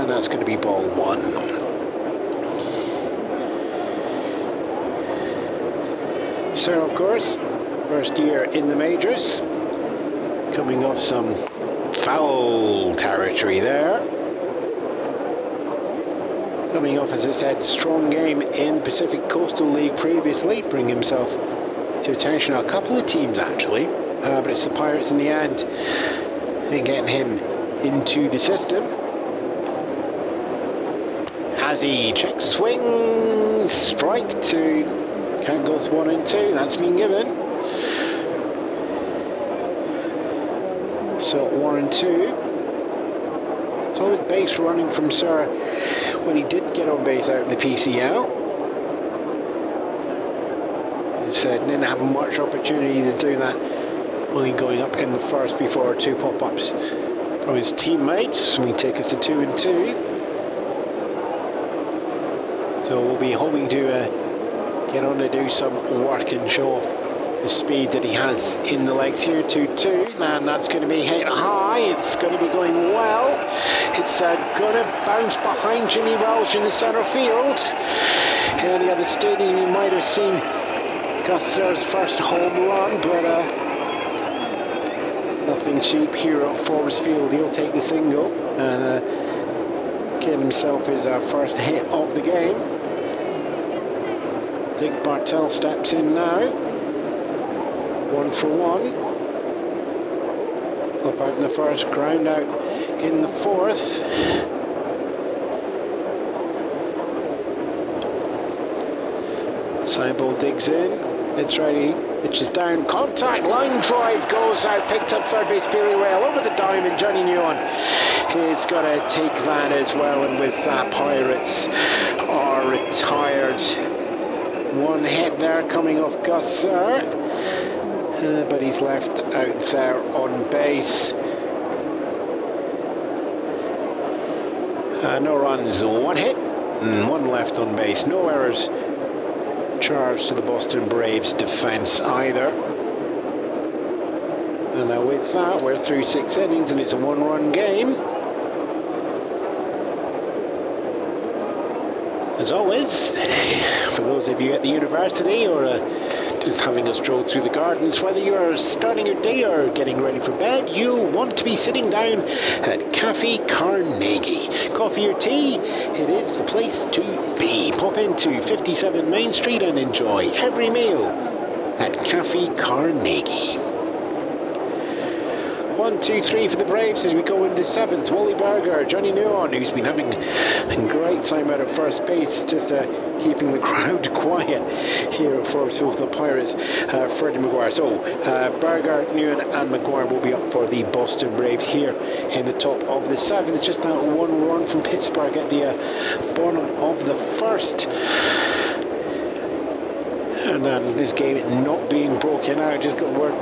and that's going to be ball one. So, of course, first year in the majors, coming off some foul territory there. Coming off, as I said, strong game in the Pacific Coastal League previously, bring himself to attention a couple of teams actually, but it's the Pirates in the end and getting him into the system. As he checks swing, strike two, count goes 1 and 2, that's been given. So 1 and 2. Solid base running from Sir when he did get on base out in the PCL. He said didn't have much opportunity to do that, only going up in the first before 2 pop-ups from his teammates. We take us to 2 and 2. So we'll be hoping to get on to do some work and show off the speed that he has in the legs here. 2-2, and that's going to be hit high. It's going to be going well. It's going to bounce behind Jimmy Welsh in the centre field. Any other stadium you might have seen Gus Sir's first home run, but nothing cheap here at Forbes Field. He'll take the single and get himself his first hit of the game. Dick Bartell steps in now. 1 for 1. Up out in the first, ground out in the fourth. Seibel digs in. It's ready. Pitches down. Contact. Line drive goes out. Picked up third base Billy Rail over the diamond. Johnny Ewan is going to take that as well. And with that, Pirates are retired. 1 hit there coming off Gus Sir. But he's left out there on base. No runs, 1 hit, and 1 left on base. No errors charged to the Boston Braves defense either. And now with that, we're through 6 innings, and it's a 1-run game. As always, for those of you at the university or just having a stroll through the gardens, whether you're starting your day or getting ready for bed, you'll want to be sitting down at Cafe Carnegie. Coffee or tea, it is the place to be. Pop into 57 Main Street and enjoy every meal at Cafe Carnegie. 1, 2, 3 for the Braves as we go into the 7th. Wally Berger, Johnny Ewan, who's been having a great time out at first base, just keeping the crowd quiet here at Forbes Field for the Pirates. Freddie Maguire. So Berger, Ewan and Maguire will be up for the Boston Braves here in the top of the 7th. It's just that 1 run from Pittsburgh at the bottom of the first. And then this game not being broken out. Just got word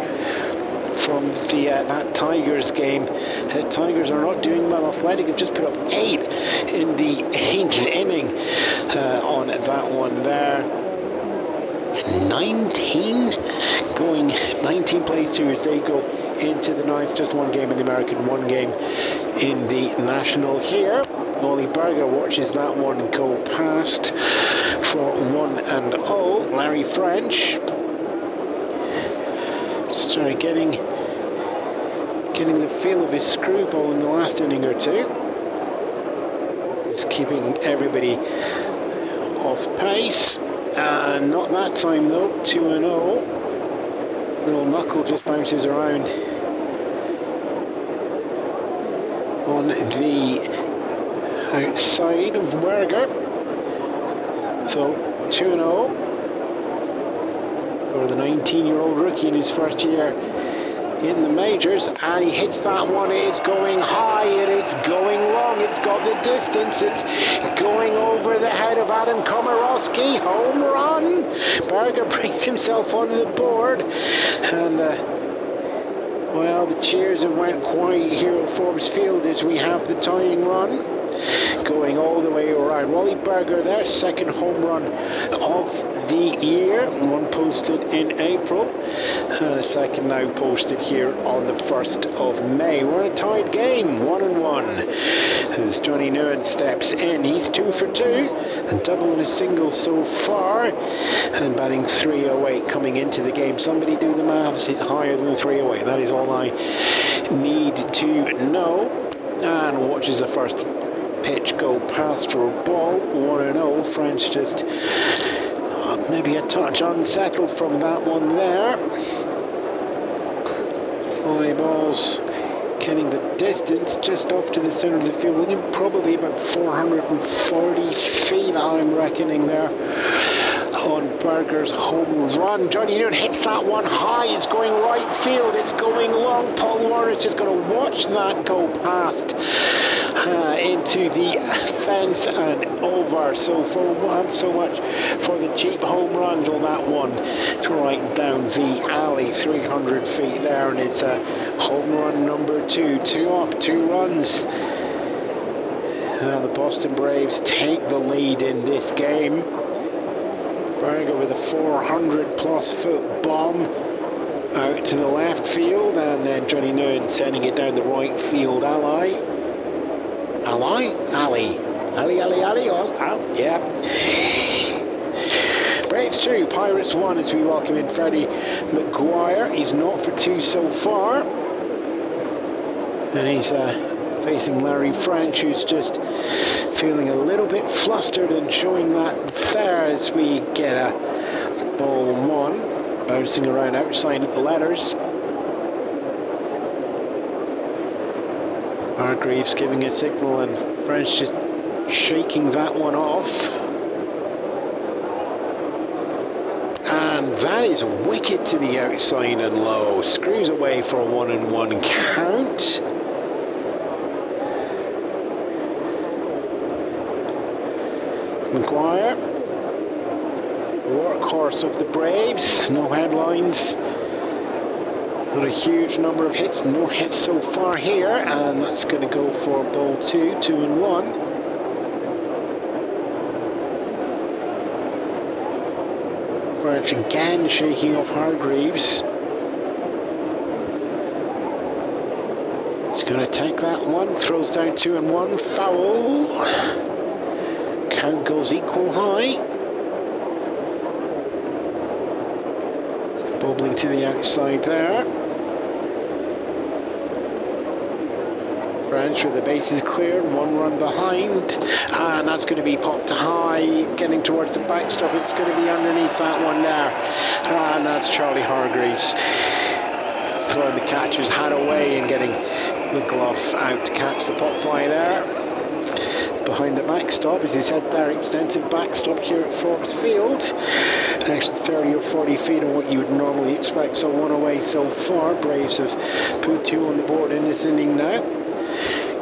from that Tigers game. The Tigers are not doing well. Athletic have just put up 8 in the 8th inning on that one there. 19 plays 2 as they go into the 9th. Just 1 game in the American, 1 game in the National here. Wally Berger watches that one go past for 1-0. Larry French started getting the feel of his screwball in the last inning or 2. Just keeping everybody off pace. Not that time though, 2-0. Little knuckle just bounces around on the outside of Berger. So 2-0 for the 19-year-old rookie in his first year in the majors, and he hits that one. It's going high, it is going long, it's got the distance, it's going over the head of Adam Komorowski. Home run! Berger brings himself onto the board, and well, the cheers have went quiet here at Forbes Field as we have the tying run. going all the way around. Wally Berger, their second home run of the year, one posted in April and a second now posted here on the 1st of May. We're in a tied game, 1-1, as Johnny Ewan steps in. He's 2 for 2, a double and a single so far, and batting 308 coming into the game. Somebody do the maths, it's higher than 308. That is all I need to know. And watches the first pitch go past for a ball, 1-0. French just maybe a touch unsettled from that one there. 5 balls getting the distance just off to the centre of the field, within probably about 440 feet, I'm reckoning there, on Berger's home run. Johnny Ewan hits that one high, it's going right field, it's going long. Paul Warner's just going to watch that go past into the fence and over. So much for the cheap home runs on that one. It's right down the alley, 300 feet there, and it's a home run number 2. 2 up, 2 runs. The Boston Braves take the lead in this game. Berger with a 400+ foot bomb out to the left field, and then Johnny Ewan sending it down the right field alley. Yeah. Braves 2, Pirates 1 as we welcome in Freddie Maguire. He's 0 for 2 so far. And he's facing Larry French, who's just feeling a little bit flustered and showing that there as we get a ball 1, bouncing around outside of the letters. Hargreaves giving a signal and French just shaking that one off. And that is wicked to the outside and low. Screws away for a 1-1 count. Maguire, workhorse of the Braves, no headlines. Not a huge number of hits, no hits so far here, and that's going to go for ball 2, 2-1. French again shaking off Hargreaves. He's going to take that one, throws down 2-1, foul. Count goes equal high. It's bubbling to the outside there. French with the bases cleared, 1 run behind, and that's going to be popped high, getting towards the backstop. It's going to be underneath that one there, and that's Charlie Hargreaves throwing the catcher's hat away and getting the glove out to catch the pop fly there. Behind the backstop, as he said there, extensive backstop here at Forbes Field, an extra 30 or 40 feet on what you would normally expect. So 1 away so far. Braves have put 2 on the board in this inning now.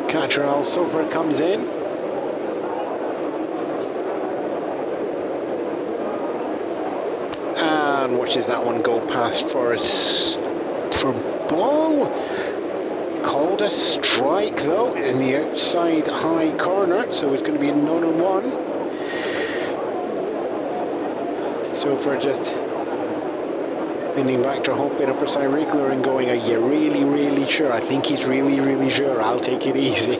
Catcher Al Sofer comes in. And watches that one go past for ball. Called a strike though in the outside high corner, so it's going to be a 0-1. Sofer just leaning back to Hope upper side Riegler and going, are you really, really sure? I think he's really, really sure. I'll take it easy.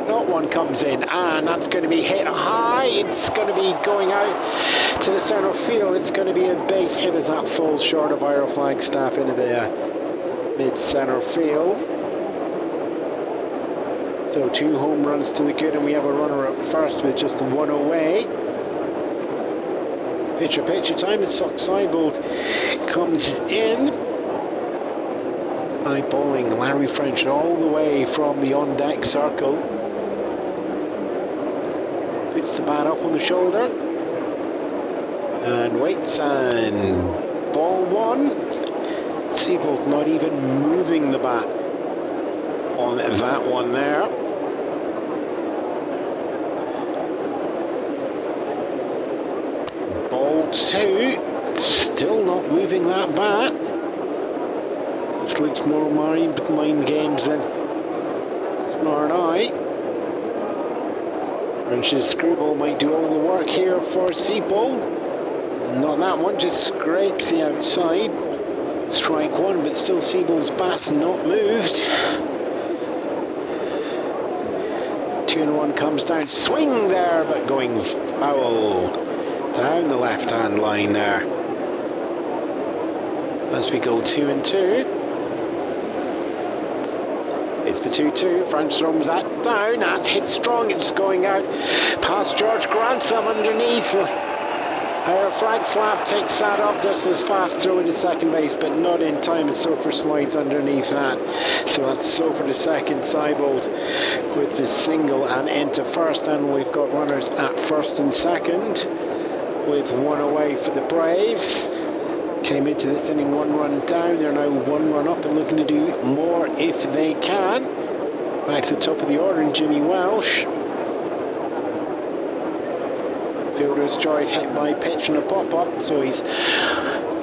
Not one comes in, and that's going to be hit high. It's going to be going out to the center field. It's going to be a base hit as that falls short of Ira Flagstaff into the mid-center field. So 2 home runs to the good, and we have a runner at first with just 1 away. Pitch time as Sock Seibold comes in. Eyeballing Larry French all the way from the on-deck circle. Puts the bat up on the shoulder. And waits, and ball 1. Seibold not even moving the bat on that one there. Ball 2, still not moving that bat. This looks more mind games than smart eye. French's screwball might do all the work here for Seabull. Not that one, just scrapes the outside. Strike one, but still Seabull's bat's not moved. 2-1 comes down, swing there, but going foul. Down the left-hand line there. As we go 2-2. It's the 2-2. French throws that down. That's hit strong. It's going out past George Grantham underneath. Flagstaff takes that up. This is fast throw into second base, but not in time as Sofer slides underneath that. So that's Sofer to second, Seibold with the single and into first. And we've got runners at first and second with one away for the Braves. Came into this inning 1 run down. They're now 1 run up and looking to do more if they can. Back to the top of the order, and Jimmy Welsh. Fielder's choice, hit by pitch and a pop-up, so he's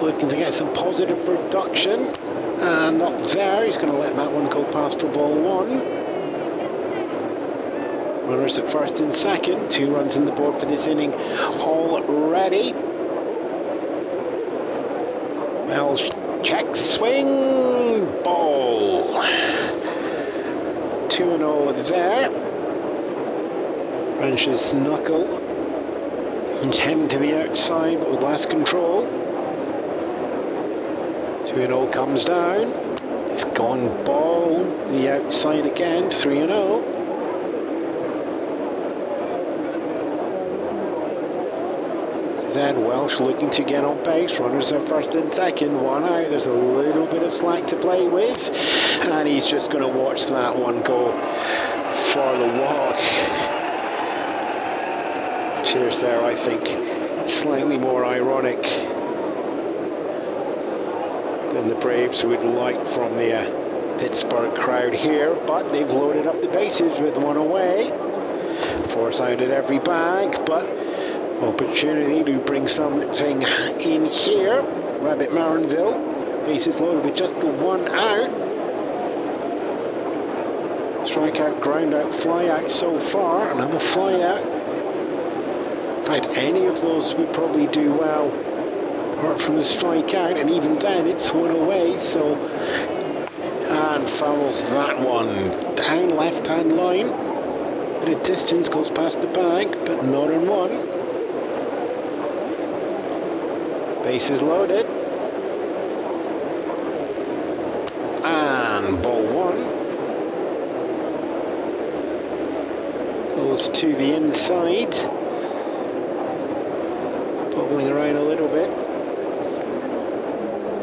looking to get some positive production. And not there, he's going to let that one go past for ball 1. Runners at first and second, 2 runs on the board for this inning already. Welsh checks, swing, ball. 2-0 there. French's knuckle. He's heading to the outside, but with less control. 2-0 comes down. It's gone ball. The outside again, 3-0. Zed Welsh looking to get on base. Runners are first and second. 1 out. There's a little bit of slack to play with. And he's just going to watch that one go for the walk. Cheers there, I think. Slightly more ironic than the Braves would like from the Pittsburgh crowd here. But they've loaded up the bases with 1 away. 4's out at every bag, but opportunity to bring something in here. Rabbit Marinville, bases loaded with just the 1 out. Strikeout, ground out, fly out so far. Another fly out. In fact, any of those would probably do well, apart from the strikeout, and even then it's 1 away. So, and fouls that one down left-hand line. Bit of distance, goes past the bag, but not in 1. Bases loaded. And ball 1. Goes to the inside. Bubbling around a little bit.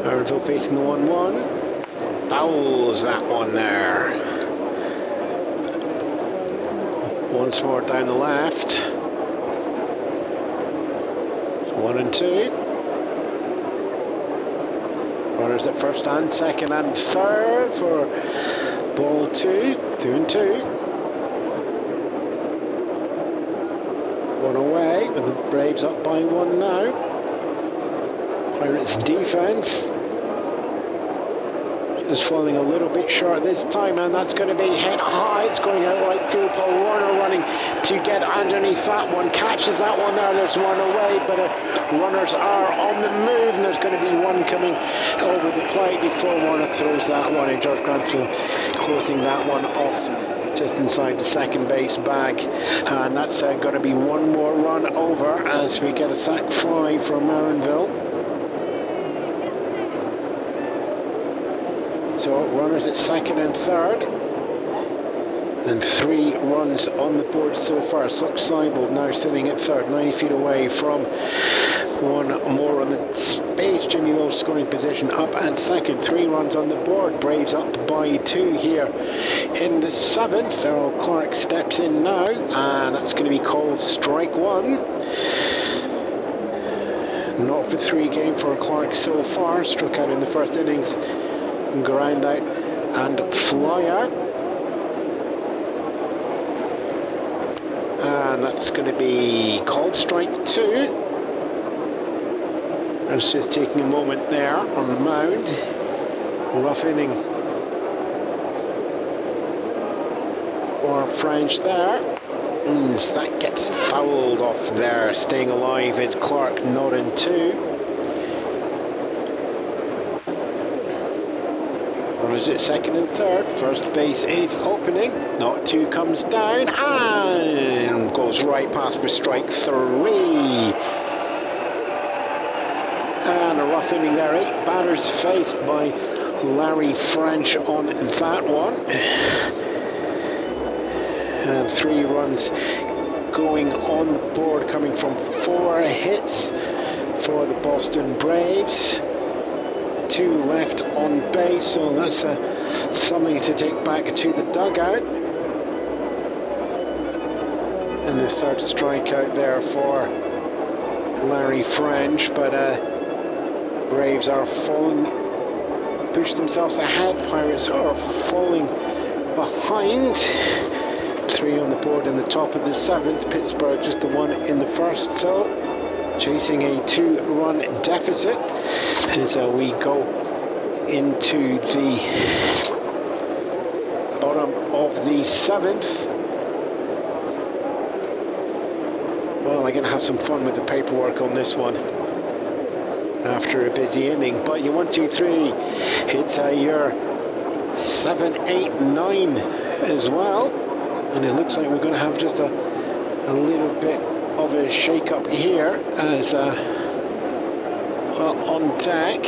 Marinville facing the 1-1. Fouls that one there. Once more down the left. 1-2. Runners at first and second and third for ball 2. 2-2. 1 away, with the Braves up by 1 now. Pirates defense is falling a little bit short this time, and that's going to be hit high. It's going out right field. Paul Warner running to get underneath that one. Catches that one there. There's 1 away, but runners are on the move, and there's going to be 1 coming over the plate before Warner throws that one in. George Grantham closing that one off just inside the second base bag, and that's going to be 1 more run over as we get a sac fly from Marinville. So runners at second and third, and 3 runs on the board so far. Suck Seibold now sitting at third, 90 feet away from 1 more on the base. Jimmy Welsh scoring position up at second. 3 runs on the board. Braves up by 2 here in the 7th. Errol Clark steps in now, and that's going to be called strike 1. Not for 3 game for Clark so far. Struck out in the first innings. Ground out and fly out. And that's going to be called strike 2. It's just taking a moment there on the mound. Rough inning for French there. That gets fouled off there. Staying alive is Clark, not in two. Or is it second and third? First base is opening. Not two comes down and goes right past for strike three. And a rough inning there. 8 batters faced by Larry French on that one. And 3 runs going on the board, coming from 4 hits for the Boston Braves. 2 left on base, so that's something to take back to the dugout. And the third strikeout there for Larry French, but Braves are falling, pushed themselves ahead. Pirates are falling behind. 3 on the board in the top of the 7th. Pittsburgh just the 1 in the first, so chasing a 2-run deficit as we go into the bottom of the 7th. Well, I'm going to have some fun with the paperwork on this one after a busy inning, but you 1, 2, 3, it's your 7, 8, 9 as well, and it looks like we're going to have just a little bit of a shake-up here as well, on deck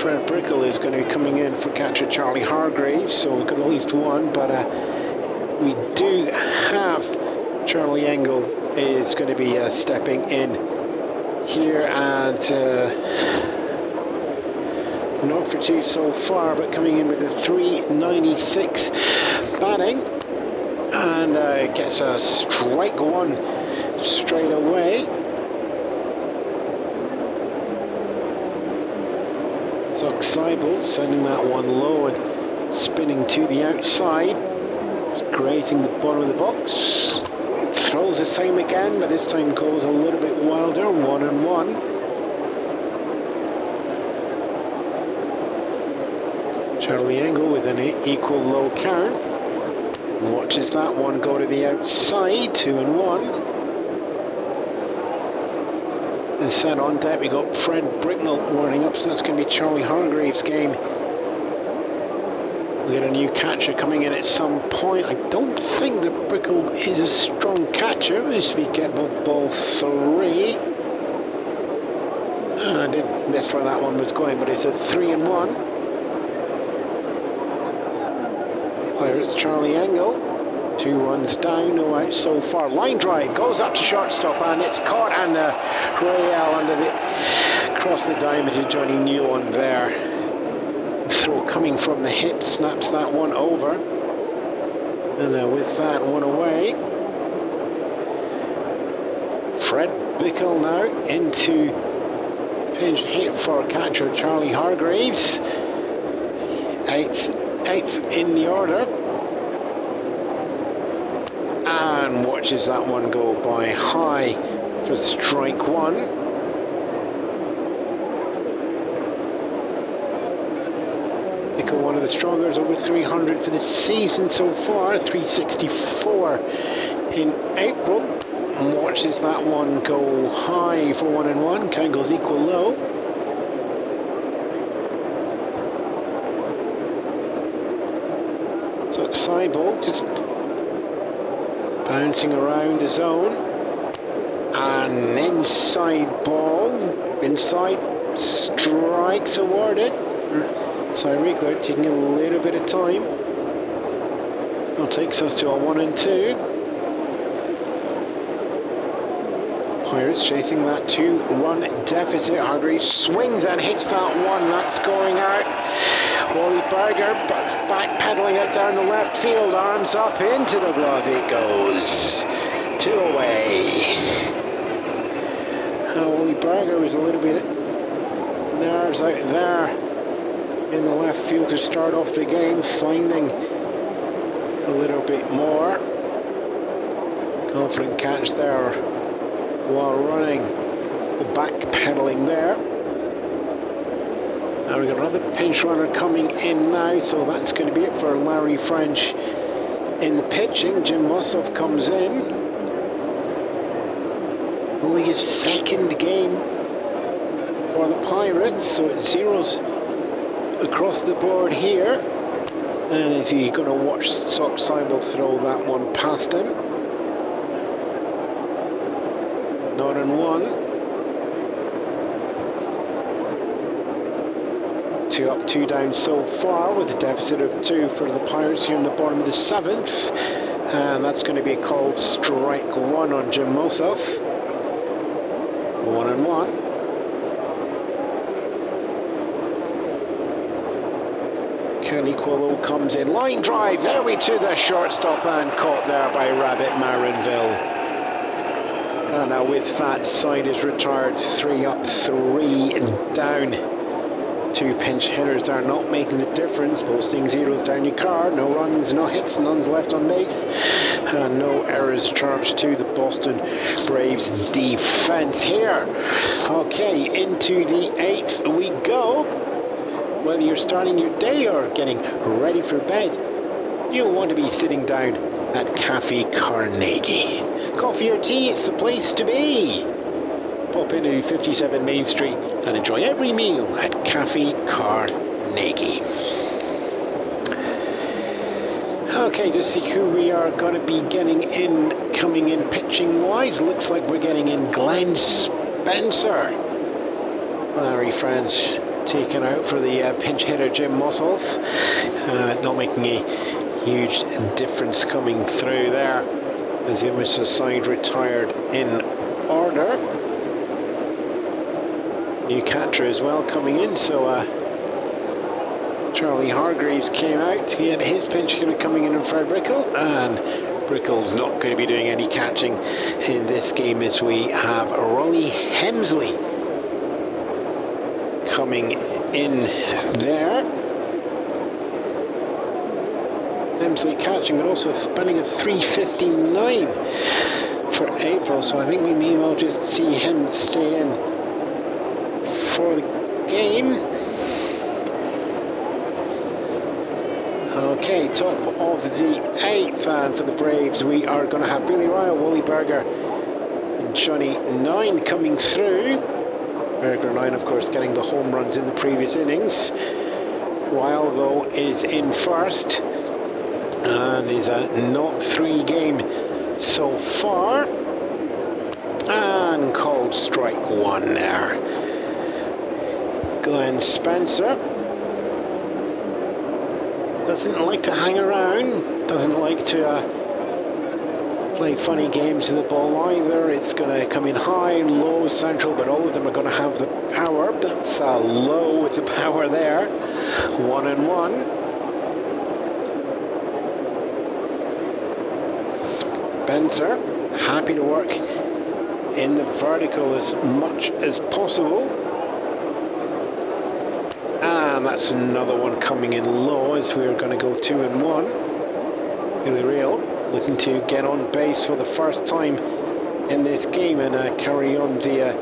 Fred Brickell is going to be coming in for catcher Charlie Hargreaves, so we've got at least 1, but we do have Charlie Engel is going to be stepping in here, and not for 2 so far, but coming in with a 396 batting, and gets a strike 1 straight away. So Seibel sending that one low and spinning to the outside, grazing the bottom of the box. Throws the same again, but this time goes a little bit wilder. 1-1. Charlie Engel with an equal low count. Watches that one go to the outside. 2-1. And set on deck, we got Fred Brickell warming up, so that's going to be Charlie Hargreaves' game. We get a new catcher coming in at some point. I don't think that Brickell is a strong catcher as we get ball 3. I did miss where that one was going, but it's a 3-1. Pirates Charlie Engel. 2 runs down, no out so far. Line drive goes up to shortstop, and it's caught, and Royale across the diamond joining Ewan there. Throw coming from the hip, snaps that one over, and with that one away. Fred Brickell now into pinch hit for catcher Charlie Hargreaves. 8th in the order. And watches that one go by high for strike 1. Brickell, one of the strongest, over 300 for the season so far, 364 in April. And watches that one go high for 1-1. Count goes equal low. So Seibel just bouncing around the zone, and inside ball, inside strikes awarded. Cyrigler taking a little bit of time. That takes us to a 1-2. Pirates chasing that 2-run deficit. Hargreaves swings and hits that one. That's going out. Wally Berger backpedaling it down the left field, arms up into the glove it goes. 2 away. Wally Berger was a little bit nerves out there in the left field to start off the game, finding a little bit more. Confident catch there while running, the backpedaling there. Now we've got another pinch runner coming in now, so that's going to be it for Larry French in the pitching. Jim Mussoff comes in. Only his second game for the Pirates, so it zeros across the board here. And is he going to watch Simon throw that one past him? Not in one. 2 up, 2 down so far, with a deficit of 2 for the Pirates here in the bottom of the 7th. And that's going to be called strike 1 on Jim Mussoff. 1 and 1. Kelly Quillo comes in, line drive, there we to the shortstop, and caught there by Rabbit Marinville. And now with that, side is retired. 3 up, 3 down. 2 pinch hitters there not making the difference. Posting zeros down your card. No runs, no hits, none left on base. And no errors charged to the Boston Braves defense here. Okay, into the 8th we go. Whether you're starting your day or getting ready for bed, you'll want to be sitting down at Cafe Carnegie. Coffee or tea, it's the place to be. Pop into 57 Main Street and enjoy every meal at Cafe Carnegie. Okay, just see who we are going to be getting in, coming in pitching wise. Looks like we're getting in Glenn Spencer. Larry France taken out for the pinch hitter Jim Mussoff. Not making a huge difference coming through there, as the amateur side retired in order. New catcher as well coming in, so Charlie Hargreaves came out. He had his pinch hitter coming in Fred Brickell, and Brickell's not going to be doing any catching in this game, as we have Rolly Hemsley coming in there. Hemsley catching, but also spending a 3:59 for April, so I think we may well just see him stay in for the game. Okay, top of the 8th, and for the Braves we are going to have Billy Ryle, Wally Berger and Johnny 9 coming through. Berger 9, of course, getting the home runs in the previous innings. Ryle, though, is in first, and is a 0-3 game so far. And called strike 1 there. Glenn Spencer doesn't like to hang around, doesn't like to play funny games with the ball either. It's going to come in high, low, central, but all of them are going to have the power. That's low with the power there. 1 and 1. Spencer happy to work in the vertical as much as possible. And that's another one coming in low, as we're going to go 2 and 1. Billy Ryle looking to get on base for the first time in this game and carry on the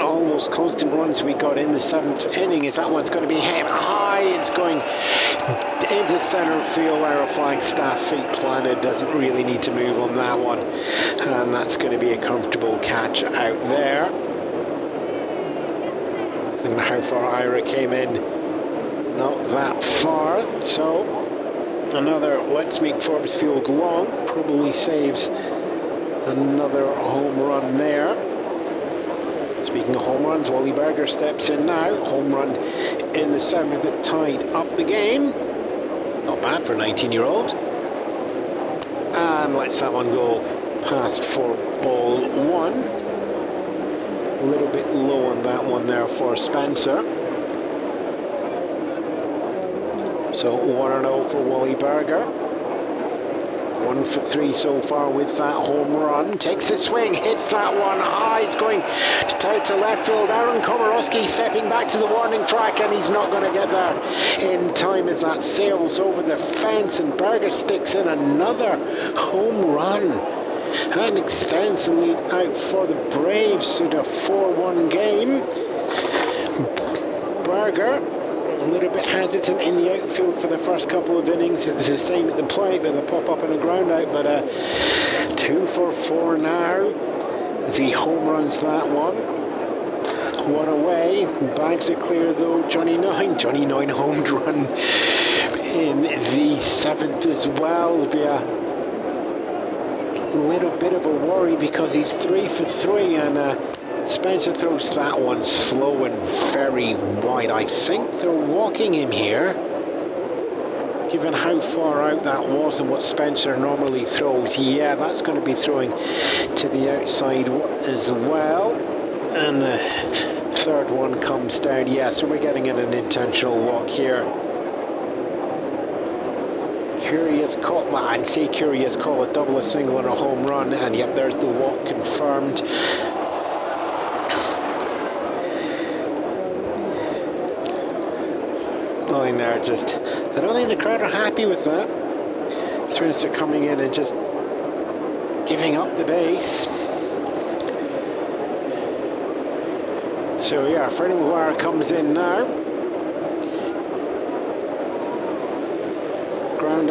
almost constant runs we got in the 7th inning. As that one's going to be hit high, it's going into center field where a Flagstaff feet planted, doesn't really need to move on that one, and that's going to be a comfortable catch out there. And how far Ira came in, not that far, so another let's make Forbes Field long, probably saves another home run there. Speaking of home runs, Wally Berger steps in now, home run in the 7th that tied up the game. Not bad for a 19-year-old. And lets that one go past for ball 1. A little bit low on that one there for Spencer. So 1-0 for Wally Berger. 1 for 3 so far with that home run. Takes the swing, hits that one high. It's going out to left field. Aaron Komorowski stepping back to the warning track, and he's not going to get there in time as that sails over the fence, and Berger sticks in another home run and extends the lead out for the Braves to the 4-1 game. Berger a little bit hesitant in the outfield for the first couple of innings. It's the same at the plate, but a pop up and a ground out. But 2 for 4 now as he home runs that one. One away. Bags are clear though. Johnny 9 homed run in the 7th as well. It'll be a little bit of a worry because he's 3 for 3, and Spencer throws that one slow and very wide. I think they're walking him here, given how far out that was and what Spencer normally throws. Yeah, that's going to be throwing to the outside as well. And the 3rd one comes down. Yeah, so we're getting an intentional walk here. Curious call, well, I'd say curious call, a double, a single and a home run, and yep, there's the walk confirmed. Line there, just, I don't think the crowd are happy with that. Spencer coming in and just giving up the base. So yeah, Freddie McGuire comes in now. Ground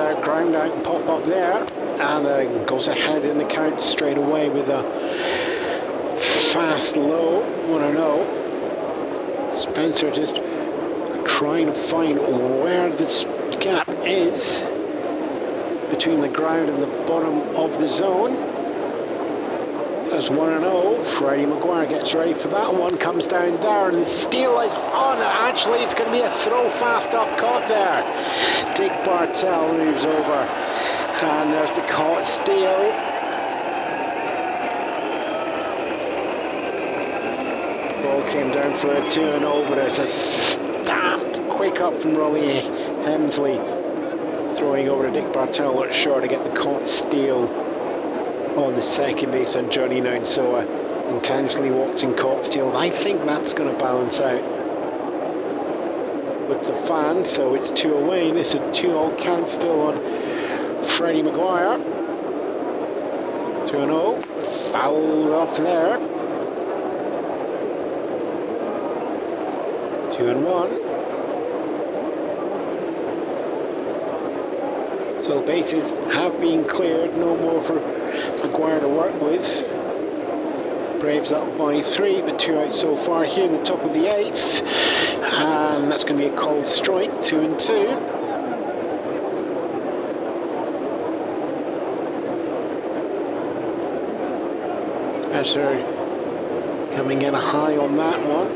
out and pop up there, and goes ahead in the count straight away with a fast low 1-0. Spencer just trying to find where this gap is between the ground and the bottom of the zone. That's 1-0. Freddie McGuire gets ready for that one, comes down there, and the steal is on. Actually, it's going to be a throw fast up caught there. Dick Bartell moves over, and there's the caught steal. Ball came down for a 2-0, but there's a stamp quick up from Rolly Hemsley, throwing over to Dick Bartell, not sure to get the caught steal on the second base on Johnny 9. So intentionally walked and caught steal. I think that's going to balance out with the fans, so it's 2 away. This is a 2-0 count still on Freddie McGuire. 2-0, fouled off there. 2-1. So bases have been cleared, no more for McGuire to work with. Braves up by 3, but 2 out so far here in the top of the 8th. And that's going to be a cold strike, 2-2. Spencer coming in high on that one.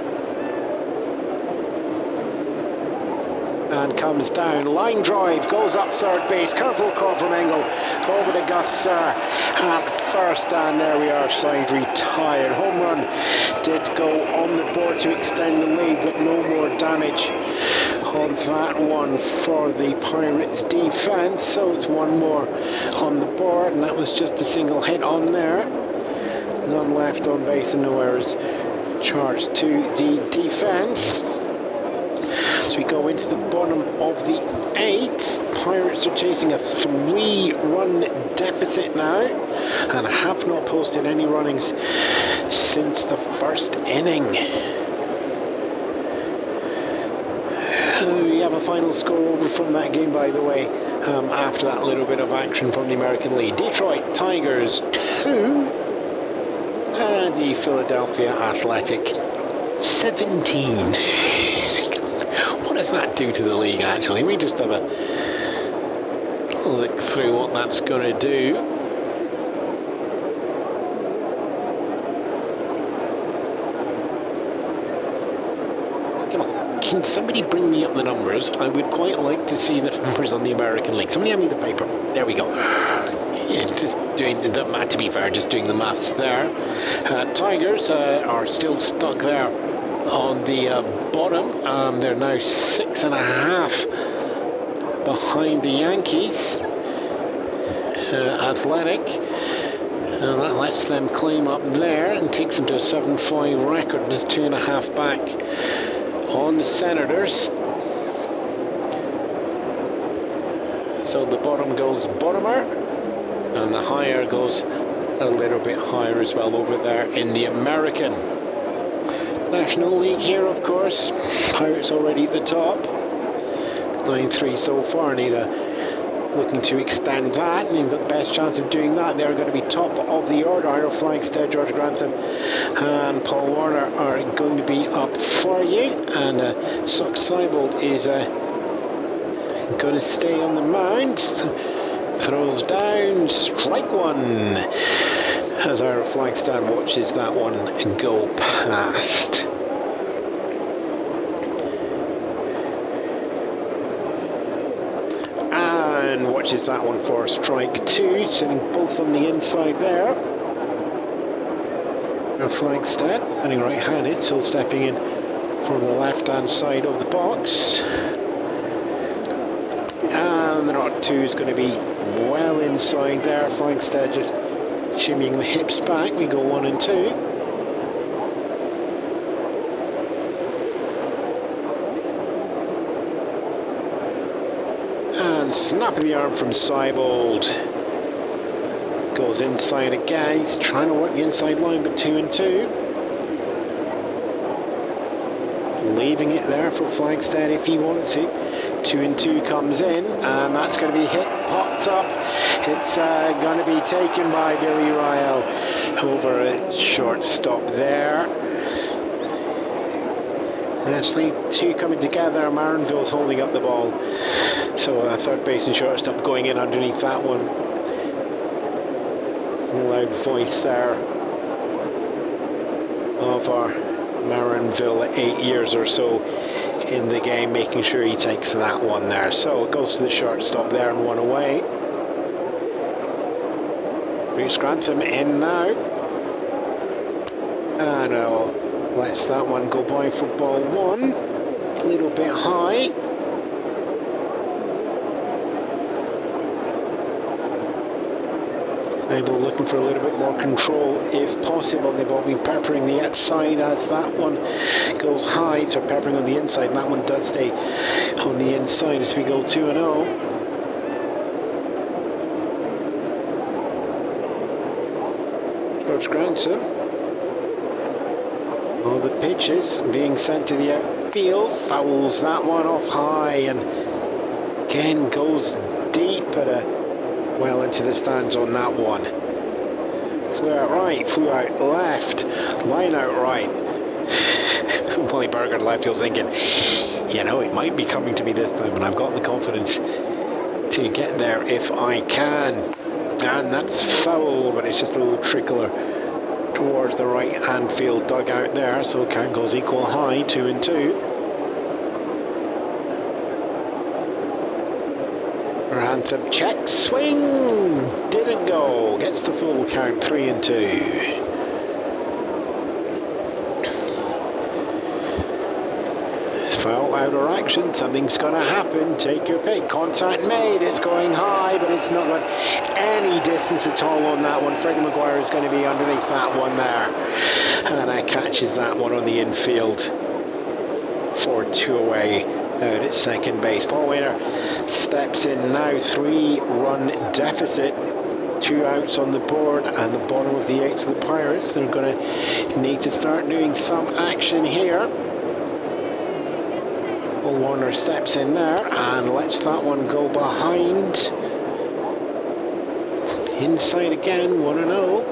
And comes down, line drive, goes up third base, careful call from Engel, over to Gus at first, and there we are, side retired. Home run did go on the board to extend the lead, but no more damage on that one for the Pirates defense. So it's 1 more on the board, and that was just a single hit on there. None left on base and no errors charged to the defense. As we go into the bottom of the 8th, Pirates are chasing a 3-run deficit now and have not posted any runnings since the first inning. We have a final score over from that game, by the way, after that little bit of action from the American League. Detroit Tigers 2 and the Philadelphia Athletic 17. What does that do to the league, actually? We just have a look through what that's going to do. Come on, can somebody bring me up the numbers? I would quite like to see the numbers on the American League. Somebody hand me the paper. There we go. Yeah, just doing, to be fair, just doing the maths there. Tigers are still stuck there on the bottom. They're now 6.5 behind the Yankees Athletic, and that lets them climb up there and takes them to a 7-5 record, and is 2.5 back on the Senators. So the bottom goes bottomer, and the higher goes a little bit higher as well over there in the American National League here, of course. Pirates already at the top. 9-3 so far. Need looking to extend that, and you've got the best chance of doing that. They're going to be top of the order. Ira Flagstead, George Grantham and Paul Warner are going to be up for you, and Sock Seibold is going to stay on the mound. Throws down, strike one, as Ira Flagstad watches that one go past. And watches that one for strike two, sitting both on the inside there. Ira Flagstad, hitting right-handed, still stepping in from the left-hand side of the box. And the 0-2 is going to be well inside there. Flagstead just shimmying the hips back. We go 1 and 2. And snap of the arm from Seibold. Goes inside again. He's trying to work the inside line, but 2 and 2. Leaving it there for Flagstead if he wanted to. 2 and 2 comes in, and that's going to be hit, popped up. It's going to be taken by Billy Ryle over a shortstop there. Actually, two coming together. Marinville's holding up the ball, so third base and shortstop going in underneath that one. A loud voice there of our Marinville, 8 years or so in the game, making sure he takes that one there. So it goes to the shortstop there and 1 away. Bruce Grantham in now. And lets that one go by for ball 1. A little bit high. Able looking for a little bit more control if possible. They've all been peppering the outside as that one goes high, so peppering on the inside, and that one does stay on the inside as we go 2 and 0. George Grantham. All the pitches being sent to the outfield, fouls that one off high, and again goes deep at well into the stands on that one. Flew out right, flew out left, line out right. Willie Berger in left field thinking, you know, it might be coming to me this time, and I've got the confidence to get there if I can. And that's foul, but it's just a little trickler towards the right hand field dugout there, so count goes equal high, 2 and 2. Grantham check, swing, didn't go, gets the full count, 3 and 2. It's foul, out of action, something's going to happen, take your pick. Contact made, it's going high, but it's not got any distance at all on that one. Freddie Maguire is going to be underneath that one there, and that catches that one on the infield for 2 away. Out at second base. Paul Warner steps in now, 3-run deficit, 2 outs on the board, and the bottom of the 8th for the Pirates. They're going to need to start doing some action here. Paul Warner steps in there and lets that one go behind. Inside again, 1 and 0.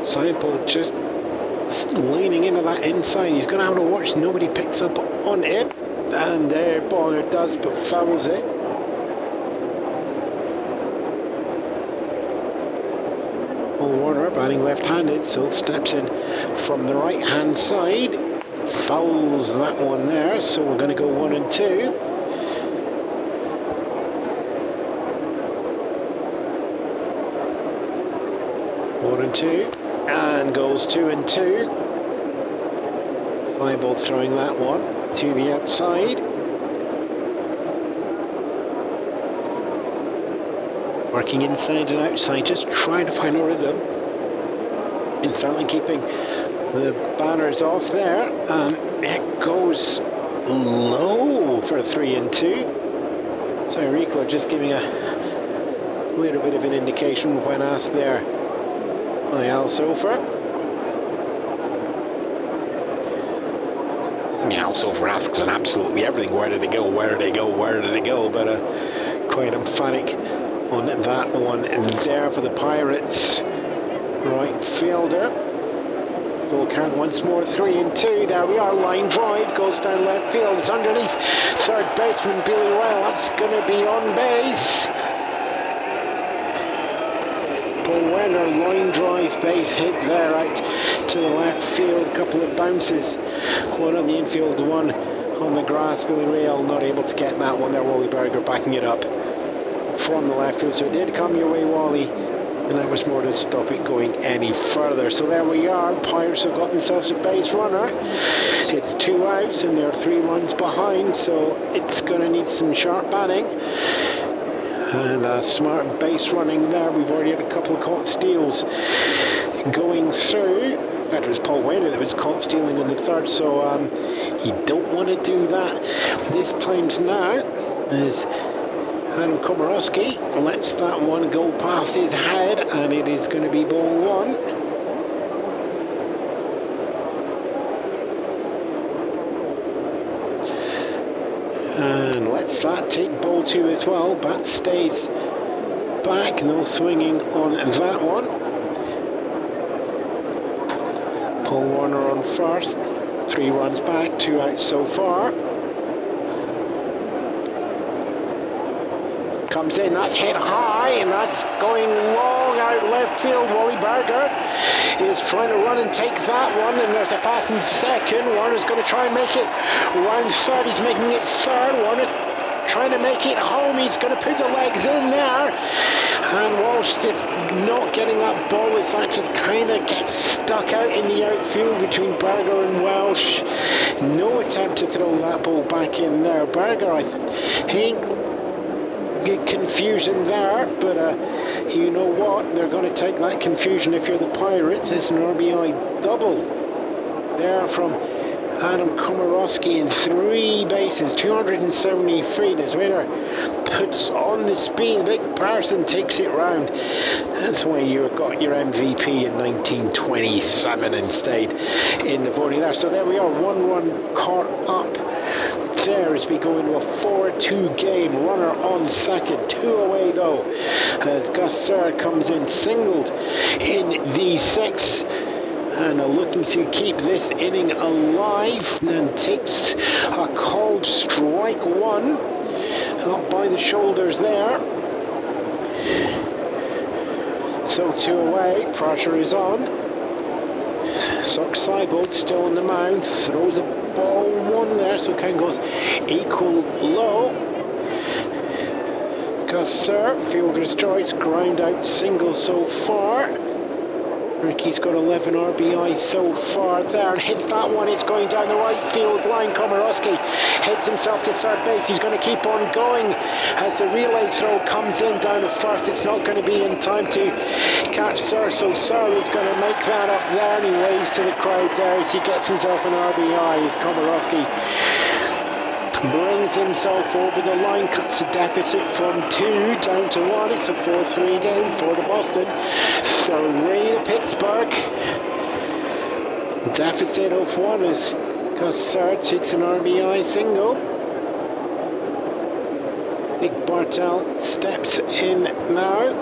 Seibold just leaning into that inside. He's going to have to watch nobody picks up on it, and there Bonner does, but fouls it. Paul Warner batting left-handed, so steps in from the right-hand side, fouls that one there, so we're going to go 1 and 2. One and 2. And goes 2 and 2. Seibold throwing that one to the outside. Working inside and outside, just trying to find a rhythm. And certainly keeping the banners off there. It goes low for 3 and 2. So Ricola just giving a little bit of an indication when asked there. Al Sofer. Also for asks on absolutely everything. Where did it go? Where did it go? Where did it go? But quite emphatic on that one there for the Pirates. Right fielder. Full count once more, 3-2. There we are. Line drive goes down left field. It's underneath third baseman Billy Well. That's going to be on base. Paul Werner, line drive, base hit there out to the left field. A couple of bounces. One on the infield, one on the grass. Billy Rail not able to get that one there. Wally Berger backing it up from the left field. So it did come your way, Wally. And that was more to stop it going any further. So there we are. Pirates have got themselves a base runner. It's 2 outs and they're 3 runs behind. So it's going to need some sharp batting. And smart base running there. We've already had a couple of caught steals going through. In fact, it was Paul Werner that was caught stealing in the third. So you don't want to do that. This time's now as Adam Komorowski lets that one go past his head, and it is going to be ball 1. And lets that take ball 2 as well. Bat stays back, no swinging on that one. Paul Warner on first, 3 runs back, 2 outs so far. Comes in, that's hit high, and that's going long out left field. Wally Berger is trying to run and take that one, and there's a pass in second. Warner's going to try and make it round third. He's making it third. Warner's trying to make it home. He's going to put the legs in there, and Walsh is not getting that ball. In fact, just kind of gets stuck out in the outfield between Berger and Welsh. No attempt to throw that ball back in there. Berger, I think, get confusion there, but you know what, they're going to take that confusion if you're the Pirates. It's an RBI double there from Adam Komorowski in 3 bases, 273. As Winner puts on the speed, Big Parson takes it round. That's why you got your MVP in 1927 and stayed in the voting there. So there we are, 1 run caught up there as we go into a 4-2 game. Runner on second, 2 away though, as Gus Serr comes in singled in the 6th. And looking to keep this inning alive, and takes a called strike 1 up by the shoulders there. So 2 away, pressure is on. Sox Seibold still on the mound, throws a ball 1 there, so count goes equal low. Gus Serr, fielder's choice, ground out single so far. Ricky's got 11 RBI so far there, and hits that one. It's going down the right field line. Komorowski hits himself to third base. He's going to keep on going as the relay throw comes in down to first. It's not going to be in time to catch Serr, so Serr is going to make that up there, and he waves to the crowd there as he gets himself an RBI as Komorowski brings himself over the line, cuts the deficit from 2 down to 1. It's a 4-3 game for the Boston. 3 to Pittsburgh. Deficit of 1 as Gus Serr takes an RBI single. Big Bartel steps in now.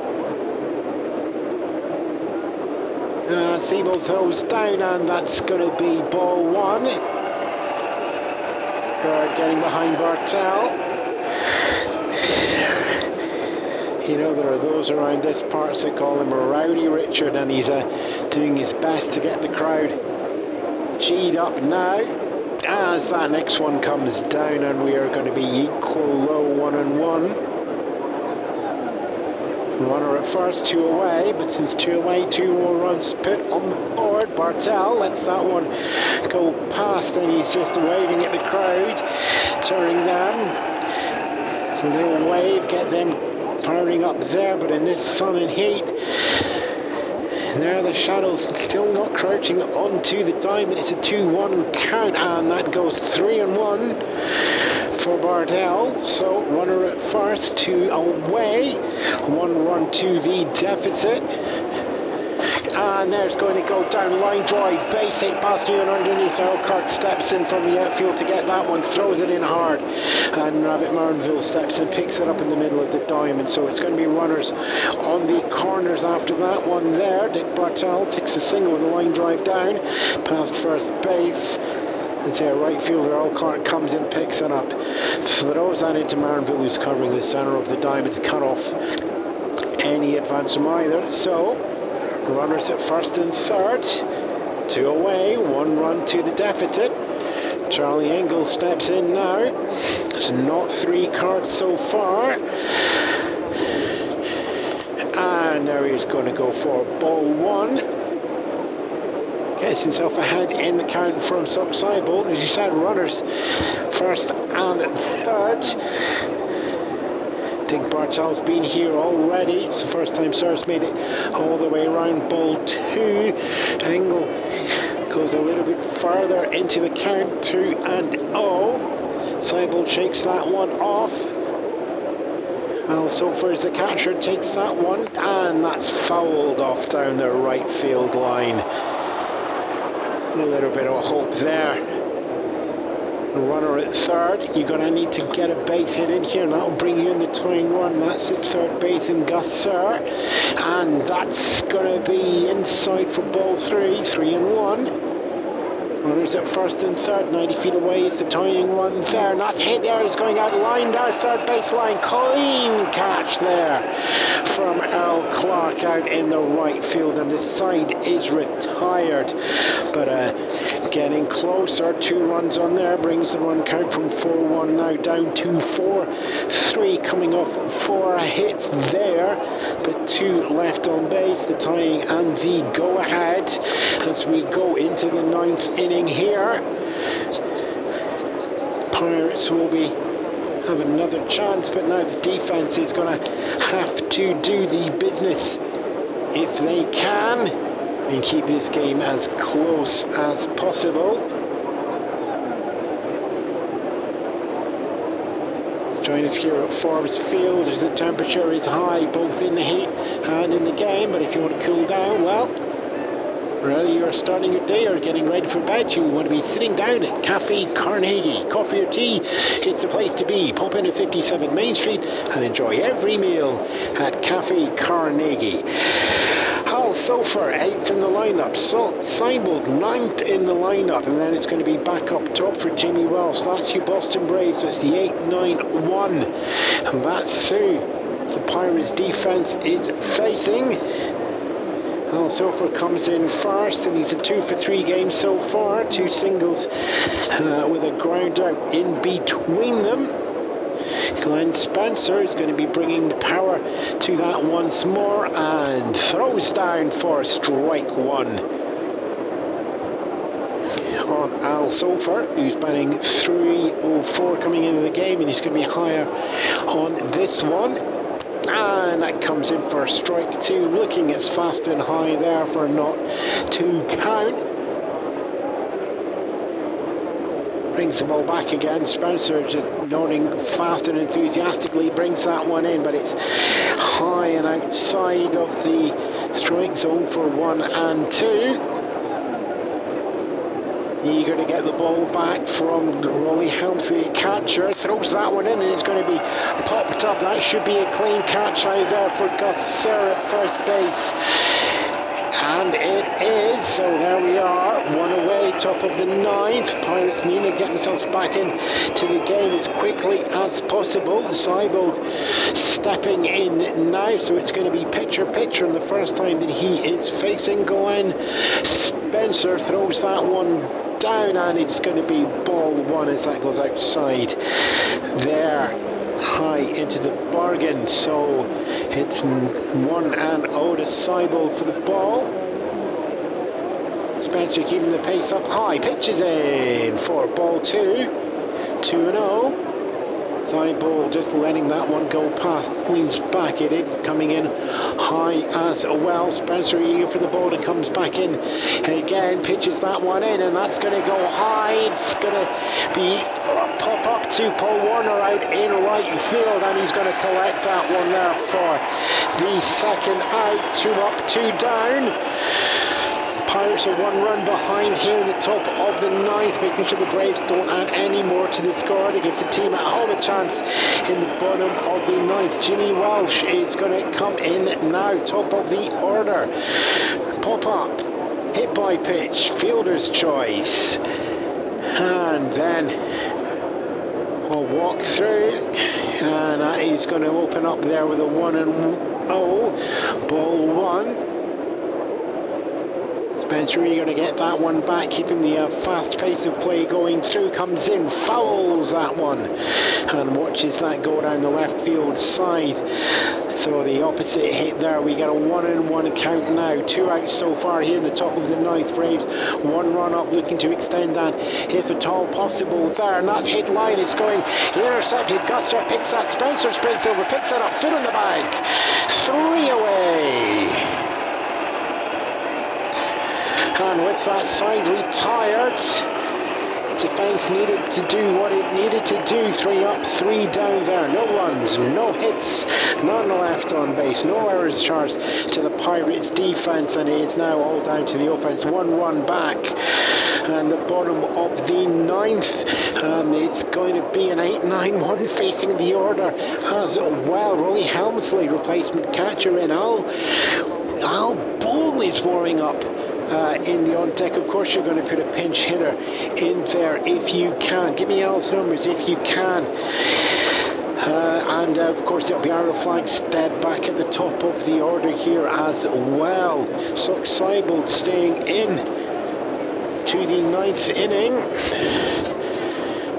Seibold throws down, and that's going to be ball 1. Getting behind Bartel. You know, there are those around this parts that call him a Rowdy Richard, and he's doing his best to get the crowd G'd up now as that next one comes down, and we are going to be equal low, 1-1. Runner at first, 2 away, but since 2 away, 2 more runs put on the board. Bartel lets that one go past, and he's just waving at the crowd, turning them. So they'll wave, get them firing up there, but in this sun and heat, there the shadows still not crouching onto the diamond. It's a 2-1 count, and that goes 3-1 for Bartel. So runner at first, 2 away, 1 run to the deficit. And there's going to go down, line drive, base hit past Ewan underneath. Elkhart steps in from the outfield to get that one, throws it in hard, and Rabbit Martinville steps in, picks it up in the middle of the diamond. So it's going to be runners on the corners after that one there. Dick Bartel takes a single with a line drive down past first base. It's a right fielder, Elkhart comes in, picks it up, throws that into Martinville, who's covering the centre of the diamond to cut off any advance from either. So runners at first and third, 2 away, 1 run to the deficit. Charlie Engel steps in now. It's not 3 cards so far. And now he's going to go for ball 1. Gets himself ahead in the count from Seibold. As you said, runners first and third. Dick Bartel's been here already. It's the first time Sir's made it all the way around ball 2. Engel goes a little bit further into the count, 2-0. Seibold shakes that one off. Al Sofer is the catcher, takes that one, and that's fouled off down the right field line. A little bit of hope there. Runner at third, you're going to need to get a base hit in here, and that'll bring you in the tying run. That's at third base in Gus Sir, and that's going to be inside for ball 3, 3-1. Runners at first and third, 90 feet away is the tying run there, and that's hit there. He's going out line down third base line. Clean catch there from Earl Clark out in the right field, and the side is retired. But getting closer, 2 runs on there brings the run count from 4-1 now down to 4-3, coming off 4 hits there, but 2 left on base, the tying and the go ahead as we go into the 9th inning here. Pirates will have another chance, but now the defense is going to have to do the business if they can and keep this game as close as possible. Join us here at Forbes Field as the temperature is high both in the heat and in the game, but if you want to cool down, well, whether you're starting your day or getting ready for bed, you want to be sitting down at Cafe Carnegie. Coffee or tea, it's the place to be. Pop in at 57 Main Street and enjoy every meal at Cafe Carnegie. Al Sofer, 8th in the lineup. Seibold, 9th in the lineup. And then it's going to be back up top for Jimmy Wells. That's your Boston Braves. So it's the 8-9-1. And that's who the Pirates defense is facing. Al Sofer comes in first, and he's a 2 for 3 games so far. 2 singles with a ground out in between them. Glenn Spencer is going to be bringing the power to that once more and throws down for strike 1 on Al Sofer, who's batting 304 coming into the game, and he's going to be higher on this one. And that comes in for strike 2, looking as fast and high there for a not to count. Brings the ball back again. Spencer just nodding fast and enthusiastically, brings that one in, but it's high and outside of the strike zone for 1 and 2. Eager to get the ball back from Rolly Helms, the catcher, throws that one in, and it's going to be popped up. That should be a clean catch out there for Gus Sir at first base. And it is, so there we are, 1 away, top of the 9th. Pirates need to get themselves back into the game as quickly as possible. Seibold stepping in now, so it's going to be pitcher-pitcher, and the first time that he is facing Glenn Spencer throws that one down, and it's going to be ball 1 as that goes outside there, high into the bargain. So it's 1-0 to Seibold for the ball. Spencer keeping the pace up high, pitches in for ball 2, 2-0. Ball just letting that one go past. Leans back. It is coming in high as well. Spencer eager for the ball and comes back in again. Pitches that one in, and that's going to go high. It's going to be pop up to Paul Warner out in right field, and he's going to collect that one there for the second out. 2 up, 2 down. Pirates are 1 run behind here in the top of the 9th, making sure the Braves don't add any more to the score to give the team at home a chance in the bottom of the 9th. Jimmy Walsh is going to come in now, top of the order. Pop up, hit by pitch, fielder's choice, and then a walk through, and that is going to open up there with a 1-0, ball 1. Spencer eager to get that one back, keeping the fast pace of play going through. Comes in, fouls that one, and watches that go down the left field side. So the opposite hit there. We get a 1-1 count now. 2 outs so far here in the top of the 9th. Braves 1 run up, looking to extend that if at all possible there. And that's hit line. It's going intercepted. Gusser picks that. Spencer sprints over, picks that up, foot in the bag. 3 away. And with that side retired, defence needed to do what it needed to do. 3 up, 3 down there. No runs, no hits, none left on base. No errors charged to the Pirates defence, and it is now all down to the offence. 1 run back, and the bottom of the 9th. It's going to be an 8-9-1 facing the order as well. Rolly Helmsley, replacement catcher in. Al Bull is warming up in the on deck. Of course, you're going to put a pinch hitter in there if you can. Give me Al's numbers if you can. And of course, it'll be Ira Flagstead back at the top of the order here as well. Sock Seibold staying in to the 9th inning.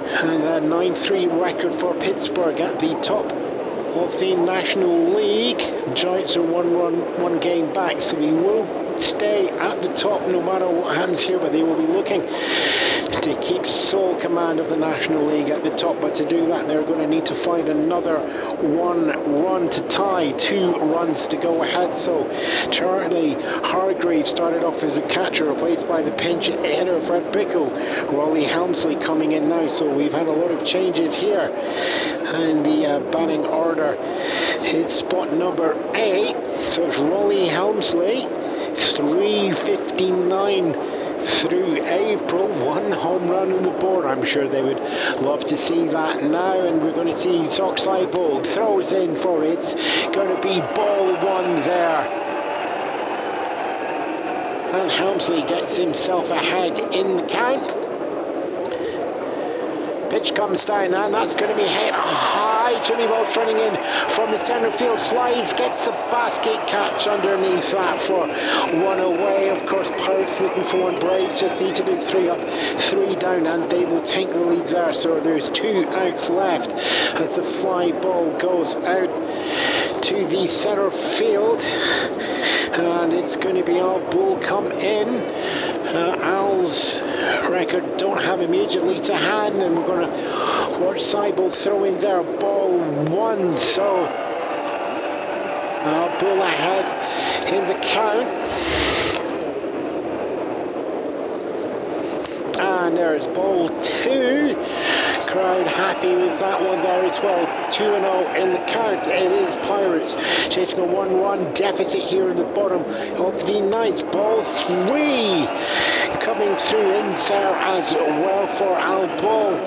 And a 9-3 record for Pittsburgh at the top of the National League. Giants are 1 game back, so they will stay at the top no matter what happens here, but they will be looking to keep sole command of the National League at the top. But to do that, they're going to need to find another 1 run to tie, 2 runs to go ahead. So Charlie Hargreaves started off as a catcher, replaced by the pinch hitter Fred Bickle. Rolly Helmsley coming in now, so we've had a lot of changes here. And the batting order is spot number 8, so it's Rolly Helmsley, 359 through April, 1 home run on the board. I'm sure they would love to see that now, and we're going to see Sock Seibold throws in for it. It's going to be ball 1 there. And Helmsley gets himself ahead in the count. Pitch comes down, and that's going to be hit high. Jimmy Walsh running in from the centre field. Slides, gets the basket catch underneath that for 1 away. Of course, Pirates looking for 1. Braves just need to do 3 up, 3 down, and they will take the lead there. So there's 2 outs left as the fly ball goes out to the centre field. And it's going to be Al Bull come in. Al's record don't have immediately to hand, and we're going to watch Seibold throw in there, ball 1. So Bull ahead in the count, and there's ball 2. Crowd happy with that one there as well. 2-0 in the count. It is Pirates chasing a 1-run deficit here in the bottom of the 9th. Ball 3 coming through in there as well for Al Bull.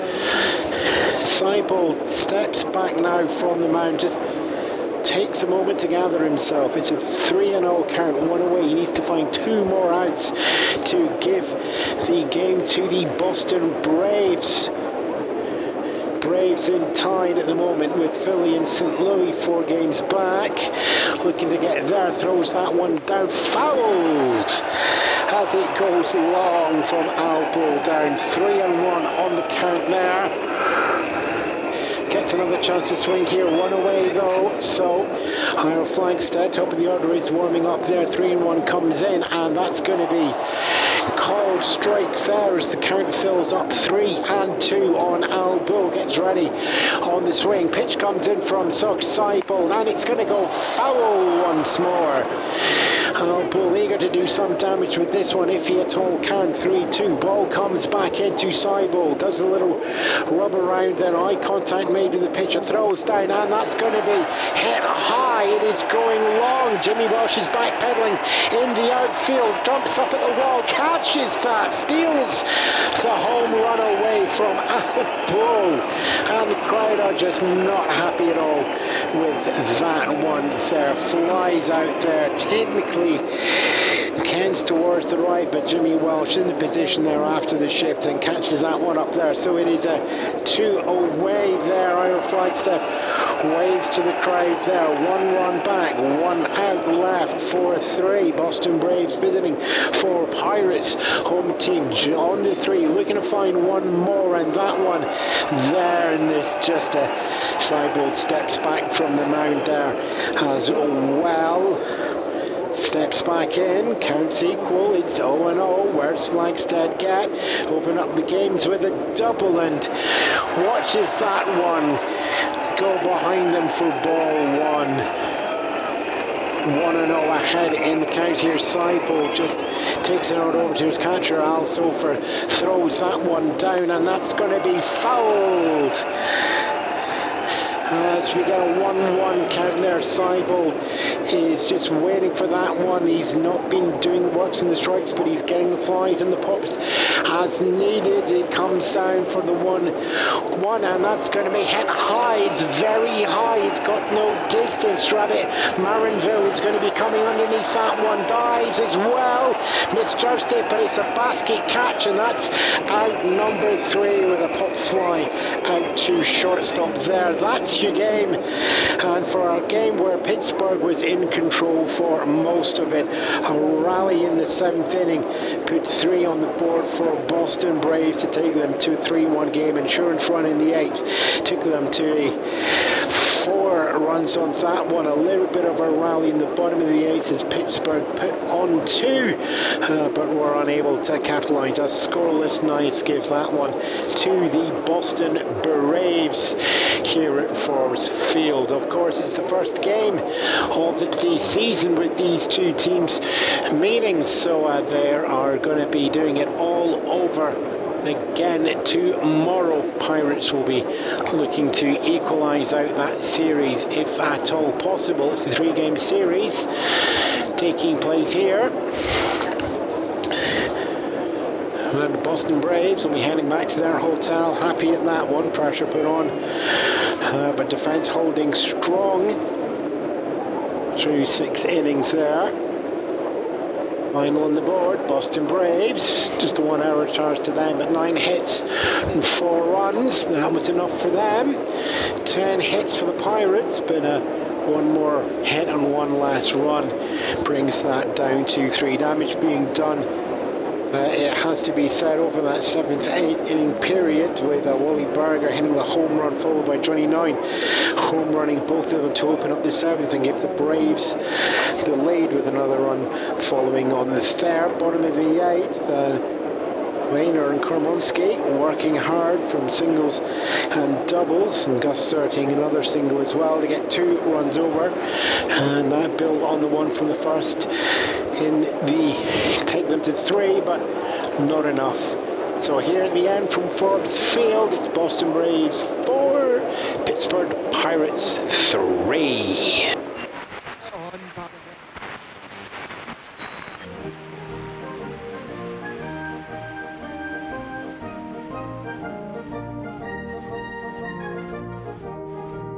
Seibold steps back now from the mound, just takes a moment to gather himself. It's a 3-0 count, 1 away. He needs to find 2 more outs to give the game to the Boston Braves. Braves in tied at the moment with Philly and St. Louis 4 games back. Looking to get there, throws that one down, fouled as it goes long from Al Bull, down 3-1 on the count there. gets another chance to swing here. One away though, so Ira Flagstead, top of the order, is warming up there. 3-1 comes in, and that's going to be called strike there as the count fills up. 3-2 on Al Bull. Gets ready on the swing. Pitch comes in from Seibold, and it's going to go foul once more. Al Bull eager to do some damage with this one, if he at all can. 3-2. Ball comes back into Seibold. Does a little rub around there. Eye contact made with the pitcher. Throws down, and that's going to be hit high. It is going long. Jimmy Welsh is backpedaling in the outfield. Jumps up at the wall. Catches that. Steals the home run away from Al Bull. And the crowd are just not happy at all with that one there. Flies out there. Technically Ken's towards the right, but Jimmy Welsh in the position there after the shift and catches that one up there. So it is a 2 away there. Ira Flagstaff waves to the crowd there. 1 run back, 1 out left. 4-3. Boston Braves visiting for Pirates. Home team on the 3, looking to find one more, and that one there. And there's just a Seibold steps back from the mound there as well. Steps back in, counts equal, it's 0-0. Where's Flagstead get? Open up the games with a double, and watches that one go behind them for ball 1. 1-0 ahead in the count here. Seibold just takes it out over to his catcher. Al Sofer throws that one down, and that's going to be fouled. As we get a 1-1 count there. Seibold is just waiting for that one. He's not been doing the works and the strikes, but he's getting the flies and the pops as needed. It comes down for the 1-1, and that's going to be hit high. It's very high. It's got no distance. Rabbit Marinville is going to be coming underneath that one. Dives as well. Misjudged it, but it's a basket catch, and that's out number 3 with a pop fly out to shortstop there. That's your game. And for our game where Pittsburgh was in control for most of it, a rally in the 7th inning put 3 on the board for Boston Braves to take them to a 3-1 game. Insurance run in the 8th took them to a 4 runs on that one. A little bit of a rally in the bottom of the 8th as Pittsburgh put on 2, but were unable to capitalize. A scoreless 9th gives that one to the Boston Braves here at Forbes Field. Of course, it's the first game of the season with these two teams meeting, so they are going to be doing it all over again tomorrow. Pirates will be looking to equalise out that series if at all possible. It's the 3-game series taking place here. And the Boston Braves will be heading back to their hotel, happy at that one. Pressure put on, but defence holding strong through 6 innings there. Final on the board, Boston Braves, just a 1 hour charge to them, but 9 hits and 4 runs. That was enough for them. 10 hits for the Pirates, but 1 more hit and 1 less run brings that down to 3. Damage being done, it has to be said, over that 7th, 8th inning period, with Wally Berger hitting the home run, followed by Johnny Nine home running both of them to open up the 7th and give the Braves the lead with another run following on the 3rd. Bottom of the 8th, Wayner and Kormonski working hard from singles and doubles, and Gus Surting another single as well to get 2 runs over, and that built on the one from the first in the take them to 3, but not enough. So here at the end from Forbes Field, it's Boston Braves 4, Pittsburgh Pirates 3.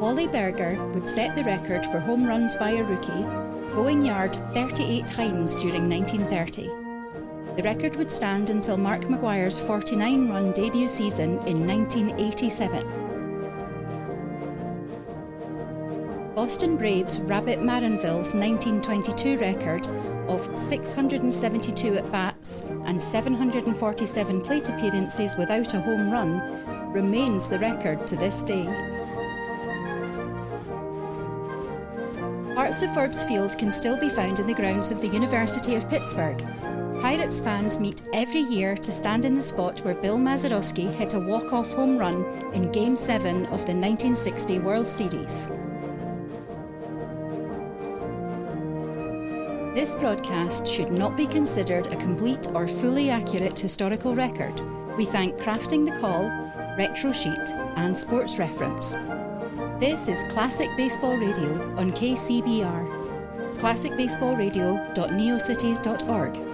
Wally Berger would set the record for home runs by a rookie, going yard 38 times during 1930. The record would stand until Mark McGwire's 49-run debut season in 1987. Boston Braves' Rabbit Marinville's 1922 record of 672 at-bats and 747 plate appearances without a home run remains the record to this day. Parts of Forbes Field can still be found in the grounds of the University of Pittsburgh. Pirates fans meet every year to stand in the spot where Bill Mazeroski hit a walk-off home run in Game 7 of the 1960 World Series. This broadcast should not be considered a complete or fully accurate historical record. We thank Crafting the Call, Retro Sheet and Sports Reference. This is Classic Baseball Radio on KCBR. classicbaseballradio.neocities.org.